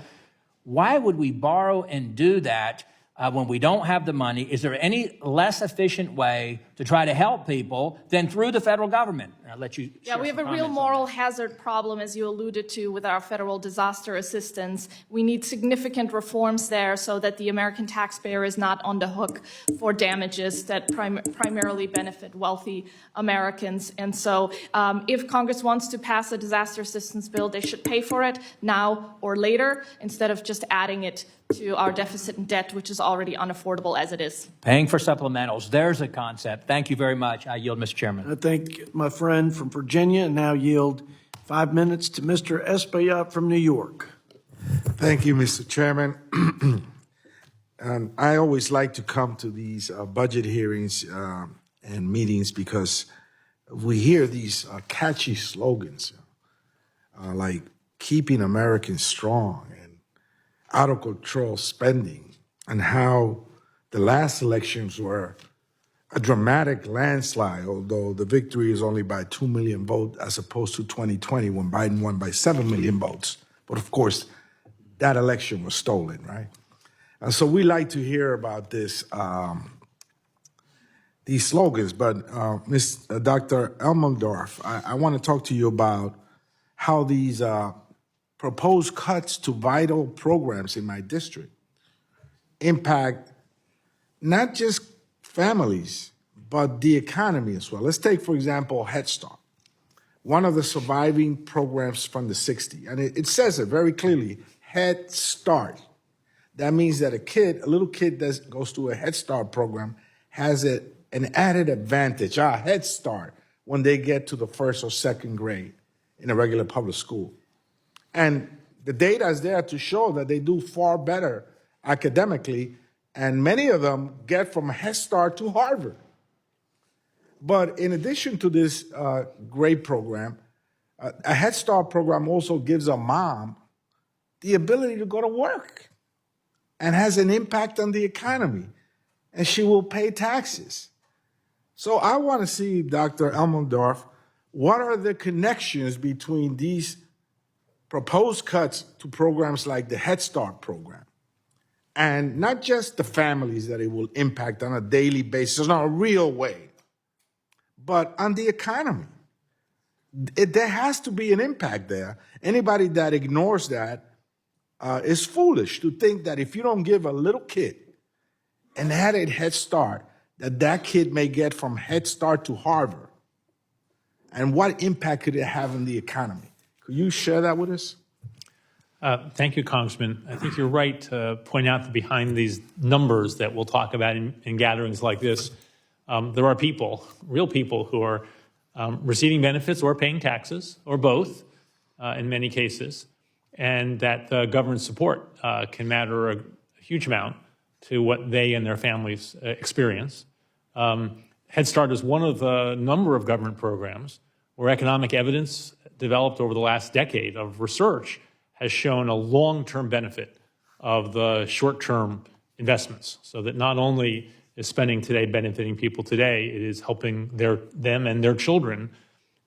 T: Why would we borrow and do that when we don't have the money? Is there any less efficient way to try to help people than through the federal government? I'll let you
E: Yeah, we have a real moral hazard problem, as you alluded to, with our federal disaster assistance. We need significant reforms there so that the American taxpayer is not on the hook for damages that primarily benefit wealthy Americans. And so if Congress wants to pass a disaster assistance bill, they should pay for it now or later, instead of just adding it to our deficit and debt, which is already unaffordable as it is.
T: Paying for supplementals. There's a concept. Thank you very much. I yield, Mr. Chairman.
B: I thank my friend from Virginia and now yield 5 minutes to Mr. Espaillat from New York.
U: Thank you, Mr. Chairman. And I always like to come to these budget hearings and meetings because we hear these catchy slogans like keeping Americans strong and out of control spending, and how the last elections were a dramatic landslide, although the victory is only by 2 million votes as opposed to 2020 when Biden won by 7 million votes. But of course, that election was stolen, right? And so we like to hear about this, these slogans. But Dr. Elmendorf, I want to talk to you about how these proposed cuts to vital programs in my district impact not just families, but the economy as well. Let's take, for example, Head Start, one of the surviving programs from the 60s. And it says it very clearly, Head Start. That means that a little kid that goes through a Head Start program has an added advantage, a head start, when they get to the first or second grade in a regular public school. And the data is there to show that they do far better academically, and many of them get from Head Start to Harvard. But in addition to this great program, a Head Start program also gives a mom the ability to go to work and has an impact on the economy, and she will pay taxes. So I want to see, Dr. Elmendorf, what are the connections between these proposed cuts to programs like the Head Start program, and not just the families that it will impact on a daily basis, in a real way, but on the economy? There has to be an impact there. Anybody that ignores that is foolish to think that if you don't give a little kid an added Head Start, that kid may get from Head Start to Harvard. And what impact could it have on the economy? Could you share that with us?
G: Thank you, Congressman. I think you're right to point out that behind these numbers that we'll talk about in gatherings like this, there are people, real people, who are receiving benefits or paying taxes, or both in many cases, and that government support can matter a huge amount to what they and their families experience. Head Start is one of a number of government programs where economic evidence developed over the last decade of research has shown a long-term benefit of the short-term investments, so that not only is spending today benefiting people today, it is helping them and their children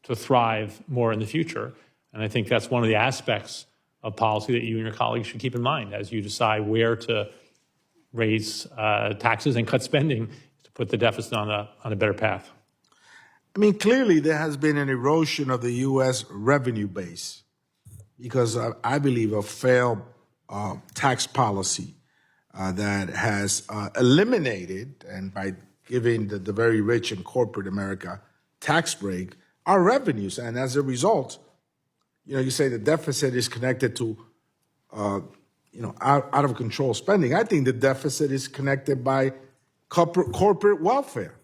G: to thrive more in the future. And I think that's one of the aspects of policy that you and your colleagues should keep in mind as you decide where to raise taxes and cut spending to put the deficit on a better path.
U: I mean, clearly there has been an erosion of the U.S. revenue base because I believe a failed tax policy that has eliminated, and by giving the very rich in corporate America tax break, our revenues. And as a result, you say the deficit is connected to, out of control spending. I think the deficit is connected by corporate welfare,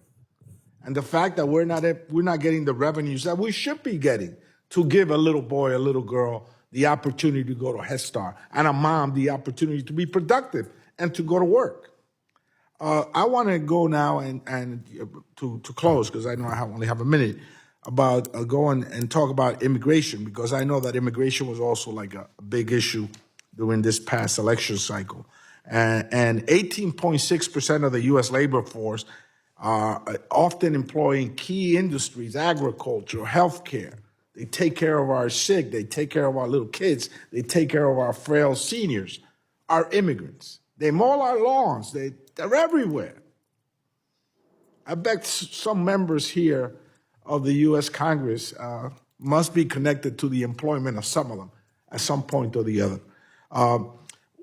U: and the fact that we're not getting the revenues that we should be getting to give a little boy, a little girl, the opportunity to go to Head Start, and a mom the opportunity to be productive and to go to work. I want to go now and to close, because I know I only have a minute. about going and talk about immigration, because I know that immigration was also like a big issue during this past election cycle. And 18.6% of the U.S. labor force are often employing key industries, agriculture, healthcare. They take care of our sick. They take care of our little kids. They take care of our frail seniors, our immigrants. They mow our lawns. They're everywhere. I bet some members here of the U.S. Congress must be connected to the employment of some of them at some point or the other.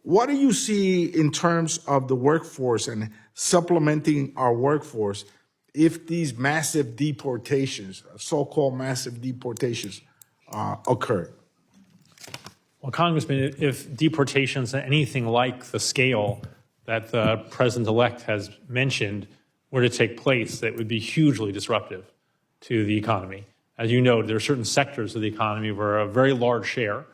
U: What do you see in terms of the workforce and supplementing our workforce if these massive deportations, so-called massive deportations, occur?
G: Well, Congressman, if deportations are anything like the scale that the president-elect has mentioned were to take place, that would be hugely disruptive to the economy. As you know, there are certain sectors of the economy where a very large share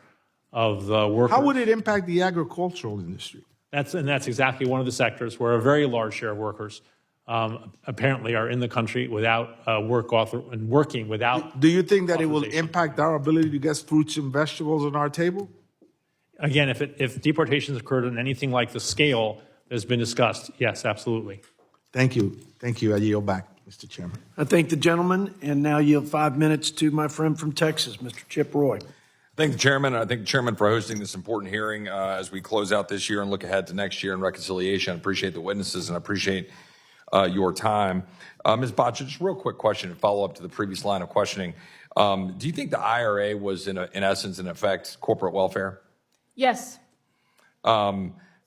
G: of the workers.
U: How would it impact the agricultural industry?
G: That's exactly one of the sectors where a very large share of workers apparently are in the country without and working without.
U: Do you think that it will impact our ability to get fruits and vegetables on our table?
G: Again, if deportations occurred on anything like the scale that's been discussed, yes, absolutely.
U: Thank you. Thank you. I yield back, Mr. Chairman.
B: I thank the gentleman, and now yield 5 minutes to my friend from Texas, Mr. Chip Roy.
A: Thank the chairman. I thank the chairman for hosting this important hearing as we close out this year and look ahead to next year in reconciliation. I appreciate the witnesses and I appreciate your time. Ms. Botcha, just a real quick question and follow up to the previous line of questioning. Do you think the IRA was in essence, in effect, corporate welfare?
E: Yes.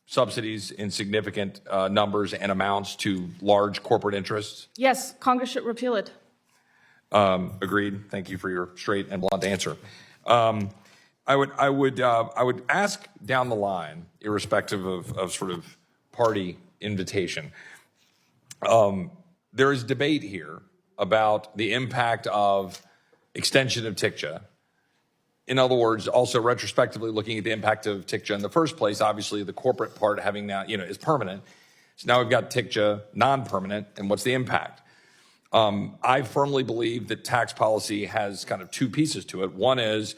A: Subsidies in significant numbers and amounts to large corporate interests?
E: Yes, Congress should repeal it.
A: Agreed. Thank you for your straight and blunt answer. I would ask down the line, irrespective of sort of party invitation. There is debate here about the impact of extension of TICJA. In other words, also retrospectively looking at the impact of TICJA in the first place. Obviously, the corporate part having now, is permanent. So now we've got TICJA non-permanent, and what's the impact? I firmly believe that tax policy has kind of two pieces to it. One is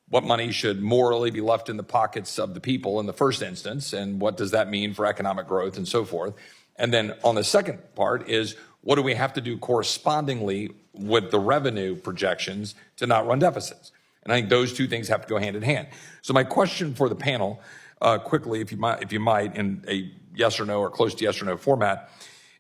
A: what money should morally be left in the pockets of the people in the first instance, and what does that mean for economic growth and so forth. And then on the second part is what do we have to do correspondingly with the revenue projections to not run deficits? And I think those two things have to go hand in hand. So my question for the panel, quickly, if you might, in a yes or no or close to yes or no format,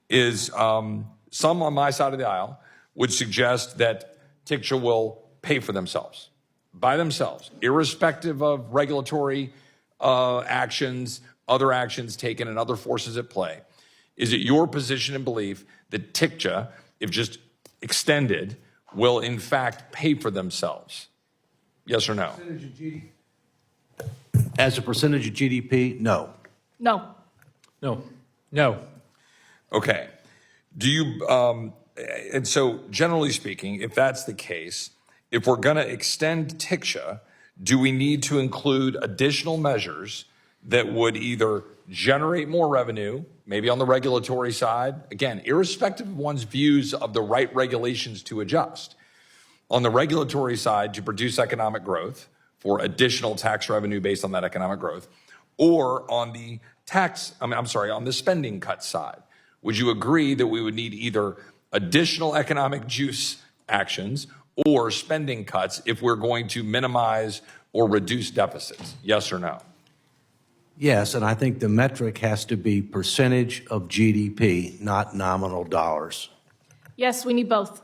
A: is some on my side of the aisle would suggest that TICJA will pay for themselves, by themselves, irrespective of regulatory actions, other actions taken, and other forces at play. Is it your position and belief that TICJA, if just extended, will in fact pay for themselves? Yes or no?
D: As a percentage of GDP, no.
E: No.
G: No. No.
A: Okay. Do you, and so generally speaking, if that's the case, if we're going to extend TICJA, do we need to include additional measures that would either generate more revenue, maybe on the regulatory side, again, irrespective of one's views of the right regulations to adjust, on the regulatory side to produce economic growth for additional tax revenue based on that economic growth, or on the on the spending cut side? Would you agree that we would need either additional economic juice actions or spending cuts if we're going to minimize or reduce deficits? Yes or no?
D: Yes, and I think the metric has to be percentage of GDP, not nominal dollars.
E: Yes, we need both.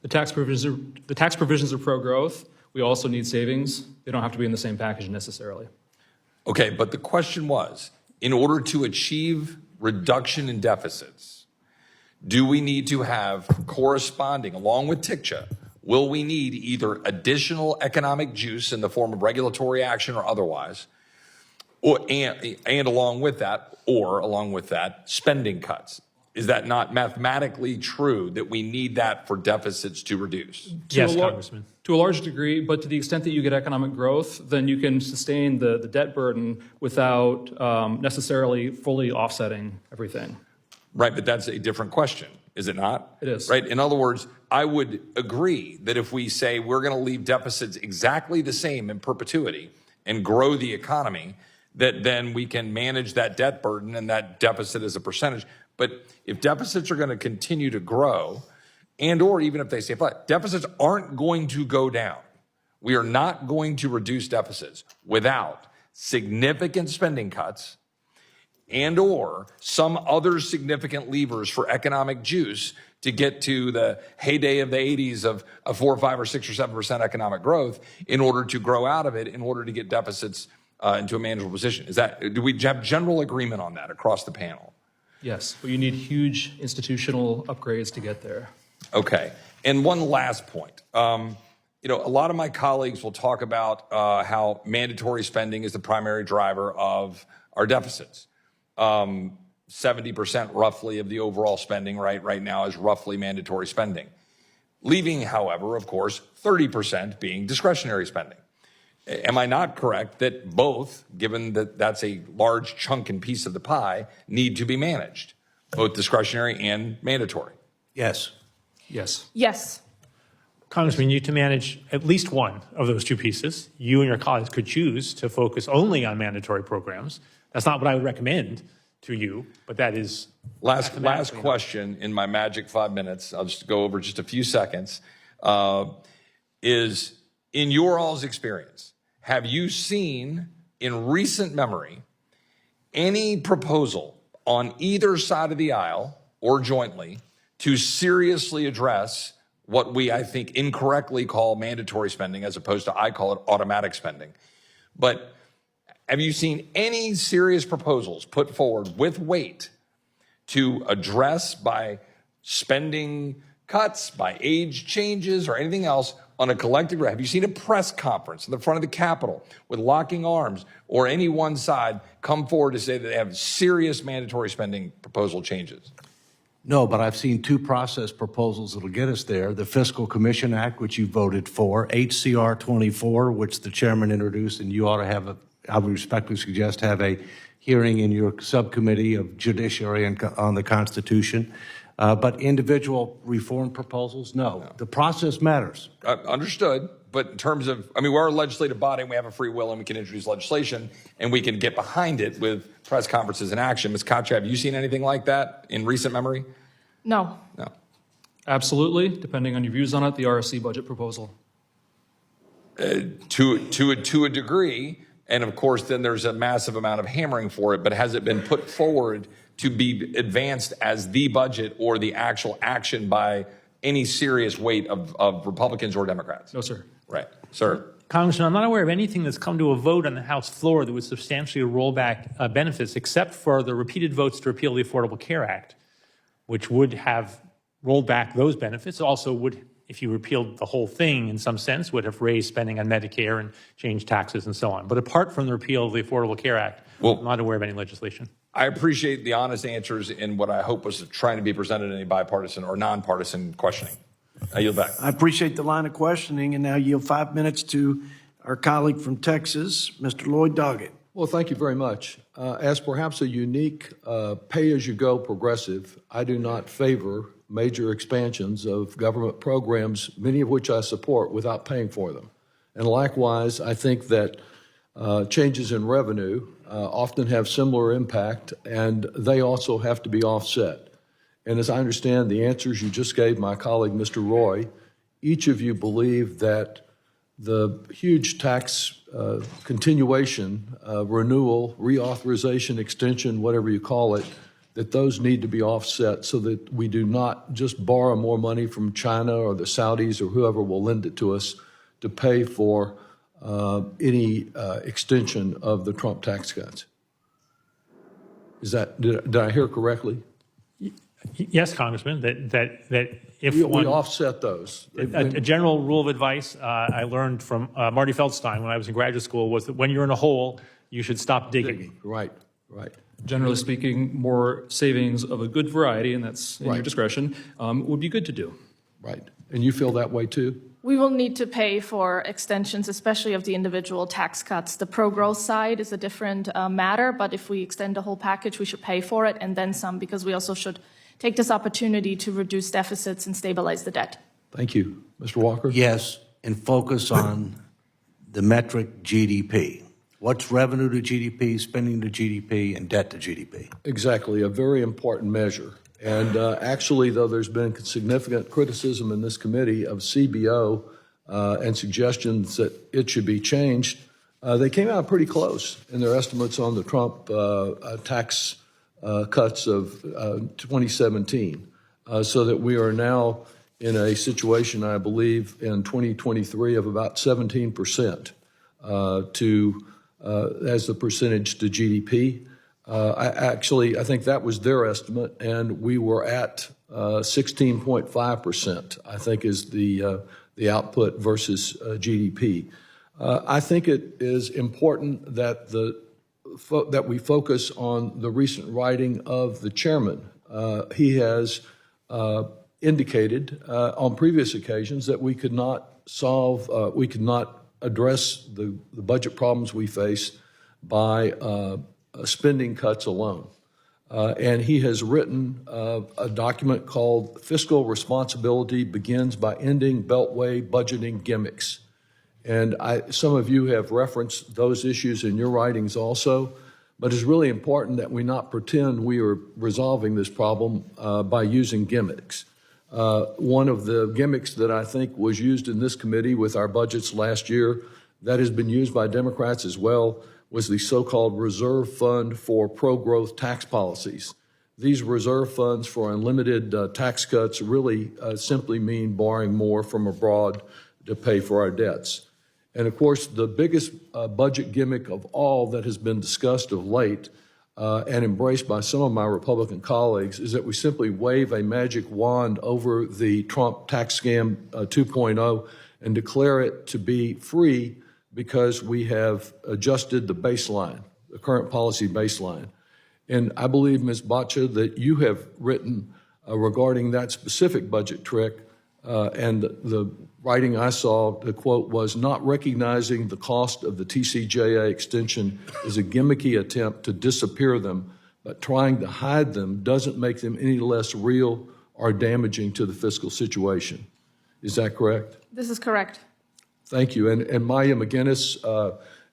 F: The tax provisions are pro-growth. We also need savings. They don't have to be in the same package necessarily.
A: Okay, but the question was, in order to achieve reduction in deficits, do we need to have corresponding, along with TICJA, will we need either additional economic juice in the form of regulatory action or otherwise, and along with that, spending cuts? Is that not mathematically true that we need that for deficits to reduce?
G: Yes, Congressman.
F: To a large degree, but to the extent that you get economic growth, then you can sustain the debt burden without necessarily fully offsetting everything.
A: Right, but that's a different question. is it not?
F: It is.
A: Right? In other words, I would agree that if we say we're going to leave deficits exactly the same in perpetuity and grow the economy, that then we can manage that debt burden and that deficit as a percentage. But if deficits are going to continue to grow, and or even if they stay flat, deficits aren't going to go down. We are not going to reduce deficits without significant spending cuts and or some other significant levers for economic juice to get to the heyday of the 80s of 4, 5, or 6 or 7% economic growth in order to grow out of it, in order to get deficits into a manageable position. Do we have general agreement on that across the panel?
F: Yes, but you need huge institutional upgrades to get there.
A: Okay. And one last point. A lot of my colleagues will talk about how mandatory spending is the primary driver of our deficits. 70% roughly of the overall spending right now is roughly mandatory spending. Leaving, however, of course, 30% being discretionary spending. Am I not correct that both, given that that's a large chunk and piece of the pie, need to be managed, both discretionary and mandatory?
D: Yes.
F: Yes.
E: Yes.
G: Congressman, you need to manage at least one of those two pieces. You and your colleagues could choose to focus only on mandatory programs. That's not what I would recommend to you, but that is...
A: Last question in my magic 5 minutes, I'll just go over just a few seconds, is in your all's experience, have you seen in recent memory any proposal on either side of the aisle or jointly to seriously address what we, I think, incorrectly call mandatory spending, as opposed to I call it automatic spending? But have you seen any serious proposals put forward with weight to address by spending cuts, by age changes, or anything else on a collective? Have you seen a press conference in the front of the Capitol with locking arms or any one side come forward to say that they have serious mandatory spending proposal changes?
D: No, but I've seen two process proposals that'll get us there. The Fiscal Commission Act, which you voted for, HCR 24, which the chairman introduced, and you ought to have I would respectfully suggest have a hearing in your subcommittee of Judiciary and on the Constitution. But individual reform proposals, no. The process matters.
A: Understood. But in terms of, we're a legislative body and we have a free will and we can introduce legislation and we can get behind it with press conferences and action. Ms. Katcha, have you seen anything like that in recent memory?
E: No.
A: No.
F: Absolutely. Depending on your views on it, the RSC budget proposal.
A: To a degree. And of course, then there's a massive amount of hammering for it. But has it been put forward to be advanced as the budget or the actual action by any serious weight of Republicans or Democrats?
F: No, sir.
A: Right. Sir.
G: Congressman, I'm not aware of anything that's come to a vote on the House floor that would substantially roll back benefits, except for the repeated votes to repeal the Affordable Care Act, which would have rolled back those benefits. Also would, if you repealed the whole thing in some sense, would have raised spending on Medicare and changed taxes and so on. But apart from the repeal of the Affordable Care Act, I'm not aware of any legislation.
A: I appreciate the honest answers in what I hope was trying to be presented in a bipartisan or nonpartisan questioning. I yield back.
B: I appreciate the line of questioning, and now yield 5 minutes to our colleague from Texas, Mr. Lloyd Doggett.
C: Well, thank you very much. As perhaps a unique pay-as-you-go progressive, I do not favor major expansions of government programs, many of which I support, without paying for them. And likewise, I think that changes in revenue often have similar impact, and they also have to be offset. And as I understand the answers you just gave my colleague, Mr. Roy, each of you believe that the huge tax continuation, renewal, reauthorization, extension, whatever you call it, that those need to be offset so that we do not just borrow more money from China or the Saudis or whoever will lend it to us to pay for any extension of the Trump tax cuts. Did I hear correctly?
G: Yes, Congressman, that if
C: we
G: one
C: offset those.
G: A general rule of advice I learned from Marty Feldstein when I was in graduate school was that when you're in a hole, you should stop digging.
C: Right.
F: Generally speaking, more savings of a good variety, and that's in your discretion, would be good to do.
C: Right. And you feel that way too?
E: We will need to pay for extensions, especially of the individual tax cuts. The pro-growth side is a different matter, but if we extend the whole package, we should pay for it and then some, because we also should take this opportunity to reduce deficits and stabilize the debt.
C: Thank you. Mr. Walker?
D: Yes, and focus on the metric GDP. What's revenue to GDP, spending to GDP, and debt to GDP?
C: Exactly, a very important measure. And actually, though there's been significant criticism in this committee of CBO and suggestions that it should be changed, they came out pretty close in their estimates on the Trump tax cuts of 2017, so that we are now in a situation, I believe, in 2023 of about 17% as the percentage to GDP. I think that was their estimate, and we were at 16.5%, I think is the output versus GDP. I think it is important that that we focus on the recent writing of the chairman. He has indicated on previous occasions that we could not address the budget problems we face by spending cuts alone. And he has written a document called Fiscal Responsibility Begins by Ending Beltway Budgeting Gimmicks. And some of you have referenced those issues in your writings also, but it's really important that we not pretend we are resolving this problem by using gimmicks. One of the gimmicks that I think was used in this committee with our budgets last year, that has been used by Democrats as well, was the so-called reserve fund for pro-growth tax policies. These reserve funds for unlimited tax cuts really simply mean borrowing more from abroad to pay for our debts. And of course, the biggest budget gimmick of all that has been discussed of late and embraced by some of my Republican colleagues is that we simply wave a magic wand over the Trump tax scam 2.0 and declare it to be free because we have adjusted the baseline, the current policy baseline. And I believe, Ms. Baccia, that you have written regarding that specific budget trick, and the writing I saw, the quote was, "Not recognizing the cost of the TCJA extension is a gimmicky attempt to disappear them, but trying to hide them doesn't make them any less real or damaging to the fiscal situation." Is that correct?
E: This is correct.
C: Thank you. And Maya McGinnis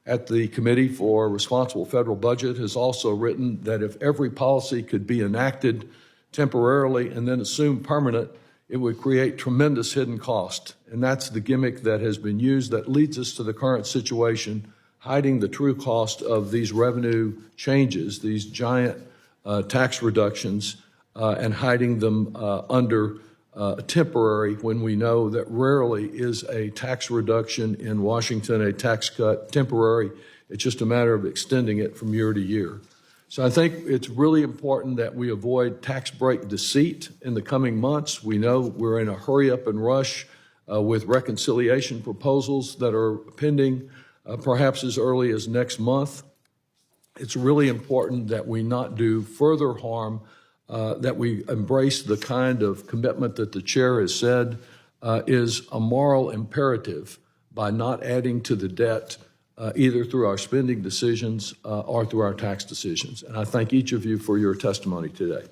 C: at the Committee for Responsible Federal Budget has also written that if every policy could be enacted temporarily and then assumed permanent, it would create tremendous hidden cost. And that's the gimmick that has been used that leads us to the current situation, hiding the true cost of these revenue changes, these giant tax reductions, and hiding them under temporary when we know that rarely is a tax reduction in Washington a tax cut temporary. It's just a matter of extending it from year to year. So I think it's really important that we avoid tax break deceit in the coming months. We know we're in a hurry up and rush with reconciliation proposals that are pending perhaps as early as next month. It's really important that we not do further harm, that we embrace the kind of commitment that the chair has said is a moral imperative by not adding to the debt either through our spending decisions or through our tax decisions. And I thank each of you for your testimony today.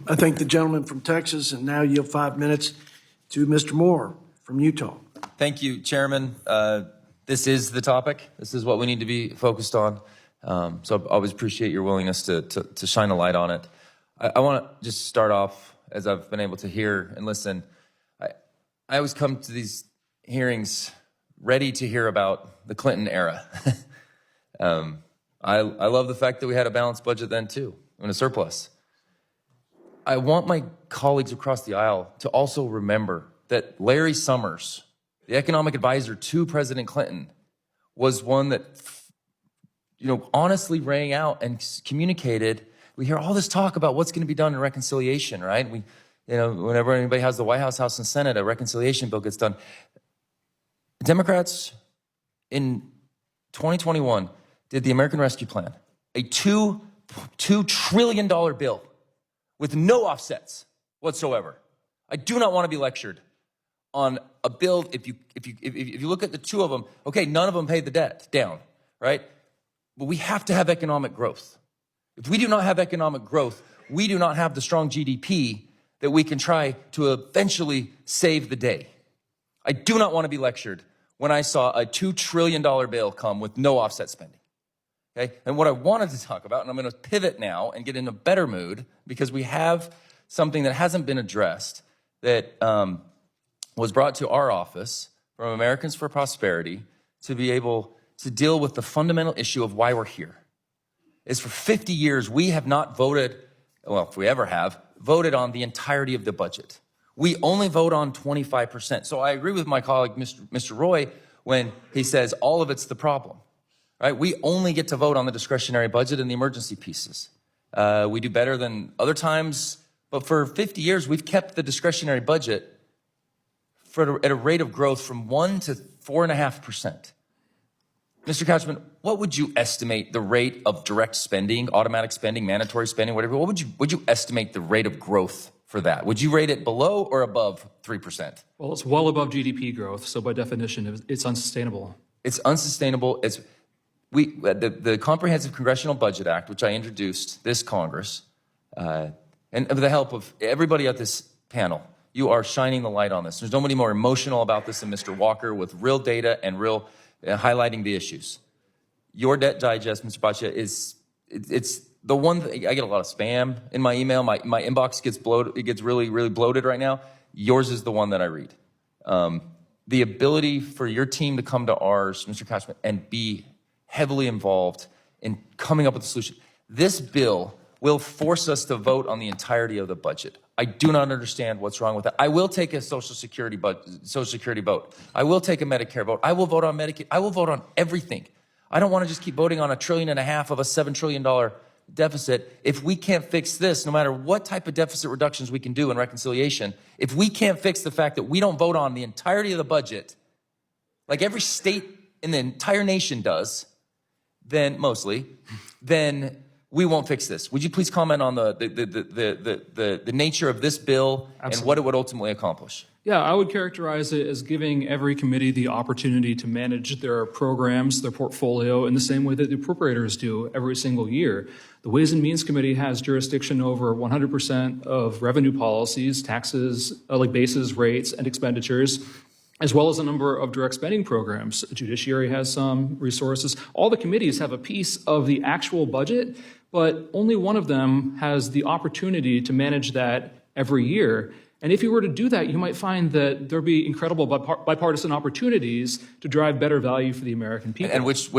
B: I thank the gentleman from Texas, and now yield 5 minutes to Mr. Moore from Utah.
H: Thank you, Chairman. This is the topic. This is what we need to be focused on. So I always appreciate your willingness to shine a light on it. I want to just start off, as I've been able to hear and listen. I always come to these hearings ready to hear about the Clinton era. I love the fact that we had a balanced budget then too, and a surplus. I want my colleagues across the aisle to also remember that Larry Summers, the economic advisor to President Clinton, was one that honestly rang out and communicated. We hear all this talk about what's going to be done in reconciliation, right? Whenever anybody has the White House, House, and Senate, a reconciliation bill gets done. Democrats in 2021 did the American Rescue Plan, a $2 trillion bill with no offsets whatsoever. I do not want to be lectured on a bill. If you look at the two of them, okay, none of them paid the debt down, right? But we have to have economic growth. If we do not have economic growth, we do not have the strong GDP that we can try to eventually save the day. I do not want to be lectured when I saw a $2 trillion bill come with no offset spending. Okay? And what I wanted to talk about, and I'm going to pivot now and get in a better mood because we have something that hasn't been addressed that was brought to our office from Americans for Prosperity to be able to deal with the fundamental issue of why we're here. Is for 50 years, we have not voted, well, if we ever have, voted on the entirety of the budget. We only vote on 25%. So I agree with my colleague, Mr. Roy, when he says all of it's the problem. Right? We only get to vote on the discretionary budget and the emergency pieces. We do better than other times, but for 50 years, we've kept the discretionary budget at a rate of growth from 1 to 4.5%. Mr. Couchman, what would you estimate the rate of direct spending, automatic spending, mandatory spending, whatever? What would you estimate the rate of growth for that? Would you rate it below or above 3%?
F: Well, it's well above GDP growth, so by definition, it's unsustainable.
H: It's unsustainable. The Comprehensive Congressional Budget Act, which I introduced this Congress, and with the help of everybody at this panel, you are shining the light on this. There's nobody more emotional about this than Mr. Walker with real data and real highlighting the issues. Your debt digest, Mr. Baccia, it's the one thing. I get a lot of spam in my email. My inbox gets bloated. It gets really, really bloated right now. Yours is the one that I read. The ability for your team to come to ours, Mr. Couchman, and be heavily involved in coming up with a solution. This bill will force us to vote on the entirety of the budget. I do not understand what's wrong with that. I will take a Social Security vote. I will take a Medicare vote. I will vote on Medicaid. I will vote on everything. I don't want to just keep voting on $1.5 trillion of a $7 trillion deficit. If we can't fix this, no matter what type of deficit reductions we can do in reconciliation, if we can't fix the fact that we don't vote on the entirety of the budget, like every state in the entire nation does, then we won't fix this. Would you please comment on the nature of this bill and what it would ultimately accomplish?
F: Yeah, I would characterize it as giving every committee the opportunity to manage their programs, their portfolio, in the same way that the appropriators do every single year. The Ways and Means Committee has jurisdiction over 100% of revenue policies, taxes, like bases, rates, and expenditures, as well as a number of direct spending programs. The Judiciary has some resources. All the committees have a piece of the actual budget, but only one of them has the opportunity to manage that every year. And if you were to do that, you might find that there'd be incredible bipartisan opportunities to drive better value for the American people.
H: And which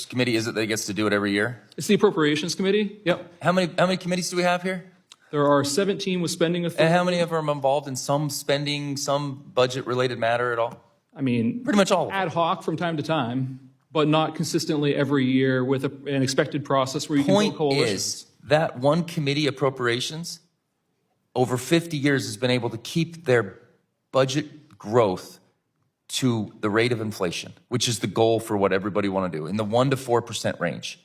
H: committee is it that gets to do it every year?
F: It's the Appropriations Committee. Yep.
H: How many committees do we have here?
F: There are 17 with spending authority.
H: And how many of them are involved in some spending, some budget-related matter at all?
F: I mean,
H: pretty much all of them.
F: Ad hoc from time to time, but not consistently every year with an expected process where you can build coalitions.
H: Point is that one committee, Appropriations, over 50 years has been able to keep their budget growth to the rate of inflation, which is the goal for what everybody want to do, in the 1 to 4% range.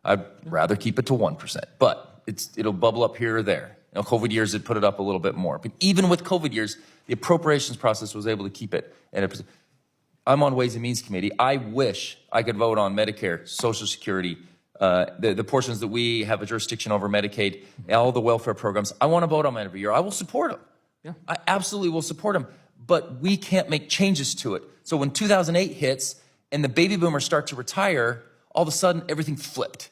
H: I'd rather keep it to 1%, but it'll bubble up here or there. You know, COVID years, it put it up a little bit more. But even with COVID years, the appropriations process was able to keep it. I'm on Ways and Means Committee. I wish I could vote on Medicare, Social Security, the portions that we have a jurisdiction over, Medicaid, all the welfare programs. I want to vote on them every year. I will support them.
F: Yeah.
H: I absolutely will support them. But we can't make changes to it. So when 2008 hits and the baby boomers start to retire, all of a sudden everything flipped.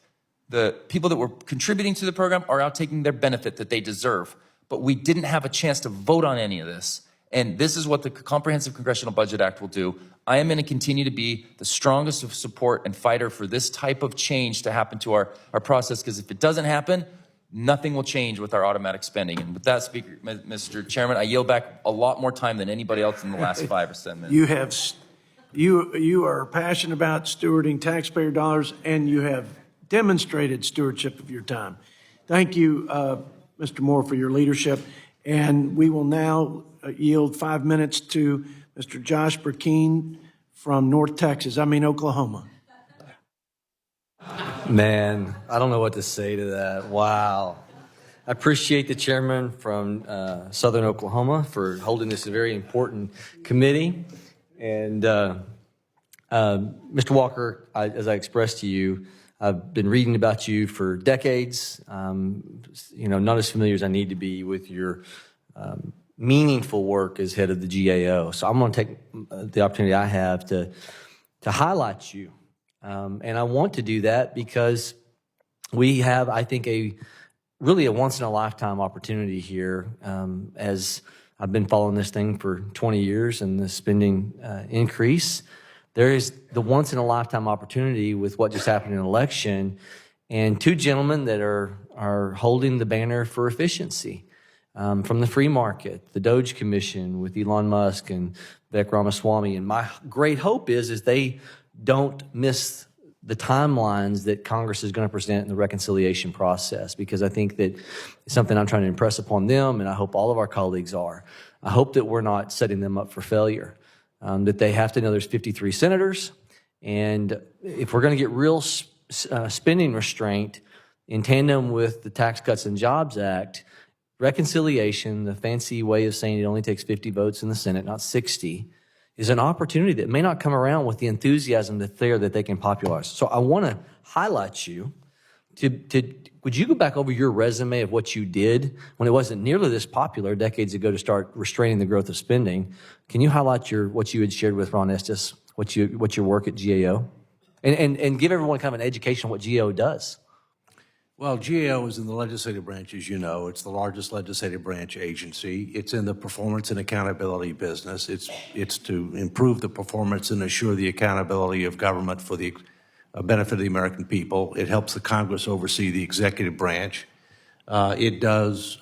H: The people that were contributing to the program are out taking their benefit that they deserve. But we didn't have a chance to vote on any of this. And this is what the Comprehensive Congressional Budget Act will do. I am going to continue to be the strongest of support and fighter for this type of change to happen to our process, because if it doesn't happen, nothing will change with our automatic spending. And with that, Speaker, Mr. Chairman, I yield back a lot more time than anybody else in the last 5 or 7 minutes.
B: You are passionate about stewarding taxpayer dollars, and you have demonstrated stewardship of your time. Thank you, Mr. Moore, for your leadership. And we will now yield 5 minutes to Mr. Josh Burkeen from Oklahoma.
I: Man, I don't know what to say to that. Wow. I appreciate the chairman from Southern Oklahoma for holding this very important committee. And Mr. Walker, as I expressed to you, I've been reading about you for decades. Not as familiar as I need to be with your meaningful work as head of the GAO. So I'm going to take the opportunity I have to highlight you. And I want to do that because we have, I think, really a once-in-a-lifetime opportunity here. As I've been following this thing for 20 years and the spending increase, there is the once-in-a-lifetime opportunity with what just happened in an election, and two gentlemen that are holding the banner for efficiency from the free market, the Doge Commission with Elon Musk and Vivek Ramaswamy. And my great hope is they don't miss the timelines that Congress is going to present in the reconciliation process, because I think that it's something I'm trying to impress upon them, and I hope all of our colleagues are. I hope that we're not setting them up for failure, that they have to know there's 53 senators, and if we're going to get real spending restraint in tandem with the Tax Cuts and Jobs Act, reconciliation, the fancy way of saying it only takes 50 votes in the Senate, not 60, is an opportunity that may not come around with the enthusiasm that's there that they can popularize. So I want to highlight you. Would you go back over your resume of what you did when it wasn't nearly this popular decades ago to start restraining the growth of spending? Can you highlight what you had shared with Ron Estes, what your work at GAO, and give everyone kind of an education on what GAO does?
D: Well, GAO is in the legislative branch, as you know. It's the largest legislative branch agency. It's in the performance and accountability business. It's to improve the performance and assure the accountability of government for the benefit of the American people. It helps the Congress oversee the executive branch. It does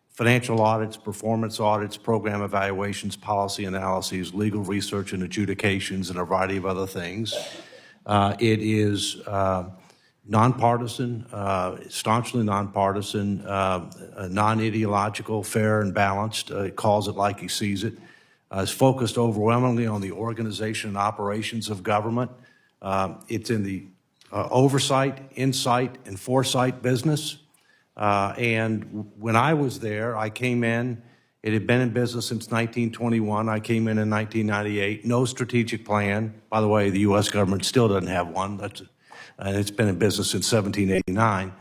D: financial audits, performance audits, program evaluations, policy analyses, legal research and adjudications, and a variety of other things. It is nonpartisan, staunchly nonpartisan, non-ideological, fair and balanced. It calls it like he sees it. It's focused overwhelmingly on the organization and operations of government. It's in the oversight, insight, and foresight business. And when I was there, I came in. It had been in business since 1921. I came in 1998. No strategic plan. By the way, the U.S. government still doesn't have one. And it's been in business since 1789.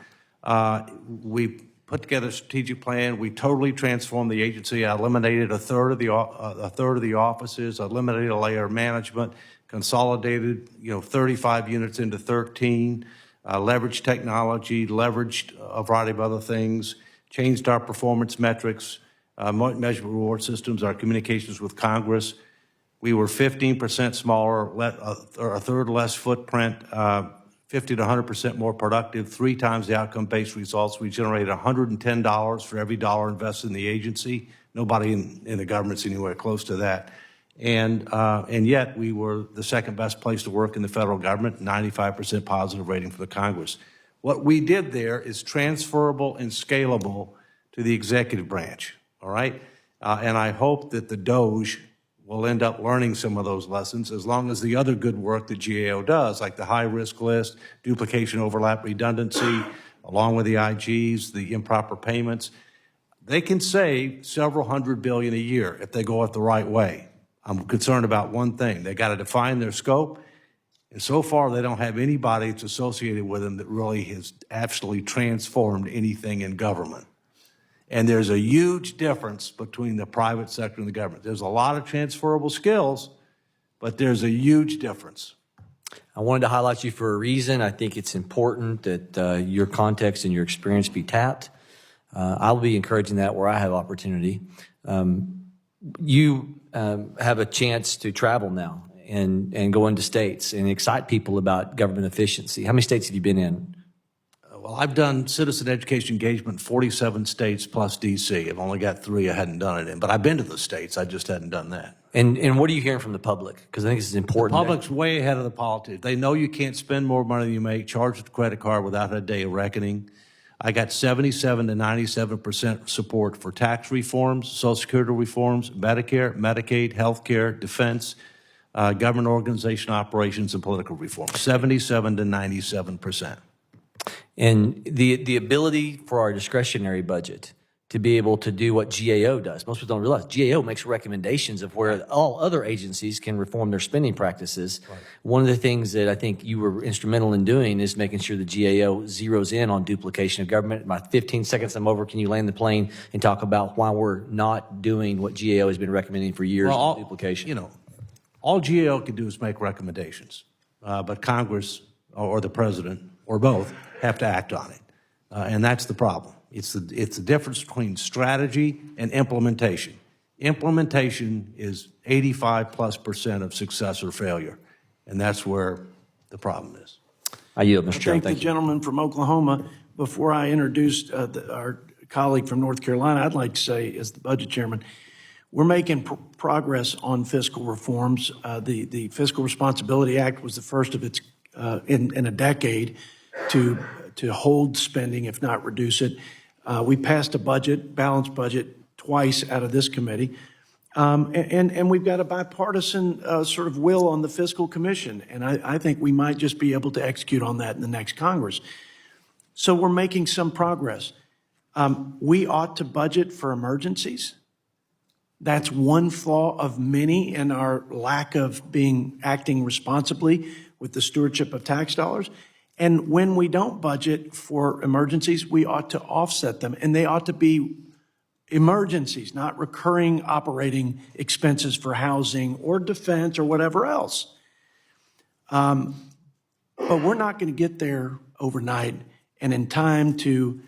D: We put together a strategic plan. We totally transformed the agency. I eliminated a third of the offices, eliminated a layer of management, consolidated 35 units into 13, leveraged technology, leveraged a variety of other things, changed our performance metrics, measurement reward systems, our communications with Congress. We were 15% smaller, or a third less footprint, 50 to 100% more productive, 3 times the outcome-based results. We generated $110 for every dollar invested in the agency. Nobody in the government's anywhere close to that. And yet we were the second best place to work in the federal government, 95% positive rating for the Congress. What we did there is transferable and scalable to the executive branch, all right? And I hope that the Doge will end up learning some of those lessons, as long as the other good work that GAO does, like the high-risk list, duplication, overlap, redundancy, along with the IGs, the improper payments, they can save several $100 billion a year if they go it the right way. I'm concerned about one thing. They got to define their scope, and so far they don't have anybody that's associated with them that really has absolutely transformed anything in government. And there's a huge difference between the private sector and the government. There's a lot of transferable skills, but there's a huge difference.
I: I wanted to highlight you for a reason. I think it's important that your context and your experience be tapped. I'll be encouraging that where I have opportunity. You have a chance to travel now and go into states and excite people about government efficiency. How many states have you been in?
D: Well, I've done citizen education engagement in 47 states plus D.C. I've only got 3 I hadn't done it in. But I've been to the states. I just hadn't done that.
I: And what are you hearing from the public? Because I think this is important.
D: The public's way ahead of the politics. They know you can't spend more money than you make, charge with a credit card without a day of reckoning. I got 77 to 97% support for tax reforms, Social Security reforms, Medicare, Medicaid, health care, defense, government organization operations, and political reform. 77 to 97%.
I: And the ability for our discretionary budget to be able to do what GAO does. Most people don't realize GAO makes recommendations of where all other agencies can reform their spending practices. Right. One of the things that I think you were instrumental in doing is making sure the GAO zeroes in on duplication of government. My 15 seconds, I'm over. Can you land the plane and talk about why we're not doing what GAO has been recommending for years, duplication?
D: You know, all GAO can do is make recommendations, but Congress or the president or both have to act on it, and that's the problem. It's the difference between strategy and implementation. Implementation is 85+% of success or failure, and that's where the problem is.
I: I yield, Mr. Chairman.
B: Thank the gentleman from Oklahoma. Before I introduce our colleague from North Carolina, I'd like to say, as the budget chairman, we're making progress on fiscal reforms. The Fiscal Responsibility Act was the first of its in a decade to hold spending, if not reduce it. We passed a balanced budget, twice out of this committee. And we've got a bipartisan sort of will on the fiscal commission. And I think we might just be able to execute on that in the next Congress. So we're making some progress. We ought to budget for emergencies. That's one flaw of many in our lack of acting responsibly with the stewardship of tax dollars. And when we don't budget for emergencies, we ought to offset them. And they ought to be emergencies, not recurring operating expenses for housing or defense or whatever else. But we're not going to get there overnight and in time to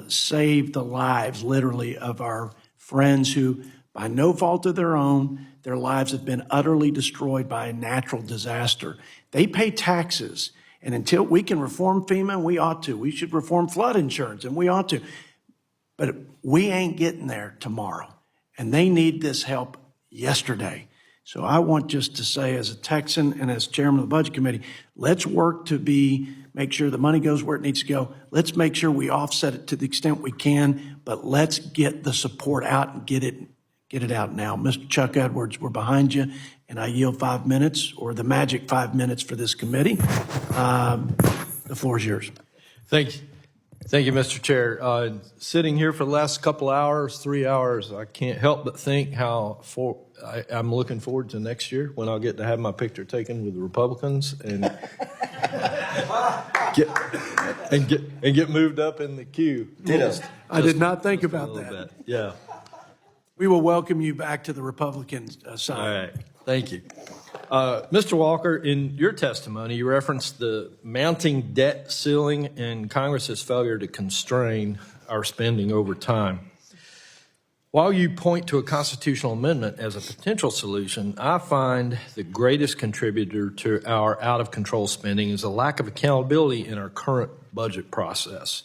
B: save the lives, literally, of our friends who, by no fault of their own, their lives have been utterly destroyed by a natural disaster. They pay taxes. And until we can reform FEMA, we ought to. We should reform flood insurance, and we ought to. But we ain't getting there tomorrow. And they need this help yesterday. So I want just to say, as a Texan and as chairman of the Budget Committee, let's work to make sure the money goes where it needs to go. Let's make sure we offset it to the extent we can, but let's get the support out and get it out now. Mr. Chuck Edwards, we're behind you, and I yield 5 minutes, or the magic 5 minutes for this committee. The floor is yours.
C: Thank you, Mr. Chair. Sitting here for the last couple hours, 3 hours, I can't help but think how I'm looking forward to next year when I'll get to have my picture taken with the Republicans and get moved up in the queue.
B: I did not think about that.
C: Yeah.
B: We will welcome you back to the Republican side.
C: All right. Thank you. Mr. Walker, in your testimony, you referenced the mounting debt ceiling and Congress's failure to constrain our spending over time. While you point to a constitutional amendment as a potential solution, I find the greatest contributor to our out-of-control spending is a lack of accountability in our current budget process.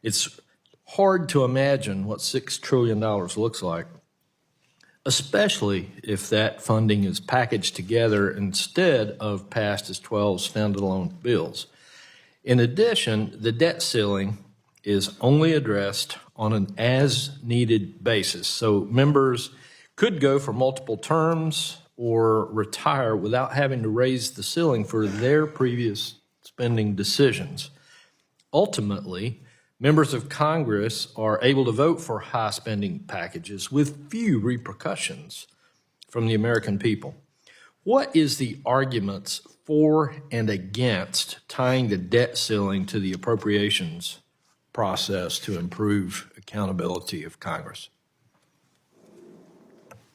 C: It's hard to imagine what $6 trillion looks like, especially if that funding is packaged together instead of passed as 12 standalone bills. In addition, the debt ceiling is only addressed on an as-needed basis, so members could go for multiple terms or retire without having to raise the ceiling for their previous spending decisions. Ultimately, members of Congress are able to vote for high spending packages with few repercussions from the American people. What is the arguments for and against tying the debt ceiling to the appropriations process to improve accountability of Congress?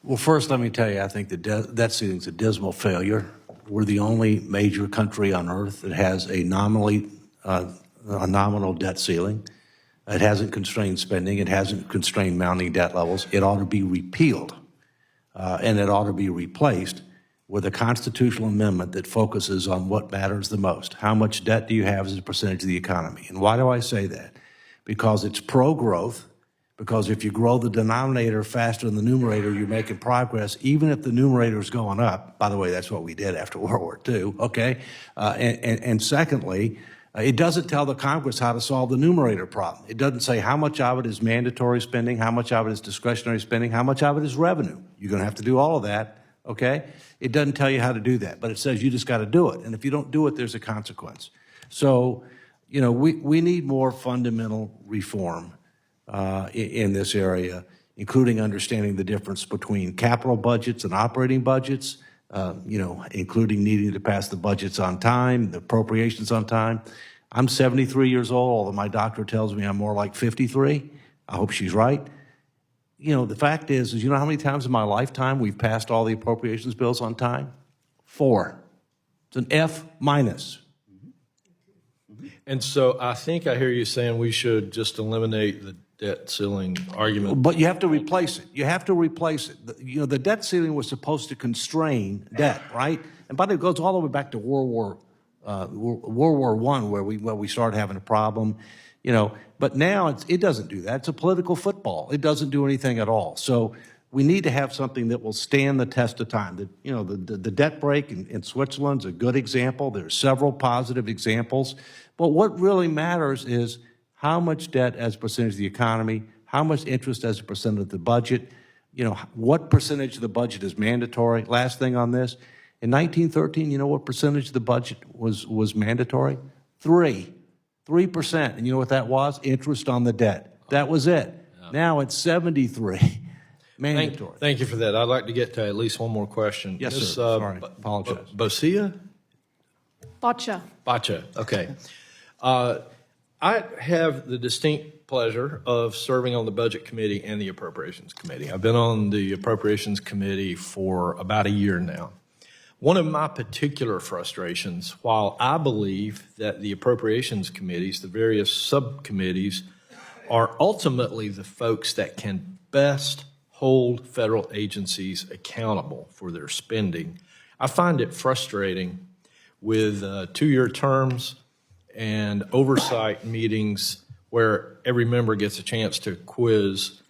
D: Well, first, let me tell you, I think the debt ceiling is a dismal failure. We're the only major country on earth that has a nominal debt ceiling. It hasn't constrained spending. It hasn't constrained mounting debt levels. It ought to be repealed, and it ought to be replaced with a constitutional amendment that focuses on what matters the most. How much debt do you have as a percentage of the economy? And why do I say that? Because it's pro-growth, because if you grow the denominator faster than the numerator, you're making progress, even if the numerator is going up. By the way, that's what we did after World War II, okay? And secondly, it doesn't tell the Congress how to solve the numerator problem. It doesn't say how much of it is mandatory spending, how much of it is discretionary spending, how much of it is revenue. You're going to have to do all of that, okay? It doesn't tell you how to do that, but it says you just got to do it. And if you don't do it, there's a consequence. So, you know, we need more fundamental reform in this area, including understanding the difference between capital budgets and operating budgets, including needing to pass the budgets on time, the appropriations on time. I'm 73 years old, although my doctor tells me I'm more like 53. I hope she's right. The fact is you know how many times in my lifetime we've passed all the appropriations bills on time? 4. It's an F minus.
C: And so I think I hear you saying we should just eliminate the debt ceiling argument.
D: But you have to replace it. You have to replace it. The debt ceiling was supposed to constrain debt, right? And by the way, it goes all the way back to World War I, where we started having a problem. But now it doesn't do that. It's a political football. It doesn't do anything at all. So we need to have something that will stand the test of time. The debt break in Switzerland's a good example. There are several positive examples. But what really matters is how much debt as a percentage of the economy, how much interest as a percent of the budget, what percentage of the budget is mandatory. Last thing on this, in 1913, you know what percentage of the budget was mandatory? 3%. And you know what that was? Interest on the debt. That was it. Now it's 73. Mandatory.
C: Thank you for that. I'd like to get to at least one more question.
D: Yes, sir. Sorry. Apologize.
C: Bocia? Bacha. Okay. I have the distinct pleasure of serving on the Budget Committee and the Appropriations Committee. I've been on the Appropriations Committee for about a year now. One of my particular frustrations, while I believe that the Appropriations Committees, the various subcommittees, are ultimately the folks that can best hold federal agencies accountable for their spending, I find it frustrating with 2-year terms and oversight meetings where every member gets a chance to quiz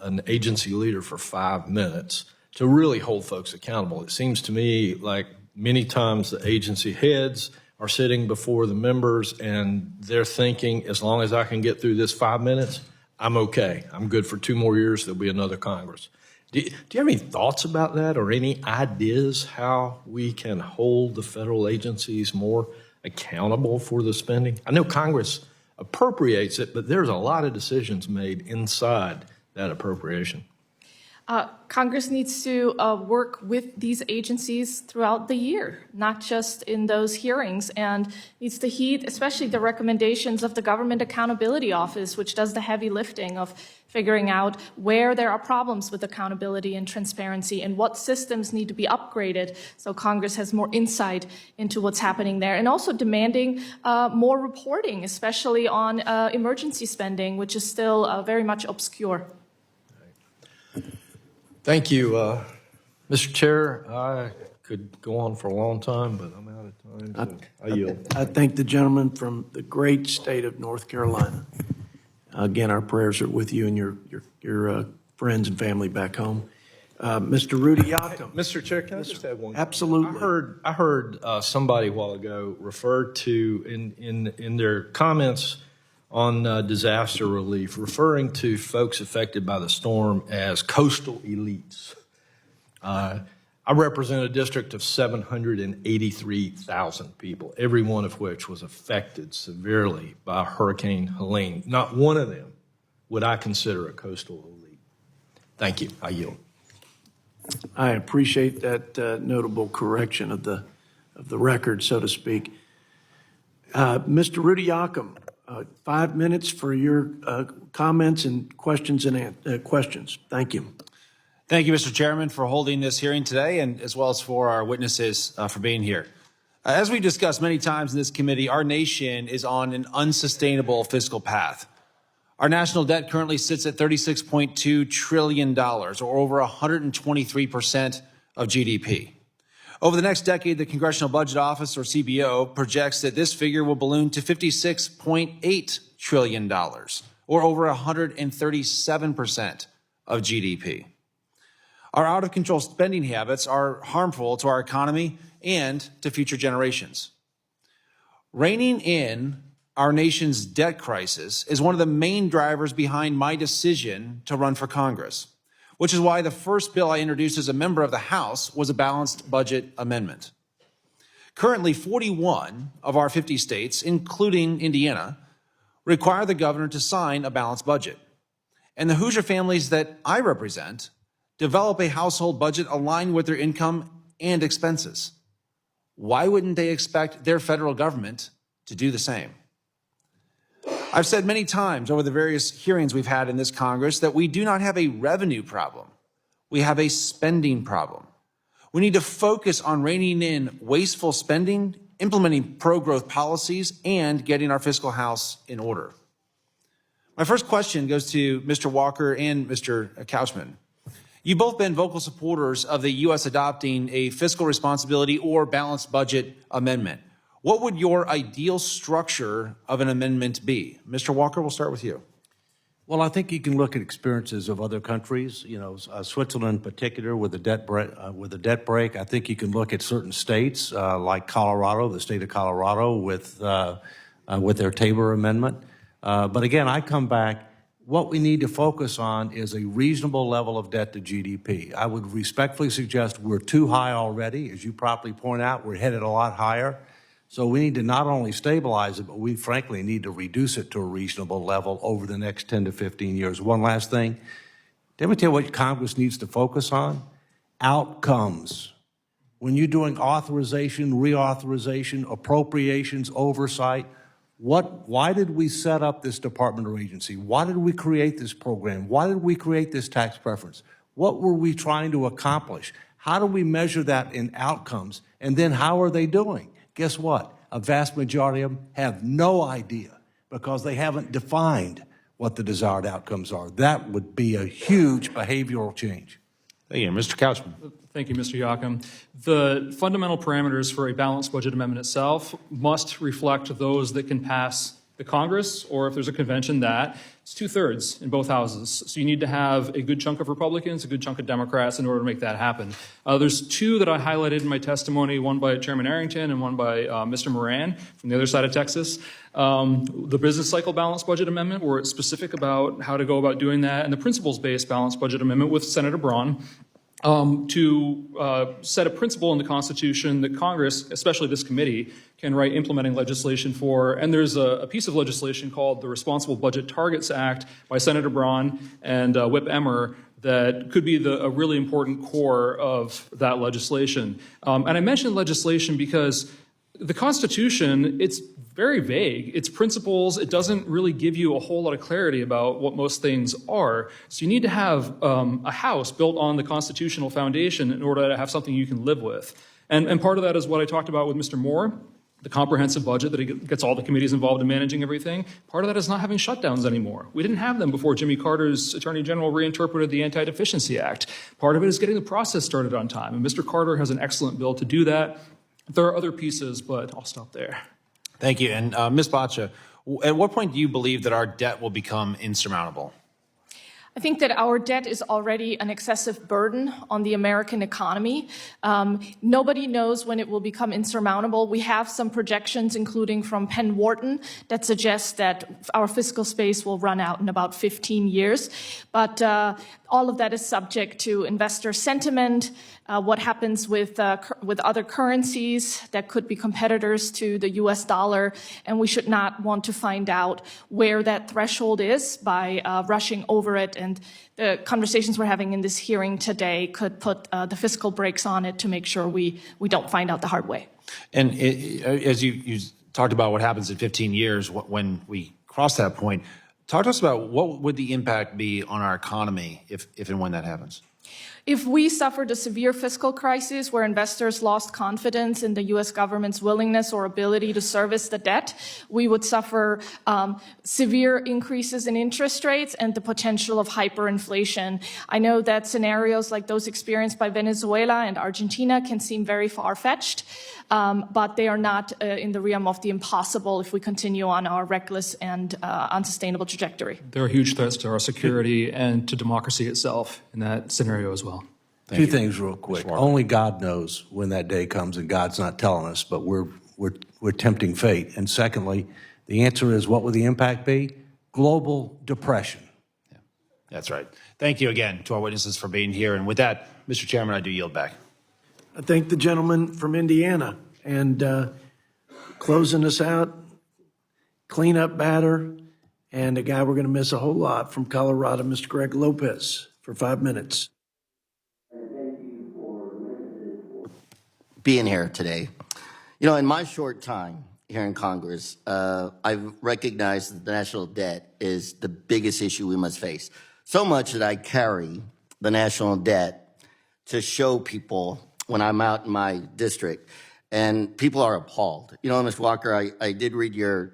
C: an agency leader for 5 minutes to really hold folks accountable. It seems to me like many times the agency heads are sitting before the members and they're thinking, as long as I can get through this 5 minutes, I'm okay. I'm good for 2 more years. There'll be another Congress. Do you have any thoughts about that or any ideas how we can hold the federal agencies more accountable for the spending? I know Congress appropriates it, but there's a lot of decisions made inside that appropriation.
E: Congress needs to work with these agencies throughout the year, not just in those hearings, and needs to heed especially the recommendations of the Government Accountability Office, which does the heavy lifting of figuring out where there are problems with accountability and transparency and what systems need to be upgraded so Congress has more insight into what's happening there, and also demanding more reporting, especially on emergency spending, which is still very much obscure.
C: Thank you, Mr. Chair. I could go on for a long time, but I'm out of time, so I yield.
B: I thank the gentleman from the great state of North Carolina. Again, our prayers are with you and your friends and family back home. Mr. Rudy Yakum.
C: Mr. Chair, can I just add one?
B: Absolutely.
C: I heard somebody a while ago refer to in their comments on disaster relief, referring to folks affected by the storm as coastal elites. I represent a district of 783,000 people, every one of which was affected severely by Hurricane Helene. Not one of them would I consider a coastal elite. Thank you. I yield.
B: I appreciate that notable correction of the record, so to speak. Mr. Rudy Yakum. 5 minutes for your comments and questions. Thank you.
J: Thank you, Mr. Chairman, for holding this hearing today, and as well as for our witnesses for being here. As we discussed many times in this committee, our nation is on an unsustainable fiscal path. Our national debt currently sits at $36.2 trillion, or over 123% of GDP. Over the next decade, the Congressional Budget Office, or CBO, projects that this figure will balloon to $56.8 trillion, or over 137% of GDP. Our out-of-control spending habits are harmful to our economy and to future generations. Reining in our nation's debt crisis is one of the main drivers behind my decision to run for Congress, which is why the first bill I introduced as a member of the House was a balanced budget amendment. Currently, 41 of our 50 states, including Indiana, require the governor to sign a balanced budget. and the Hoosier families that I represent develop a household budget aligned with their income and expenses. Why wouldn't they expect their federal government to do the same? I've said many times over the various hearings we've had in this Congress that we do not have a revenue problem. We have a spending problem. We need to focus on reining in wasteful spending, implementing pro-growth policies, and getting our fiscal house in order. My first question goes to Mr. Walker and Mr. Couchman. You've both been vocal supporters of the U.S. adopting a fiscal responsibility or balanced budget amendment. What would your ideal structure of an amendment be? Mr. Walker, we'll start with you.
D: Well, I think you can look at experiences of other countries, Switzerland in particular with the debt break. I think you can look at certain states like Colorado, the state of Colorado with their Tabor Amendment. But again, I come back, what we need to focus on is a reasonable level of debt to GDP. I would respectfully suggest we're too high already. As you properly point out, we're headed a lot higher. So we need to not only stabilize it, but we frankly need to reduce it to a reasonable level over the next 10 to 15 years. One last thing. Let me tell you what Congress needs to focus on. Outcomes. When you're doing authorization, reauthorization, appropriations, oversight, why did we set up this department or agency? Why did we create this program? Why did we create this tax preference? What were we trying to accomplish? How do we measure that in outcomes? And then how are they doing? Guess what? A vast majority of them have no idea because they haven't defined what the desired outcomes are. That would be a huge behavioral change.
J: Thank you. Mr. Couchman.
F: Thank you, Mr. Yocum. The fundamental parameters for a balanced budget amendment itself must reflect those that can pass the Congress, or if there's a convention that it's 2/3 in both houses. So you need to have a good chunk of Republicans, a good chunk of Democrats in order to make that happen. There's two that I highlighted in my testimony, one by Chairman Arrington and one by Mr. Moran from the other side of Texas. The business cycle balanced budget amendment, where it's specific about how to go about doing that, and the principles-based balanced budget amendment with Senator Braun. To set a principle in the Constitution that Congress, especially this committee, can write implementing legislation for. And there's a piece of legislation called the Responsible Budget Targets Act by Senator Braun and Whip Emmer that could be a really important core of that legislation. And I mentioned legislation because the Constitution, it's very vague. It's principles. It doesn't really give you a whole lot of clarity about what most things are. So you need to have a house built on the constitutional foundation in order to have something you can live with. And part of that is what I talked about with Mr. Moore, the comprehensive budget that gets all the committees involved in managing everything. Part of that is not having shutdowns anymore. We didn't have them before Jimmy Carter's Attorney General reinterpreted the Anti-Deficiency Act. Part of it is getting the process started on time. And Mr. Carter has an excellent bill to do that. There are other pieces, but I'll stop there.
J: Thank you. And Ms. Bacha, at what point do you believe that our debt will become insurmountable?
E: I think that our debt is already an excessive burden on the American economy. Nobody knows when it will become insurmountable. We have some projections, including from Penn Wharton, that suggest that our fiscal space will run out in about 15 years. But all of that is subject to investor sentiment, what happens with other currencies that could be competitors to the U.S. dollar, and we should not want to find out where that threshold is by rushing over it. And the conversations we're having in this hearing today could put the fiscal brakes on it to make sure we don't find out the hard way.
J: And as you talked about what happens in 15 years when we cross that point, talk to us about what would the impact be on our economy if and when that happens?
E: If we suffered a severe fiscal crisis where investors lost confidence in the U.S. government's willingness or ability to service the debt, we would suffer severe increases in interest rates and the potential of hyperinflation. I know that scenarios like those experienced by Venezuela and Argentina can seem very far-fetched, but they are not in the realm of the impossible if we continue on our reckless and unsustainable trajectory.
F: There are huge threats to our security and to democracy itself in that scenario as well.
D: Two things real quick. Only God knows when that day comes, and God's not telling us, but we're tempting fate. And secondly, the answer is, what would the impact be? Global depression.
J: Yeah, that's right. Thank you again to our witnesses for being here. And with that, Mr. Chairman, I do yield back.
B: I thank the gentleman from Indiana and closing us out, clean up batter, And a guy we're going to miss a whole lot from Colorado, Mr. Greg Lopez, for 5 minutes.
K: Being here today. You know, in my short time here in Congress, I've recognized that the national debt is the biggest issue we must face. So much that I carry the national debt to show people when I'm out in my district, and people are appalled. You know, Mr. Walker, I did read your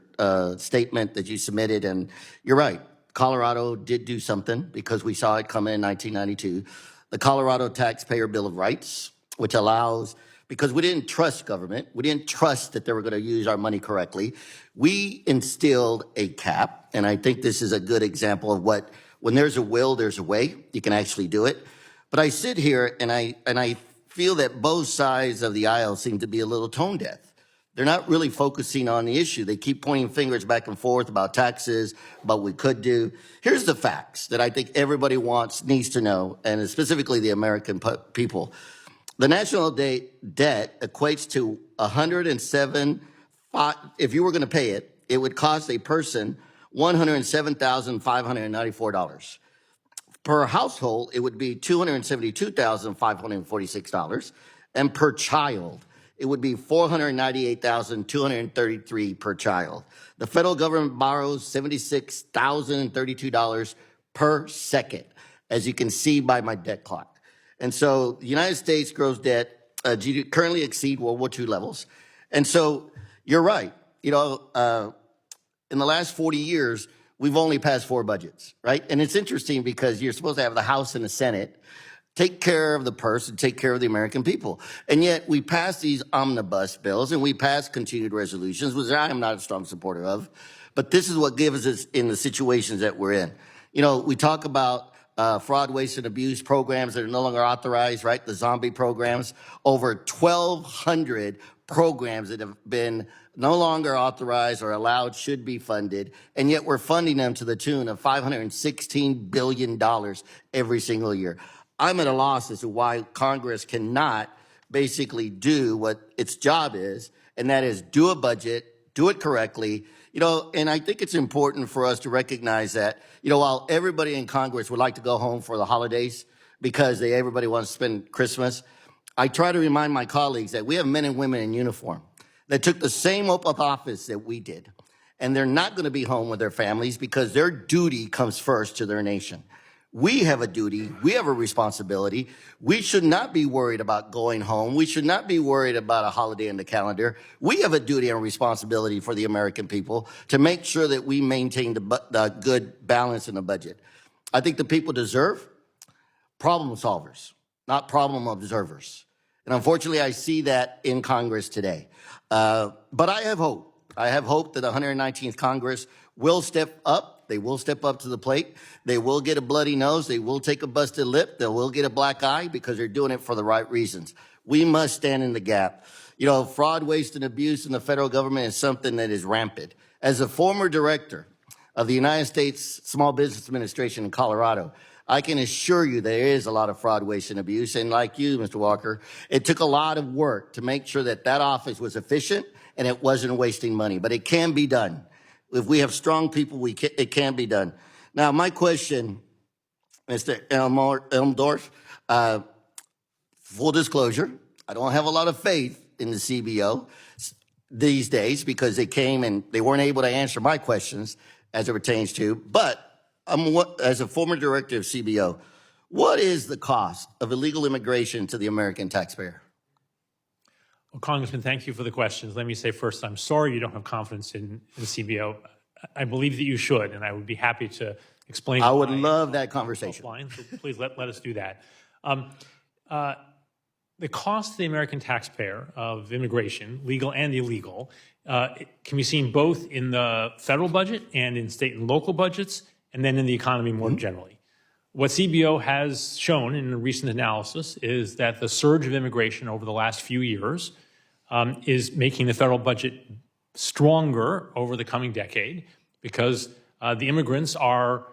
K: statement that you submitted, and you're right. Colorado did do something because we saw it coming in 1992. The Colorado Taxpayer Bill of Rights, which allows, because we didn't trust government, we didn't trust that they were going to use our money correctly, we instilled a cap, and I think this is a good example of what, when there's a will, there's a way. You can actually do it. But I sit here and I feel that both sides of the aisle seem to be a little tone deaf. They're not really focusing on the issue. They keep pointing fingers back and forth about taxes, about what we could do. Here's the facts that I think everybody needs to know, and specifically the American people. The national debt equates to 107. If you were going to pay it, it would cost a person $107,594. Per household, it would be $272,546, and per child, it would be $498,233 per child. The federal government borrows $76,032 per second, as you can see by my debt clock. And so the United States gross debt currently exceed World War II levels. And so you're right. You know, in the last 40 years, we've only passed 4 budgets, right? And it's interesting because you're supposed to have the House and the Senate take care of the purse and take care of the American people. And yet we pass these omnibus bills and we pass continued resolutions, which I am not a strong supporter of. But this is what gives us in the situations that we're in. You know, we talk about fraud, waste, and abuse programs that are no longer authorized, right? The zombie programs, over 1,200 programs that have been no longer authorized or allowed should be funded, and yet we're funding them to the tune of $516 billion every single year. I'm at a loss as to why Congress cannot basically do what its job is, and that is do a budget, do it correctly. You know, and I think it's important for us to recognize that, you know, while everybody in Congress would like to go home for the holidays because everybody wants to spend Christmas, I try to remind my colleagues that we have men and women in uniform that took the same oath of office that we did, and they're not going to be home with their families because their duty comes first to their nation. We have a duty. We have a responsibility. We should not be worried about going home. We should not be worried about a holiday in the calendar. We have a duty and responsibility for the American people to make sure that we maintain the good balance in the budget. I think the people deserve problem solvers, not problem observers. And unfortunately, I see that in Congress today. But I have hope. I have hope that the 119th Congress will step up. They will step up to the plate. They will get a bloody nose. They will take a busted lip. They will get a black eye because they're doing it for the right reasons. We must stand in the gap. You know, fraud, waste, and abuse in the federal government is something that is rampant. As a former director of the United States Small Business Administration in Colorado, I can assure you there is a lot of fraud, waste, and abuse. And like you, Mr. Walker, it took a lot of work to make sure that that office was efficient and it wasn't wasting money. But it can be done. If we have strong people, it can be done. Now, my question, Mr. Elmendorf, full disclosure, I don't have a lot of faith in the CBO these days because they came and they weren't able to answer my questions as it pertains to, but as a former director of CBO, what is the cost of illegal immigration to the American taxpayer?
G: Well, Congressman, thank you for the questions. Let me say first, I'm sorry you don't have confidence in the CBO. I believe that you should, and I would be happy to explain.
K: I would love that conversation.
G: So please let us do that. The cost to the American taxpayer of immigration, legal and illegal, can be seen both in the federal budget and in state and local budgets, and then in the economy more generally. What CBO has shown in a recent analysis is that the surge of immigration over the last few years is making the federal budget stronger over the coming decade because the immigrants are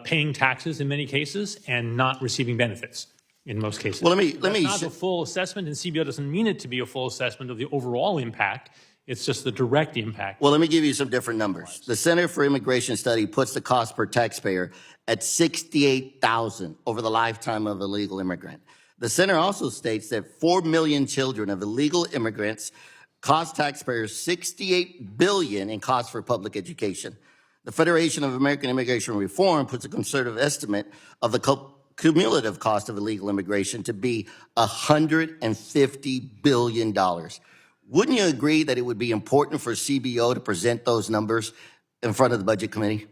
G: paying taxes in many cases and not receiving benefits in most cases.
K: Well, let me
G: not a full assessment, and CBO doesn't mean it to be a full assessment of the overall impact. It's just the direct impact.
K: Well, let me give you some different numbers. The Center for Immigration Study puts the cost per taxpayer at $68,000 over the lifetime of a legal immigrant. The center also states that 4 million children of illegal immigrants cost taxpayers $68 billion in costs for public education. The Federation of American Immigration Reform puts a conservative estimate of the cumulative cost of illegal immigration to be $150 billion. Wouldn't you agree that it would be important for CBO to present those numbers in front of the Budget Committee?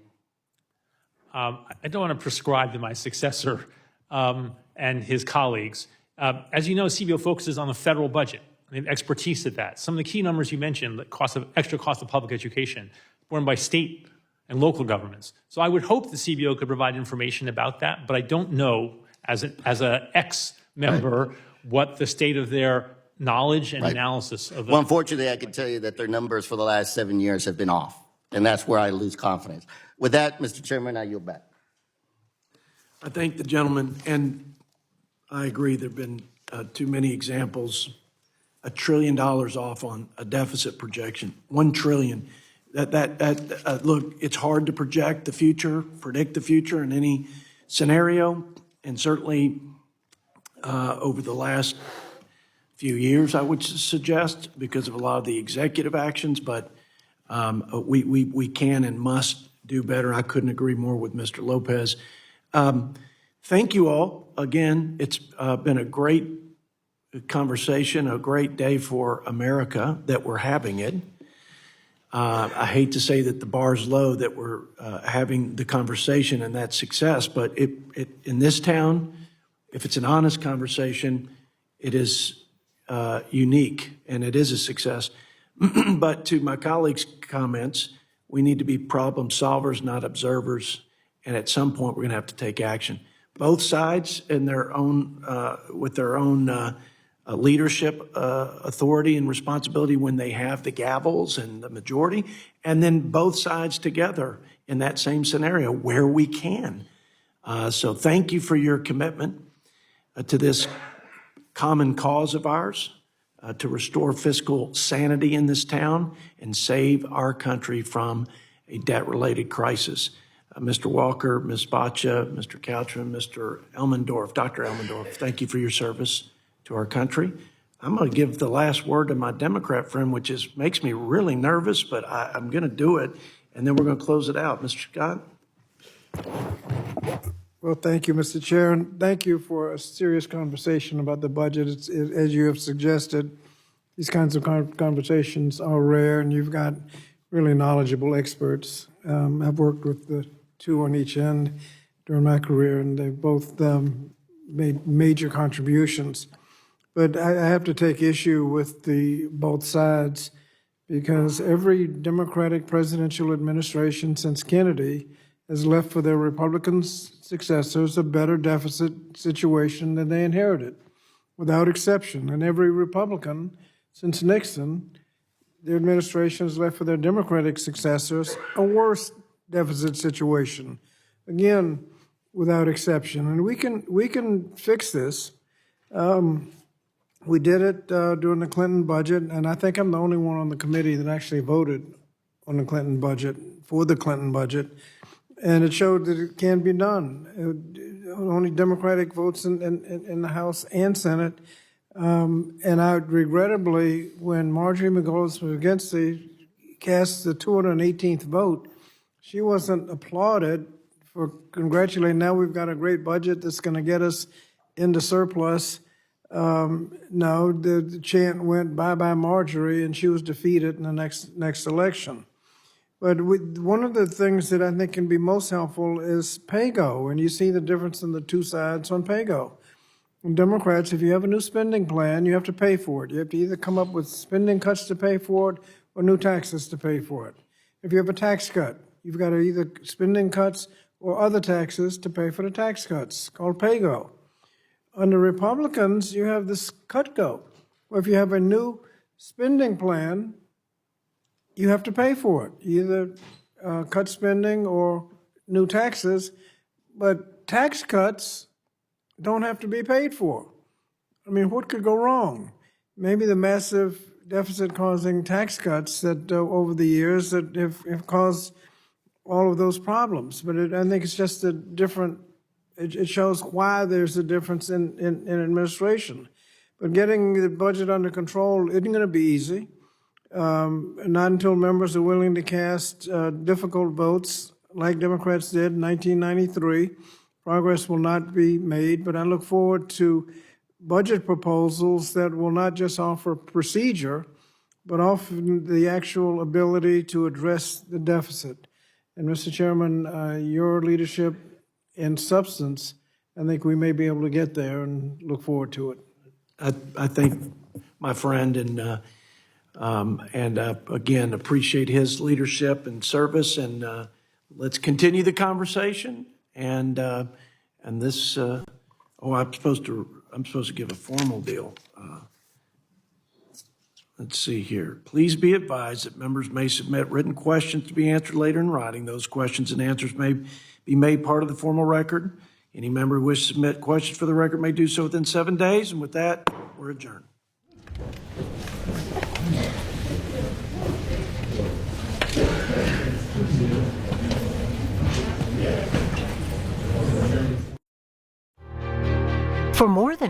G: I don't want to prescribe to my successor and his colleagues. As you know, CBO focuses on the federal budget. They have expertise at that. Some of the key numbers you mentioned, the extra cost of public education, borne by state and local governments. So I would hope the CBO could provide information about that, but I don't know, as an ex-member, what the state of their knowledge and analysis of that.
K: Well, unfortunately, I can tell you that their numbers for the last 7 years have been off, and that's where I lose confidence. With that, Mr. Chairman, I yield back.
B: I thank the gentleman, and I agree there have been too many examples. $1 trillion off on a deficit projection, $1 trillion. Look, it's hard to predict the future in any scenario, and certainly over the last few years, I would suggest, because of a lot of the executive actions, but we can and must do better. I couldn't agree more with Mr. Lopez. Thank you all. Again, it's been a great conversation, a great day for America that we're having it. I hate to say that the bar's low that we're having the conversation and that success, but in this town, if it's an honest conversation, it is unique and it is a success. But to my colleagues' comments, we need to be problem solvers, not observers. And at some point, we're going to have to take action. Both sides in their own, with their own leadership authority and responsibility when they have the gavels and the majority, and then both sides together in that same scenario where we can. So thank you for your commitment to this common cause of ours, to restore fiscal sanity in this town and save our country from a debt-related crisis. Mr. Walker, Ms. Bacha, Mr. Couchman, Mr. Elmendorf, Dr. Elmendorf, thank you for your service to our country. I'm going to give the last word to my Democrat friend, which makes me really nervous, but I'm going to do it, and then we're going to close it out. Mr. Scott?
S: Well, thank you, Mr. Chair, and thank you for a serious conversation about the budget. As you have suggested, these kinds of conversations are rare, and you've got really knowledgeable experts. I've worked with the two on each end during my career, and they've both made major contributions. But I have to take issue with both sides, because every Democratic presidential administration since Kennedy has left for their Republican successors a better deficit situation than they inherited, without exception. And every Republican since Nixon, the administration has left for their Democratic successors a worse deficit situation, again, without exception. And we can fix this. We did it during the Clinton budget, and I think I'm the only one on the committee that actually voted on the Clinton budget, for the Clinton budget, and it showed that it can be done. Only Democratic votes in the House and Senate. And I regrettably, when Marjorie McGoldrick cast the 218th vote, she wasn't applauded for congratulating. Now we've got a great budget that's going to get us into surplus. No, the chant went bye-bye Marjorie, and she was defeated in the next election. But one of the things that I think can be most helpful is pay-go, and you see the difference in the two sides on pay-go. Democrats, if you have a new spending plan, you have to pay for it. You have to either come up with spending cuts to pay for it or new taxes to pay for it. If you have a tax cut, you've got to either spending cuts or other taxes to pay for the tax cuts, called pay-go. Under Republicans, you have this cut-go, where if you have a new spending plan, you have to pay for it, either cut spending or new taxes, but tax cuts don't have to be paid for. I mean, what could go wrong? Maybe the massive deficit-causing tax cuts that over the years that have caused all of those problems. But I think it's just a different, it shows why there's a difference in administration. But getting the budget under control isn't going to be easy. Not until members are willing to cast difficult votes like Democrats did in 1993. Progress will not be made, but I look forward to budget proposals that will not just offer procedure, but offer the actual ability to address the deficit. And Mr. Chairman, your leadership in substance, I think we may be able to get there and look forward to it.
B: I think my friend and again, appreciate his leadership and service, and let's continue the conversation. And this, I'm supposed to give a formal deal. Let's see here. Please be advised that members may submit written questions to be answered later in writing. Those questions and answers may be made part of the formal record. Any member who wishes to submit questions for the record may do so within 7 days. And with that, we're adjourned.
L: For more than